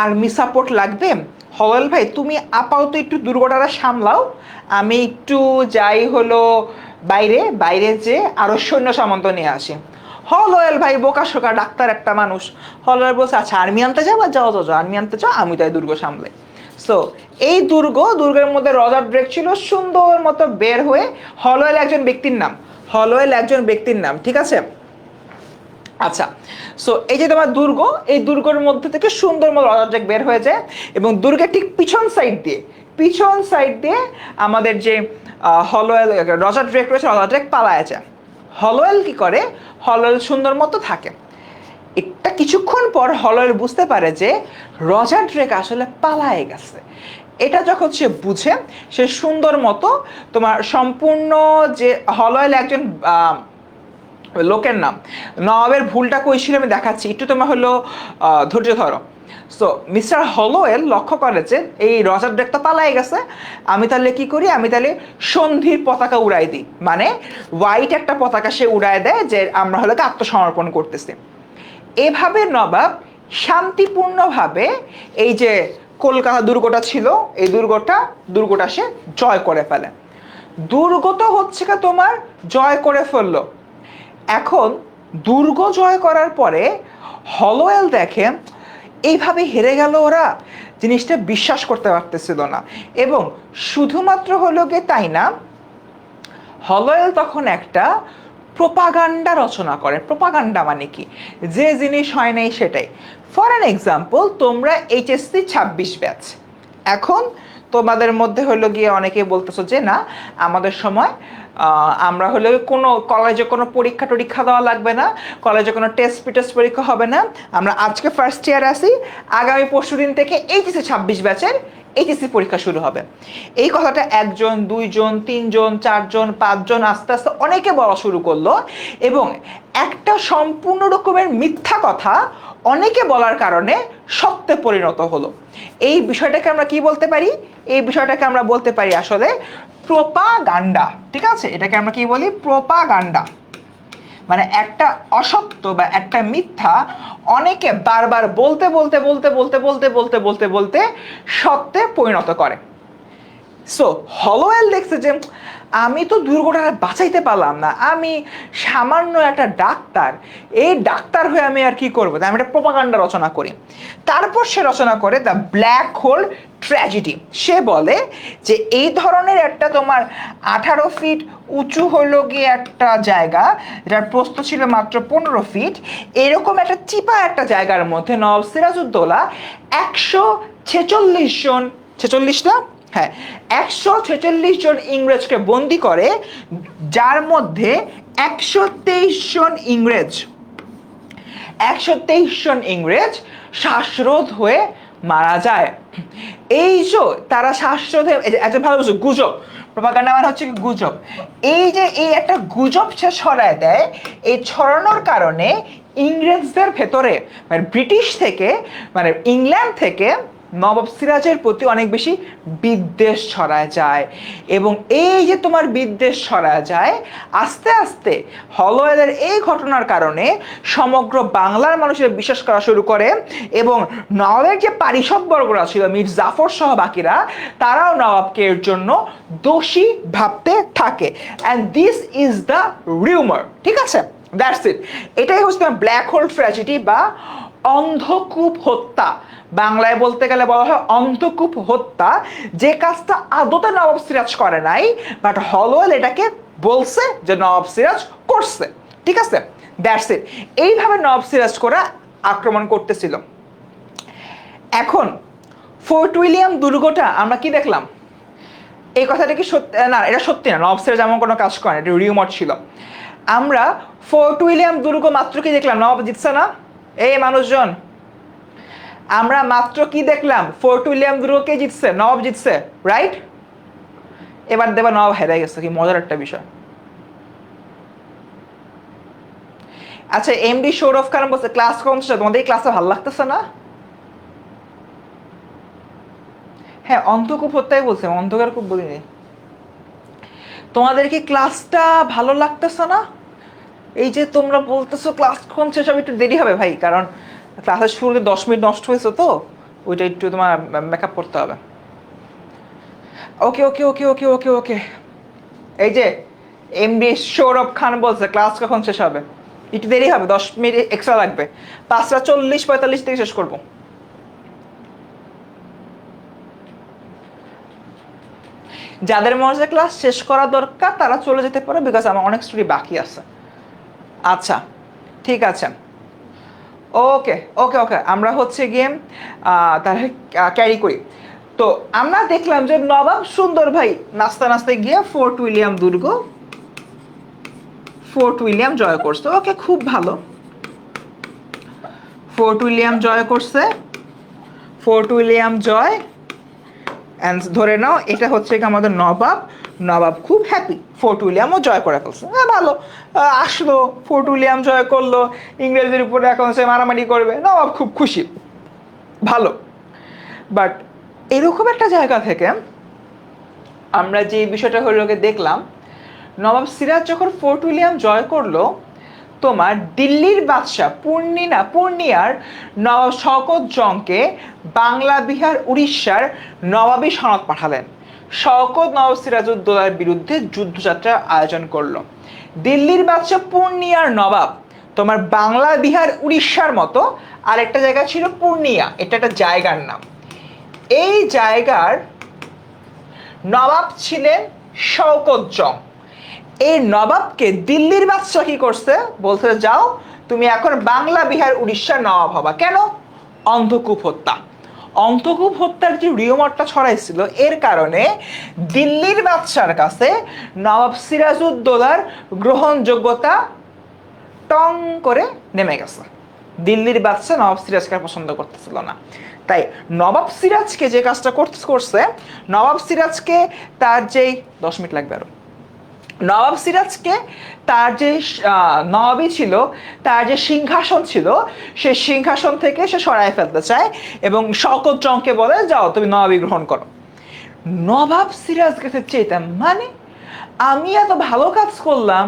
আর্মি সাপোর্ট লাগবে। হলোওয়েল ভাই তুমি আপাতত একটু দুর্গটা সামলাও, আমি একটু যাই হলো বাইরে যে আরও সৈন্য সামন্ত নিয়ে আসি। হলোওয়েল ভাই বোকা শোকা ডাক্তার একটা মানুষ, হলোওয়েল বলছে আচ্ছা আর্মি আনতে যাও, যাও আর্মি আনতে চাও, আমি তাই দুর্গ সামলাই। সো এই দুর্গের মধ্যে রজার ড্রেক ছিল সুন্দর মতো বের হয়ে, হলোওয়েল একজন ব্যক্তির নাম, ঠিক আছে? আচ্ছা, সো এই যে তোমার দুর্গ, এই দুর্গের মধ্যে থেকে সুন্দর মতো রজার ড্রেক বের হয়ে যায় এবং দুর্গের ঠিক পিছন সাইড দিয়ে আমাদের যে হলোওয়েল রজার ড্রেক রয়েছে, রজার ড্রেক পালায় যায়। হলোওয়েল কি করে, হলোওয়েল সুন্দর মতো থাকে। এটা কিছুক্ষণ পর হলোওয়েল বুঝতে পারে যে রজার ড্রেক আসলে পালায়ে গেছে। এটা যখন সে বুঝে, সে সুন্দর মতো তোমার সম্পূর্ণ যে হলোওয়েল একজন লোকের নাম, নবাবের ভুলটা কই ছিল আমি দেখাচ্ছি, একটু তোমার হলো ধৈর্য ধরো। সো মিস্টার হলোওয়েল লক্ষ্য করে যে এই রজার ড্রেক তো পালাই গেছে, আমি তাহলে কি করি, আমি তাহলে সন্ধির পতাকা উড়াই দিই, মানে হোয়াইট একটা পতাকা সে উড়ায় দেয় যে আমরা হলো আত্মসমর্পণ করতেছি। এভাবে নবাব শান্তিপূর্ণভাবে এই যে কলকাতা দুর্গটা ছিল, এই দুর্গটা সে জয় করে ফেলে। দুর্গ তো হচ্ছে তোমার জয় করে ফেললো। এখন দুর্গ জয় করার পরে হলোওয়েল দেখে এইভাবে হেরে গেল ওরা, জিনিসটা বিশ্বাস করতে পারতেছিল না। এবং শুধুমাত্র হলো গিয়ে তাই না, হলোওয়েল তখন একটা প্রোপাগান্ডা রচনা করে। প্রোপাগান্ডা মানে কি, যে জিনিস হয় নাই সেটাই। ফর অ্যান এক্সাম্পল, তোমরা এইচএসসি 26 ব্যাচ, এখন তোমাদের মধ্যে হলো গিয়ে অনেকে বলতেছো যে না আমাদের সময় আমরা হলো কোনো কলেজে কোনো পরীক্ষা দেওয়া লাগবে না, কলেজে কোনো টেস্ট পরীক্ষা হবে না, আমরা আজকে ফার্স্ট ইয়ার আসি, আগামী পরশুদিন থেকে এইচএসসি 26 ব্যাচের এইচএসসি পরীক্ষা শুরু হবে। এই কথাটা 1 জন 2 জন 3 জন 4 জন 5 জন আস্তে আস্তে অনেকে বলা শুরু করলো এবং একটা সম্পূর্ণ রকমের মিথ্যা কথা অনেকে বলার কারণে সত্যে পরিণত হলো। এই বিষয়টাকে আমরা কি বলতে পারি, এই বিষয়টাকে আমরা বলতে পারি আসলে প্রোপাগান্ডা, ঠিক আছে? এটাকে আমরা কি বলি, প্রোপাগান্ডা। মানে একটা অসত্য বা একটা মিথ্যা অনেকে বারবার বলতে সত্যে পরিণত করে। সো হলোওয়েল দেখছে যে আমি তো দুর্গটা বাঁচাইতে পারলাম না, আমি সামান্য একটা ডাক্তার, এই ডাক্তার হয়ে আমি আর কি করবো, আমি একটা প্রোপাগান্ডা রচনা করি। তারপর সে রচনা করে দ্য ব্ল্যাক হোল ট্র্যাজেডি। সে বলে যে এই ধরনের একটা তোমার 18 ফিট উঁচু হইল গিয়ে একটা জায়গা, যার প্রস্থ ছিল মাত্র 15 ফিট, এরকম একটা চিপা একটা জায়গার মধ্যে নবাব সিরাজউদ্দৌলা 146 জন, 46 না, হ্যাঁ 146 জন ইংরেজকে বন্দি করে, যার মধ্যে 123 জন ইংরেজ 123 জন ইংরেজ শ্বাসরোধ হয়ে মারা যায়। এই যে তারা শ্বাসরোধে, একটা ভালো কিছু গুজব, প্রপাগান্ডা মানে হচ্ছে কি গুজব, এই যে এই একটা গুজব সে ছড়ায় দেয়, এই ছড়ানোর কারণে ইংরেজদের ভেতরে মানে ব্রিটিশ থেকে মানে ইংল্যান্ড থেকে নবাব সিরাজের প্রতি অনেক বেশি বিদ্বেষ ছড়ায় যায়। এবং এই যে তোমার বিদ্বেষ ছড়ায় যায়, আস্তে আস্তে হলোওয়েলের এই ঘটনার কারণে সমগ্র বাংলার মানুষের বিশ্বাস করা শুরু করে, এবং নবাবের যে পারিষদবর্গরা ছিল মীর জাফর সহ বাকিরা, তারাও নবাবকে এর জন্য দোষী ভাবতে থাকে। And this is the rumour, ঠিক আছে, দ্যাটস ইট। এটাই হচ্ছে ব্ল্যাক হোল ট্র্যাজেডি বা অন্ধকূপ হত্যা। বাংলায় বলতে গেলে বলা হয় অন্ধকূপ হত্যা, যে কাজটা আদতে নবাব সিরাজ করে নাই, বাট হলোওয়েল এটাকে বলছে যে নবাব সিরাজ করছে, ঠিক আছে, দ্যাটস ইট। এইভাবে নবাব সিরাজ করা আক্রমণ করতেছিল। এখন ফোর্ট উইলিয়াম দুর্গটা আমরা কি দেখলাম, এই কথাটা কি সত্যি না? এটা সত্যি না, নবাব সিরাজ এমন কোনো কাজ করে না, এটা রিউমার ছিল। আমরা ফোর্ট উইলিয়াম দুর্গ মাত্র কি দেখলাম, নবাব জিতছে না? এই মানুষজন, আমরা মাত্র কি দেখলাম, ফোর্ট উইলিয়াম দুর্গ কে জিতছে, নবাব জিতছে, রাইট? এবার দেবা নবাব হেরে গেছে, কি মজার একটা বিষয়। আচ্ছা, এমডি সৌরভ খান বলছে ক্লাস কমছে, তোমাদের এই ক্লাসে ভালো লাগতেছে না? হ্যাঁ, অন্ধকূপ হত্যাই বলছে, অন্ধকার খুব বলিনি। তোমাদের কি ক্লাসটা ভালো লাগতেছে না? এই যে তোমরা বলতেছো ক্লাস কখন শেষ হবে, একটু দেরি হবে ভাই, কারণ ক্লাসের শুরুতে 10 মিনিট নষ্ট হয়েছে, তো ওইটা একটু তোমার মেকআপ করতে হবে। ওকে ওকে ওকে ওকে ওকে ওকে এই যে এমডি সৌরভ খান বলছে ক্লাস কখন শেষ হবে, একটু দেরি হবে, 10 মিনিট এক্সট্রা লাগবে, 5:40-45 থেকে শেষ করবো। যাদের মনে হচ্ছে ক্লাস শেষ করা দরকার তারা চলে যেতে পারে, বিকজ আমার অনেক স্টোরি বাকি আছে। আচ্ছা, ঠিক আছে, ওকে ওকে ওকে আমরা হচ্ছে গিয়ে তাহলে ক্যারি করি। তো আমরা দেখলাম যে নবাব সুন্দর ভাই নাস্তা নাস্তায় গিয়ে ফোর্ট উইলিয়াম জয় করছে। ওকে, খুব ভালো, ফোর্ট উইলিয়াম জয় করছে, ফোর্ট উইলিয়াম জয়, অ্যান্ড ধরে নাও এটা হচ্ছে কি আমাদের নবাব খুব হ্যাপি, ফোর্ট উইলিয়ামও জয় করে ফেলছে। হ্যাঁ ভালো, আসলো ফোর্ট উইলিয়াম জয় করলো, ইংরেজদের উপরে এখন সে মারামারি করবে, নবাব খুব খুশি, ভালো। বাট এরকম একটা জায়গা থেকে আমরা যে বিষয়টা হলোকে দেখলাম, নবাব সিরাজ যখন ফোর্ট উইলিয়াম জয় করলো, তোমার দিল্লির বাদশাহ পূর্ণিয়ার নবাব শওকত জংকে বাংলা বিহার উড়িষ্যার নবাবী সনদ পাঠালেন। শওকত নবাব সিরাজউদ্দৌলার বিরুদ্ধে যুদ্ধযাত্রার আয়োজন করলো। দিল্লির বাদশাহ পূর্ণিয়ার নবাব তোমার বাংলা বিহার উড়িষ্যার মতো আরেকটা জায়গা ছিল পূর্ণিয়া, এটা একটা জায়গার নাম। এই জায়গার নবাব ছিলেন শওকত জং। এই নবাবকে দিল্লির বাদশাহ কি করছে, বলতে যাও তুমি এখন বাংলা বিহার উড়িষ্যার নবাব হবা। কেন? অন্ধকূপ হত্যা। অন্ধকূপ হত্যার যে রিউমারটা ছড়াইছিল, এর কারণে দিল্লির বাদশার কাছে নবাব সিরাজউদ্দৌলার গ্রহণযোগ্যতা টং করে নেমে গেছে। দিল্লির বাদশা নবাব সিরাজকে পছন্দ করতেছিল না। তাই নবাব সিরাজকে যে কাজটা করছে, নবাব সিরাজকে তার যেই 10 মিনিট লাগবে আরো, নবাব সিরাজকে তার যে নবাবী ছিল, তার যে সিংহাসন ছিল, সেই সিংহাসন থেকে সে সরায় ফেলতে চায় এবং শওকত জংকে বলে যাও তুমি নবাবী গ্রহণ করো। নবাব সিরাজ কাছে চেতাম, মানে আমি এত ভালো কাজ করলাম,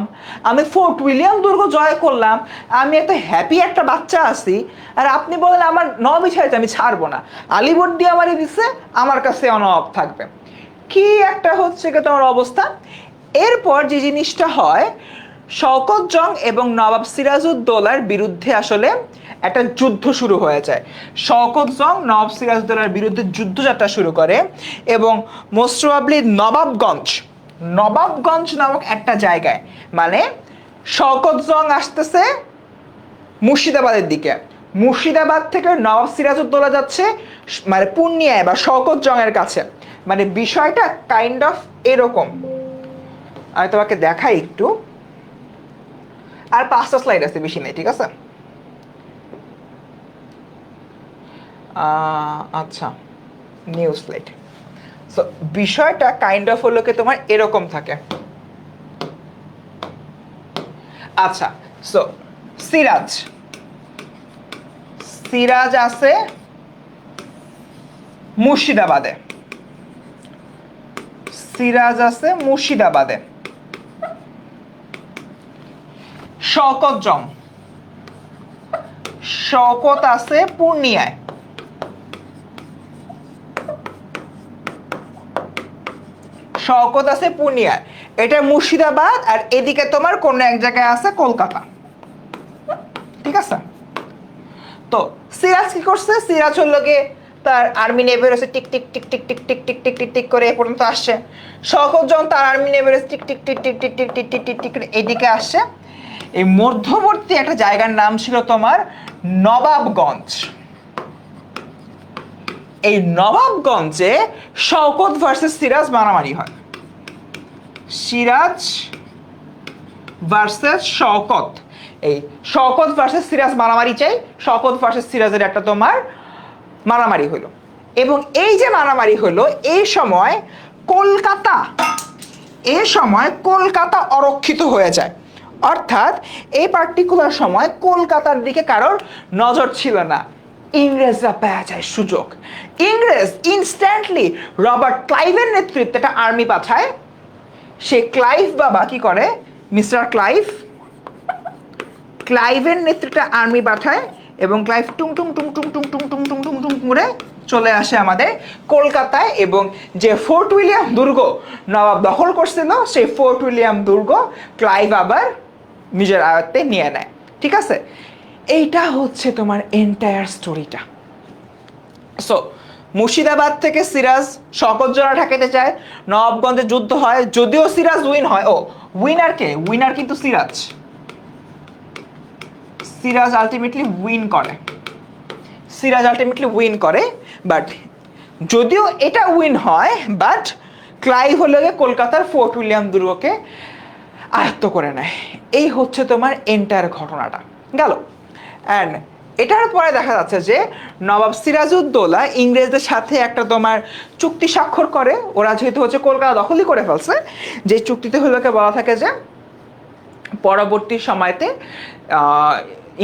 আমি ফোর্ট উইলিয়াম দুর্গ জয় করলাম, আমি এত হ্যাপি একটা বাচ্চা আছি, আর আপনি বলেন আমার নবাবী ছাড়াইতে আমি ছাড়বো না, আলিবর্দি আমারই দিচ্ছে, আমার কাছে নবাব থাকবে। কি একটা হচ্ছে কি তোমার অবস্থা। এরপর যে জিনিসটা হয়, শওকত জং এবং নবাব সিরাজউদ্দৌলার বিরুদ্ধে আসলে একটা যুদ্ধ শুরু হয়ে যায়। শওকত জং নবাব সিরাজউদ্দৌলার বিরুদ্ধে যুদ্ধযাত্রা শুরু করে এবং মোস্ট প্রবাবলি নবাবগঞ্জ নামক একটা জায়গায়, মানে শওকত জং আসতেছে মুর্শিদাবাদের দিকে, মুর্শিদাবাদ থেকে নবাব সিরাজউদ্দৌলা যাচ্ছে মানে পূর্ণিয়ায় বা শওকত জংয়ের কাছে। মানে বিষয়টা কাইন্ড অফ এরকম। আমি তোমাকে দেখাই একটু, আর 5টা স্লাইড আছে, বেশি নেই, ঠিক আছে। আচ্ছা, নিউ স্লাইড। সো বিষয়টা কাইন্ড অফ হলো কি তোমার এরকম থাকে। আচ্ছা, সো সিরাজ আছে মুর্শিদাবাদে, শওকত আছে পূর্ণিয়ায়, এটা মুর্শিদাবাদ, আর এদিকে তোমার কোন এক জায়গায় আছে কলকাতা, ঠিক আছে। তো সিরাজ কি করছে, সিরাজ হলো গিয়ে তার আর্মি নেভি হচ্ছে tick tick tick tick tick tick tick tick tick tick করে এ পর্যন্ত আসছে। শওকত জং তার আর্মি নেভি হচ্ছে tick tick tick tick tick tick tick tick tick tick করে এদিকে আসছে। এই মধ্যবর্তী একটা জায়গার নাম ছিল তোমার নবাবগঞ্জ। এই নবাবগঞ্জে শওকত ভার্সেস সিরাজ মারামারি হয়, সিরাজ ভার্সেস শওকত। এই শওকত ভার্সেস সিরাজ মারামারি চাই, শওকত ভার্সেস সিরাজের একটা তোমার মারামারি হলো। এবং এই যে মারামারি হলো, এই সময় কলকাতা অরক্ষিত হয়ে যায়। অর্থাৎ এই পার্টিকুলার সময় কলকাতার দিকে কারোর নজর ছিল না। ইংরেজরা পাওয়া যায় সুযোগ। ইংরেজ ইনস্ট্যান্টলি রবার্ট ক্লাইভের নেতৃত্বে একটা আর্মি পাঠায়। সে ক্লাইভ বাবা কি করে, মিস্টার ক্লাইভের নেতৃত্বে আর্মি পাঠায় এবং ক্লাইভ টুং টুং টুং টুং টুং টুং টুং টুং টুং টুং করে চলে আসে আমাদের কলকাতায়। এবং যে ফোর্ট উইলিয়াম দুর্গ নবাব দখল করছিল, সেই ফোর্ট উইলিয়াম দুর্গ ক্লাইভ আবার নিজের আয়ত্তে নিয়ে নেয়, ঠিক আছে। এইটা হচ্ছে তোমার এন্টায়ার স্টোরিটা। সো মুর্শিদাবাদ থেকে সিরাজ শওকত জং ঠেকাতে চায়, নবাবগঞ্জে যুদ্ধ হয়, যদিও সিরাজ উইন হয়। উইনার কিন্তু সিরাজ আলটিমেটলি উইন করে। বাট যদিও এটা উইন হয়, বাট ক্লাইভ হলো কলকাতার ফোর্ট উইলিয়াম দুর্গকে আয়ত্ত করে নেয়। এই হচ্ছে তোমার এন্টায়ার ঘটনাটা গেল। অ্যান্ড এটার পরে দেখা যাচ্ছে যে নবাব সিরাজউদ্দৌলা ইংরেজদের সাথে একটা তোমার চুক্তি স্বাক্ষর করে। ওরা যেহেতু হচ্ছে কলকাতা দখলই করে ফেলছে, যে চুক্তিতে হলো বলা থাকে যে পরবর্তী সময়তে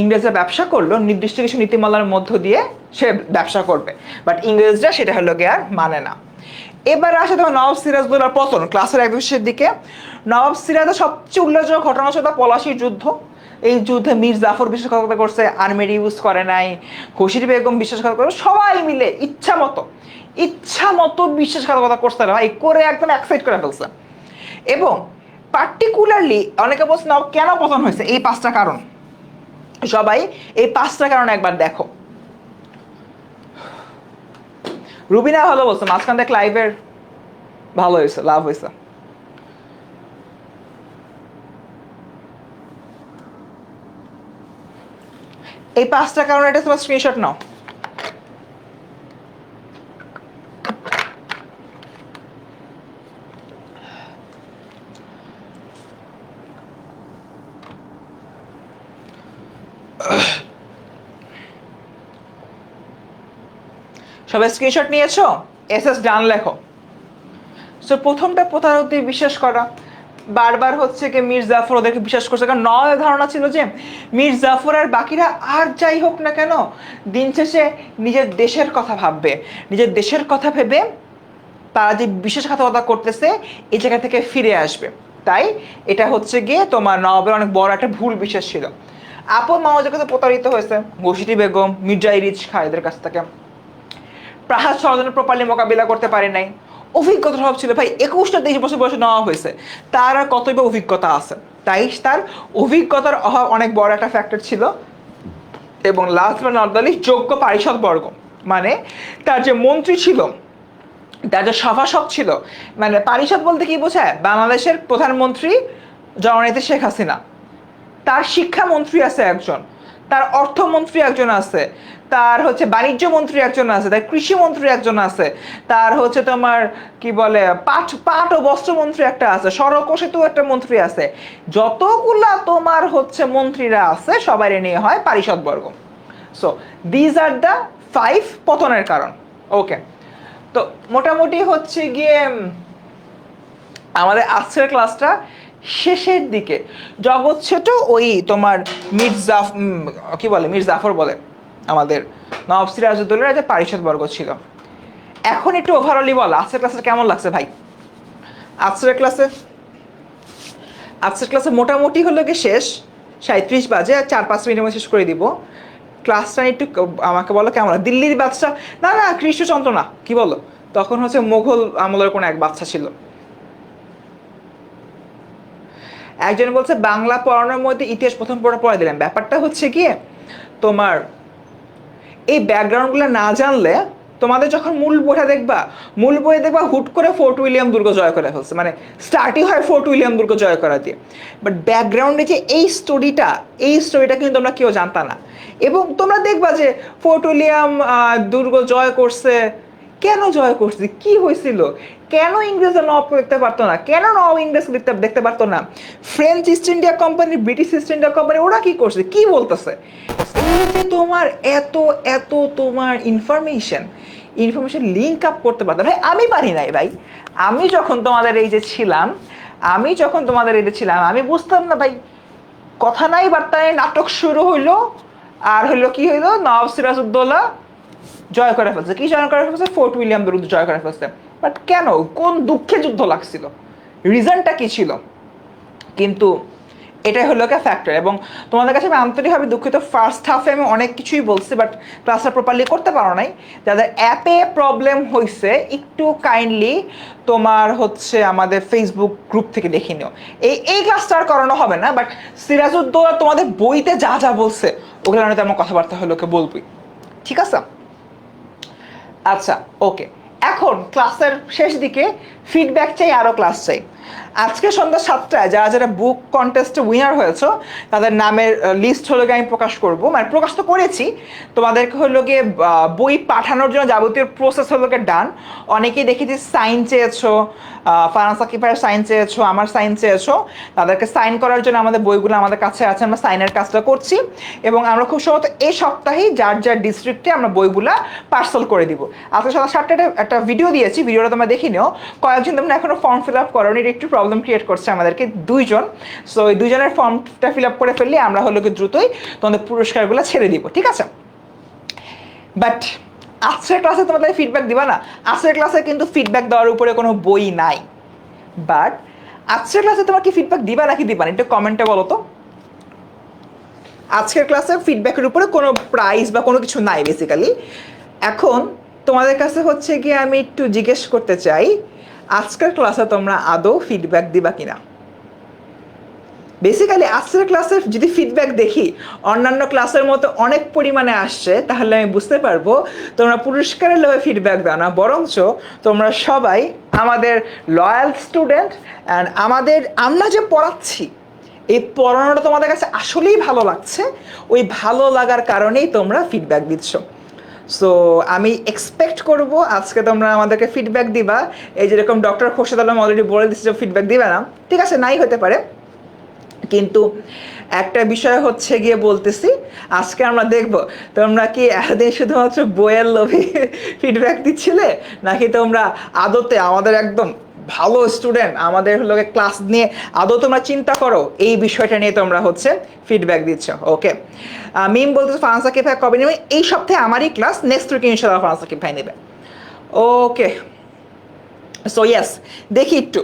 ইংরেজরা ব্যবসা করলো নির্দিষ্ট কিছু নীতিমালার মধ্য দিয়ে সে ব্যবসা করবে, বাট ইংরেজরা সেটা হলো আর মানে না। এবার আসে তোমার নবাব সিরাজউদ্দৌলার পতন ক্লাসের একবিশের দিকে। নবাব সিরাজের সবচেয়ে উল্লেখযোগ্য ঘটনা হচ্ছে তার পলাশির যুদ্ধ। এই যুদ্ধে মীর জাফর বিশ্বাসঘাতকতা করছে, আর্মির ইউজ করে নাই, খুশির বেগম বিশ্বাসঘাতকতা করে, সবাই মিলে ইচ্ছা মতো বিশ্বাসঘাতকতা করছে না ভাই, করে একদম এক্সাইট করে ফেলছে। এবং পার্টিকুলারলি অনেকে বলছে না কেন পতন হয়েছে, এই 5টা কারণ। সবাই এই 5টা কারণ একবার দেখো। রুবিনা ভালো বলছে, মাঝখান থেকে ক্লাইভের ভালো হয়েছে, লাভ হয়েছে। এই 5টা কারণ, এটা তোমার স্ক্রিনশট নাও। সবাই স্ক্রিনশট নিয়েছো? এসএস ডান লেখো। সো প্রথমটা প্রতারকদের বিশ্বাস করা। বারবার হচ্ছে কি মীর জাফর ওদেরকে বিশ্বাস করছে, কারণ নয় ধারণা ছিল যে মীর জাফর আর বাকিরা আর যাই হোক না কেন দিন শেষে নিজের দেশের কথা ভাববে, নিজের দেশের কথা ভেবে তারা যে বিশ্বাসঘাতকতা করতেছে এই জায়গা থেকে ফিরে আসবে। তাই এটা হচ্ছে গিয়ে তোমার নবাবের অনেক বড় একটা ভুল বিশ্বাস ছিল। আপন মাওয়াজের কাছে প্রতারিত হয়েছে, ঘোষিটি বেগম, মির্জা ইরিচ খাঁ এদের কাছ থেকে। প্রাসাদ ষড়যন্ত্র প্রপারলি মোকাবিলা করতে পারে নাই। অভিজ্ঞতার অভাব ছিল ভাই, 21-23 বছর বয়সে নেওয়া হয়েছে, তার আর কতই বা অভিজ্ঞতা আছে, তাই তার অভিজ্ঞতার অভাব অনেক বড় একটা ফ্যাক্টর ছিল। এবং last but not the least, যোগ্য পারিষদ বর্গ, মানে তার যে মন্ত্রী ছিল, তার যে সভাসদ ছিল, মানে পারিষদ বলতে কি বোঝায়, বাংলাদেশের প্রধানমন্ত্রী জননেত্রী শেখ হাসিনা, তার শিক্ষামন্ত্রী আছে একজন, তার অর্থমন্ত্রী একজন আছে, তার হচ্ছে বাণিজ্য মন্ত্রী একজন আছে, তার কৃষি মন্ত্রী একজন আছে, তার হচ্ছে তোমার কি বলে পাট ও বস্ত্রমন্ত্রী একটা আছে, সড়ক ও সেতু একটা মন্ত্রী আছে, যতগুলা তোমার হচ্ছে মন্ত্রীরা আছে সবাই নিয়ে হয় পারিষদবর্গ। সো দিজ আর দ্য 5 পতনের কারণ। ওকে, তো মোটামুটি হচ্ছে গিয়ে আমাদের আজকের ক্লাসটা শেষের দিকে। জগৎ ছোট ওই তোমার কি বলে মীর জাফর বলে আমাদের নবাব সিরাজউদ্দৌলার যে পারিষদ বর্গ ছিল। এখন একটু ওভারঅলি বল আজকের ক্লাসটা কেমন লাগছে ভাই? আজকের ক্লাসে মোটামুটি হলো কি শেষ, 37 বাজে, আর 4-5 মিনিটের মধ্যে শেষ করে দিব ক্লাসটা। একটু আমাকে বলো কেমন, দিল্লির বাদশা না না কৃষ্ণচন্দ্র না, কি বলো, তখন হচ্ছে মোগল আমলের কোনো এক বাচ্চা ছিল। একজন বলছে বাংলা পড়ানোর মধ্যে ইতিহাস প্রথম পড়া দিলেন। ব্যাপারটা হচ্ছে কি, তোমার এই ব্যাকগ্রাউন্ডগুলো না জানলে তোমাদের যখন মূল বইটা দেখবা, মূল বইয়ে দেখবা হুট করে ফোর্ট উইলিয়াম দুর্গ জয় করে ফেলছে, মানে স্টার্টই হয় ফোর্ট উইলিয়াম দুর্গ জয় করা দিয়ে, বাট ব্যাকগ্রাউন্ডে যে এই স্টোরিটা কিন্তু তোমরা কেউ জানতা না। এবং তোমরা দেখবা যে ফোর্ট উইলিয়াম দুর্গ জয় করছে, কেন জয় করছে, কি হয়েছিল, কেন ইংরেজরা নবাব দেখতে পারতো না, কেন নবাব ইংরেজ দেখতে পারতো না, French east India company, British East India company ওরা কি করছে, কি বলতেছে, এই যে তোমার এত এত তোমার ইনফরমেশন লিঙ্ক আপ করতে পারতাম ভাই, আমি পারি নাই ভাই। আমি যখন তোমাদের এই যে ছিলাম আমি বুঝতাম না ভাই, কথা নাই বার্তা নাই, নাটক শুরু হইলো, আর হইলো কি হইলো, নবাব সিরাজউদ্দৌলা জয় করে ফেলছে, কি জয় করে ফেলছে, ফোর্ট উইলিয়াম বিরুদ্ধে জয় করে ফেলছে। বাট কেন, কোন দুঃখে যুদ্ধ লাগছিল, রিজনটা কি ছিল? কিন্তু এটাই হলো একটা ফ্যাক্টর। এবং তোমাদের কাছে আমি আন্তরিকভাবে দুঃখিত, ফার্স্ট হাফে আমি অনেক কিছুই বলছি, বাট ক্লাসটা প্রপারলি করতে পারো নাই। যাদের অ্যাপে প্রবলেম হয়েছে একটু কাইন্ডলি তোমার হচ্ছে আমাদের ফেসবুক গ্রুপ থেকে দেখে নিও। এই ক্লাসটা আর করানো হবে না, বাট সিরাজউদ্দৌলা তোমাদের বইতে যা যা বলছে ওগুলো নিয়ে আমার কথাবার্তা হলো ওকে বলবই, ঠিক আছে? আচ্ছা, ওকে, এখন ক্লাসের শেষ দিকে ফিডব্যাক চাই, আরও ক্লাস চাই। আজকে সন্ধ্যা 7টায় যারা যারা বুক কন্টেস্টে উইনার হয়েছে তাদের নামের লিস্ট হলো গিয়ে আমি প্রকাশ করবো, মানে প্রকাশ তো করেছি, তোমাদেরকে হলো গিয়ে বই পাঠানোর জন্য যাবতীয় প্রসেস হলো গিয়ে ডান। অনেকেই দেখেছি সাইন চেয়েছো, ফারহান সাকিব ভাইয়ের সাইন চেয়েছো, আমার সাইন চেয়েছো, তাদেরকে সাইন করার জন্য আমাদের বইগুলো আমাদের কাছে আছে, আমরা সাইনের কাজটা করছি। এবং আমরা খুব সম্ভবত এই সপ্তাহেই যার যার ডিস্ট্রিক্টে আমরা বইগুলা পার্সেল করে দিব। আজকে সকাল 7টায় একটা ভিডিও দিয়েছি, ভিডিওটা তোমরা দেখে নিও। কয়েকজন তোমরা এখনো ফর্ম ফিল আপ করো, এটা একটু প্রবলেম ক্রিয়েট করছে আমাদেরকে, 2 জন। সো এই 2 জনের ফর্মটা ফিল আপ করে ফেললে আমরা হলো কি দ্রুতই তোমাদের পুরস্কারগুলো ছেড়ে দিব, ঠিক আছে? বাট আজকের ক্লাসে তোমাদের ফিডব্যাক দিবা না, আজকের ক্লাসে কিন্তু ফিডব্যাক দেওয়ার উপরে কোনো বই নাই। বাট আজকের ক্লাসে তোমার কি ফিডব্যাক দিবা নাকি দিবা না, একটু কমেন্টে বলো তো। আজকের ক্লাসে ফিডব্যাকের উপরে কোনো প্রাইজ বা কোনো কিছু নাই বেসিক্যালি। এখন তোমাদের কাছে হচ্ছে গিয়ে আমি একটু জিজ্ঞেস করতে চাই, আজকের ক্লাসে তোমরা আদৌ ফিডব্যাক দিবা কিনা? বেসিক্যালি আজকের ক্লাসে যদি ফিডব্যাক দেখি অন্যান্য ক্লাসের মতো অনেক পরিমাণে আসছে, তাহলে আমি বুঝতে পারবো তোমরা পুরস্কারের লোভে ফিডব্যাক দাও না, বরঞ্চ তোমরা সবাই আমাদের লয়াল স্টুডেন্ট, অ্যান্ড আমরা যে পড়াচ্ছি এই পড়ানোটা তোমাদের কাছে আসলেই ভালো লাগছে, ওই ভালো লাগার কারণেই তোমরা ফিডব্যাক দিচ্ছ। সো আমি এক্সপেক্ট করব আজকে তোমরা আমাদেরকে ফিডব্যাক দিবা। এই যেরকম ডক্টর খোরশেদ আলম অলরেডি বলে দিচ্ছে যে ফিডব্যাক দিবে না, ঠিক আছে, নাই হতে পারে, কিন্তু একটা বিষয় হচ্ছে গিয়ে বলতেছি, আজকে আমরা দেখব তোমরা কি এতদিন শুধুমাত্র বইয়ের লোভে ফিডব্যাক দিচ্ছিলে, নাকি তোমরা আদতে আমাদের একদম ভালো স্টুডেন্ট, আমাদের হলো ক্লাস নিয়ে আদৌ তোমরা চিন্তা করো, এই বিষয়টা নিয়ে তোমরা হচ্ছে ফিডব্যাক দিচ্ছ। ওকে, মিম বলতেছে ফারহান সাকিব ভাই কবে নেবে? এই সপ্তাহে আমারই ক্লাস, নেক্সট উইকে ইনশাআল্লাহ ফারহান সাকিব ভাই নেবে। ওকে, সো ইয়েস, দেখি একটু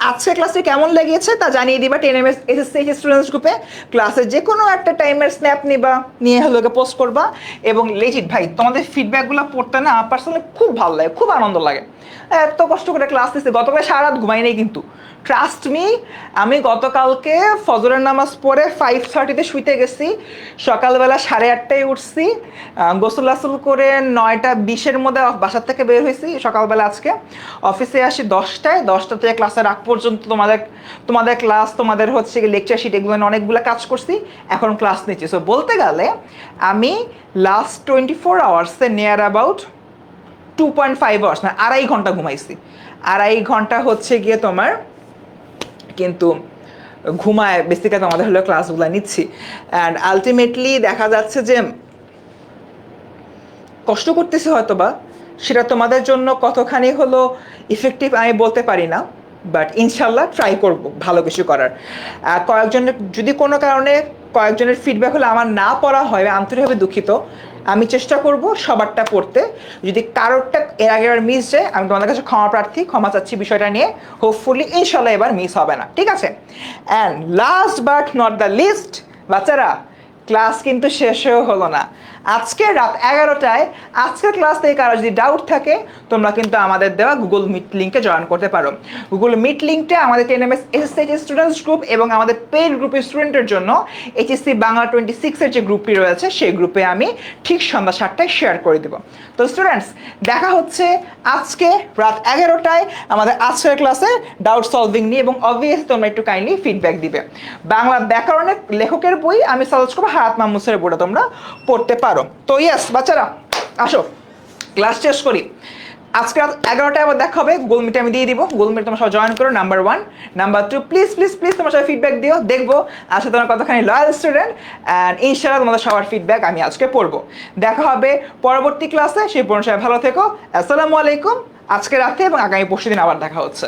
আজকে ক্লাসে কেমন লেগেছে তা জানিয়ে দিবা 10 এসএসসি স্টুডেন্টস গ্রুপে। ক্লাসে যে কোনো একটা টাইমের স্ন্যাপ নিবা, নিয়ে হলো পোস্ট করবা। এবং লেজিট ভাই তোমাদের ফিডব্যাকগুলো পড়তে না পার্সোনালি খুব ভালো লাগে, খুব আনন্দ লাগে। এত কষ্ট করে ক্লাস নিচ্ছি, গতকাল সারা রাত ঘুমাই নেই কিন্তু, ট্রাস্ট মি। আমি গতকালকে ফজরের নামাজ পড়ে 5:30 শুইতে গেছি, সকালবেলা 8:30টায় উঠছি, গোসল আসল করে 9:20-এর মধ্যে বাসার থেকে বের হয়েছি সকালবেলা। আজকে অফিসে আসি 10টায়, 10টা থেকে ক্লাসের আগ পর্যন্ত তোমাদের ক্লাস, তোমাদের হচ্ছে লেকচার শিট, এগুলো অনেকগুলো কাজ করছি, এখন ক্লাস নিচ্ছি। সো বলতে গেলে আমি লাস্ট 24 আওয়ার্সে নিয়ার অ্যাবাউট 2.5 আওয়ার্স, মানে 2.5 ঘন্টা ঘুমাইছি। 2.5 ঘন্টা হচ্ছে গিয়ে তোমার কিন্তু ঘুমায় বেসিক্যালি আমাদের হলো ক্লাসগুলো নিচ্ছি। অ্যান্ড আলটিমেটলি দেখা যাচ্ছে যে কষ্ট করতেছি হয়তো বা, সেটা তোমাদের জন্য কতখানি হলো ইফেক্টিভ আমি বলতে পারি না, বাট ইনশাল্লাহ ট্রাই করব ভালো কিছু করার। কয়েকজনের যদি কোনো কারণে কয়েকজনের ফিডব্যাক হলে আমার না পড়া হয়, আন্তরিকভাবে দুঃখিত। আমি চেষ্টা করব সবারটা পড়তে, যদি কারোরটা এর আগের মিস যায় আমি তোমাদের কাছে ক্ষমা প্রার্থী, ক্ষমা চাচ্ছি বিষয়টা নিয়ে। হোপফুলি ইনশাল্লাহ এবার মিস হবে না, ঠিক আছে? And last but not the least, বাচ্চারা ক্লাস কিন্তু শেষও হলো না। আজকে রাত 11টায় আজকের ক্লাস থেকে কারো যদি ডাউট থাকে তোমরা কিন্তু আমাদের দেওয়া গুগল মিট লিঙ্কে জয়েন করতে পারো। গুগল মিট লিঙ্কটা আমাদের টেনএমএস এসএসসি স্টুডেন্টস গ্রুপ এবং আমাদের পেইড গ্রুপের স্টুডেন্টের জন্য এইচএসসি বাংলা 26-এর যে গ্রুপটি রয়েছে সেই গ্রুপে আমি ঠিক সন্ধ্যা 7টায় শেয়ার করে দেবো। তো স্টুডেন্টস, দেখা হচ্ছে আজকে রাত 11টায় আমাদের আজকের ক্লাসে ডাউট সলভিং নিয়ে, এবং অবভিয়াসলি তোমরা একটু কাইন্ডলি ফিডব্যাক দিবে। বাংলা ব্যাকরণের লেখকের বই আমি সাজেস্ট করবো হায়াত মাহমুদের বইটা তোমরা পড়তে পারো। তো ইয়েস বাচ্চারা, আসো ক্লাস শেষ করি। আজকে রাত 11টায় আবার দেখা হবে, গুগল মিটে আমি দিয়ে দিব, গুগল মিট তোমরা সবাই জয়েন করো। Number 1, number 2, please please please তোমার সবাই ফিডব্যাক দিও, দেখবো আসলে তোমার কতখানি লয়াল স্টুডেন্ট। অ্যান্ড ইনশাআল্লাহ তোমাদের সবার ফিডব্যাক আমি আজকে পড়বো। দেখা হবে পরবর্তী ক্লাসে, সেই পর্যন্ত সবাই ভালো থেকো। আসসালামু আলাইকুম। আজকে রাতে এবং আগামী পরশু দিন আবার দেখা হচ্ছে।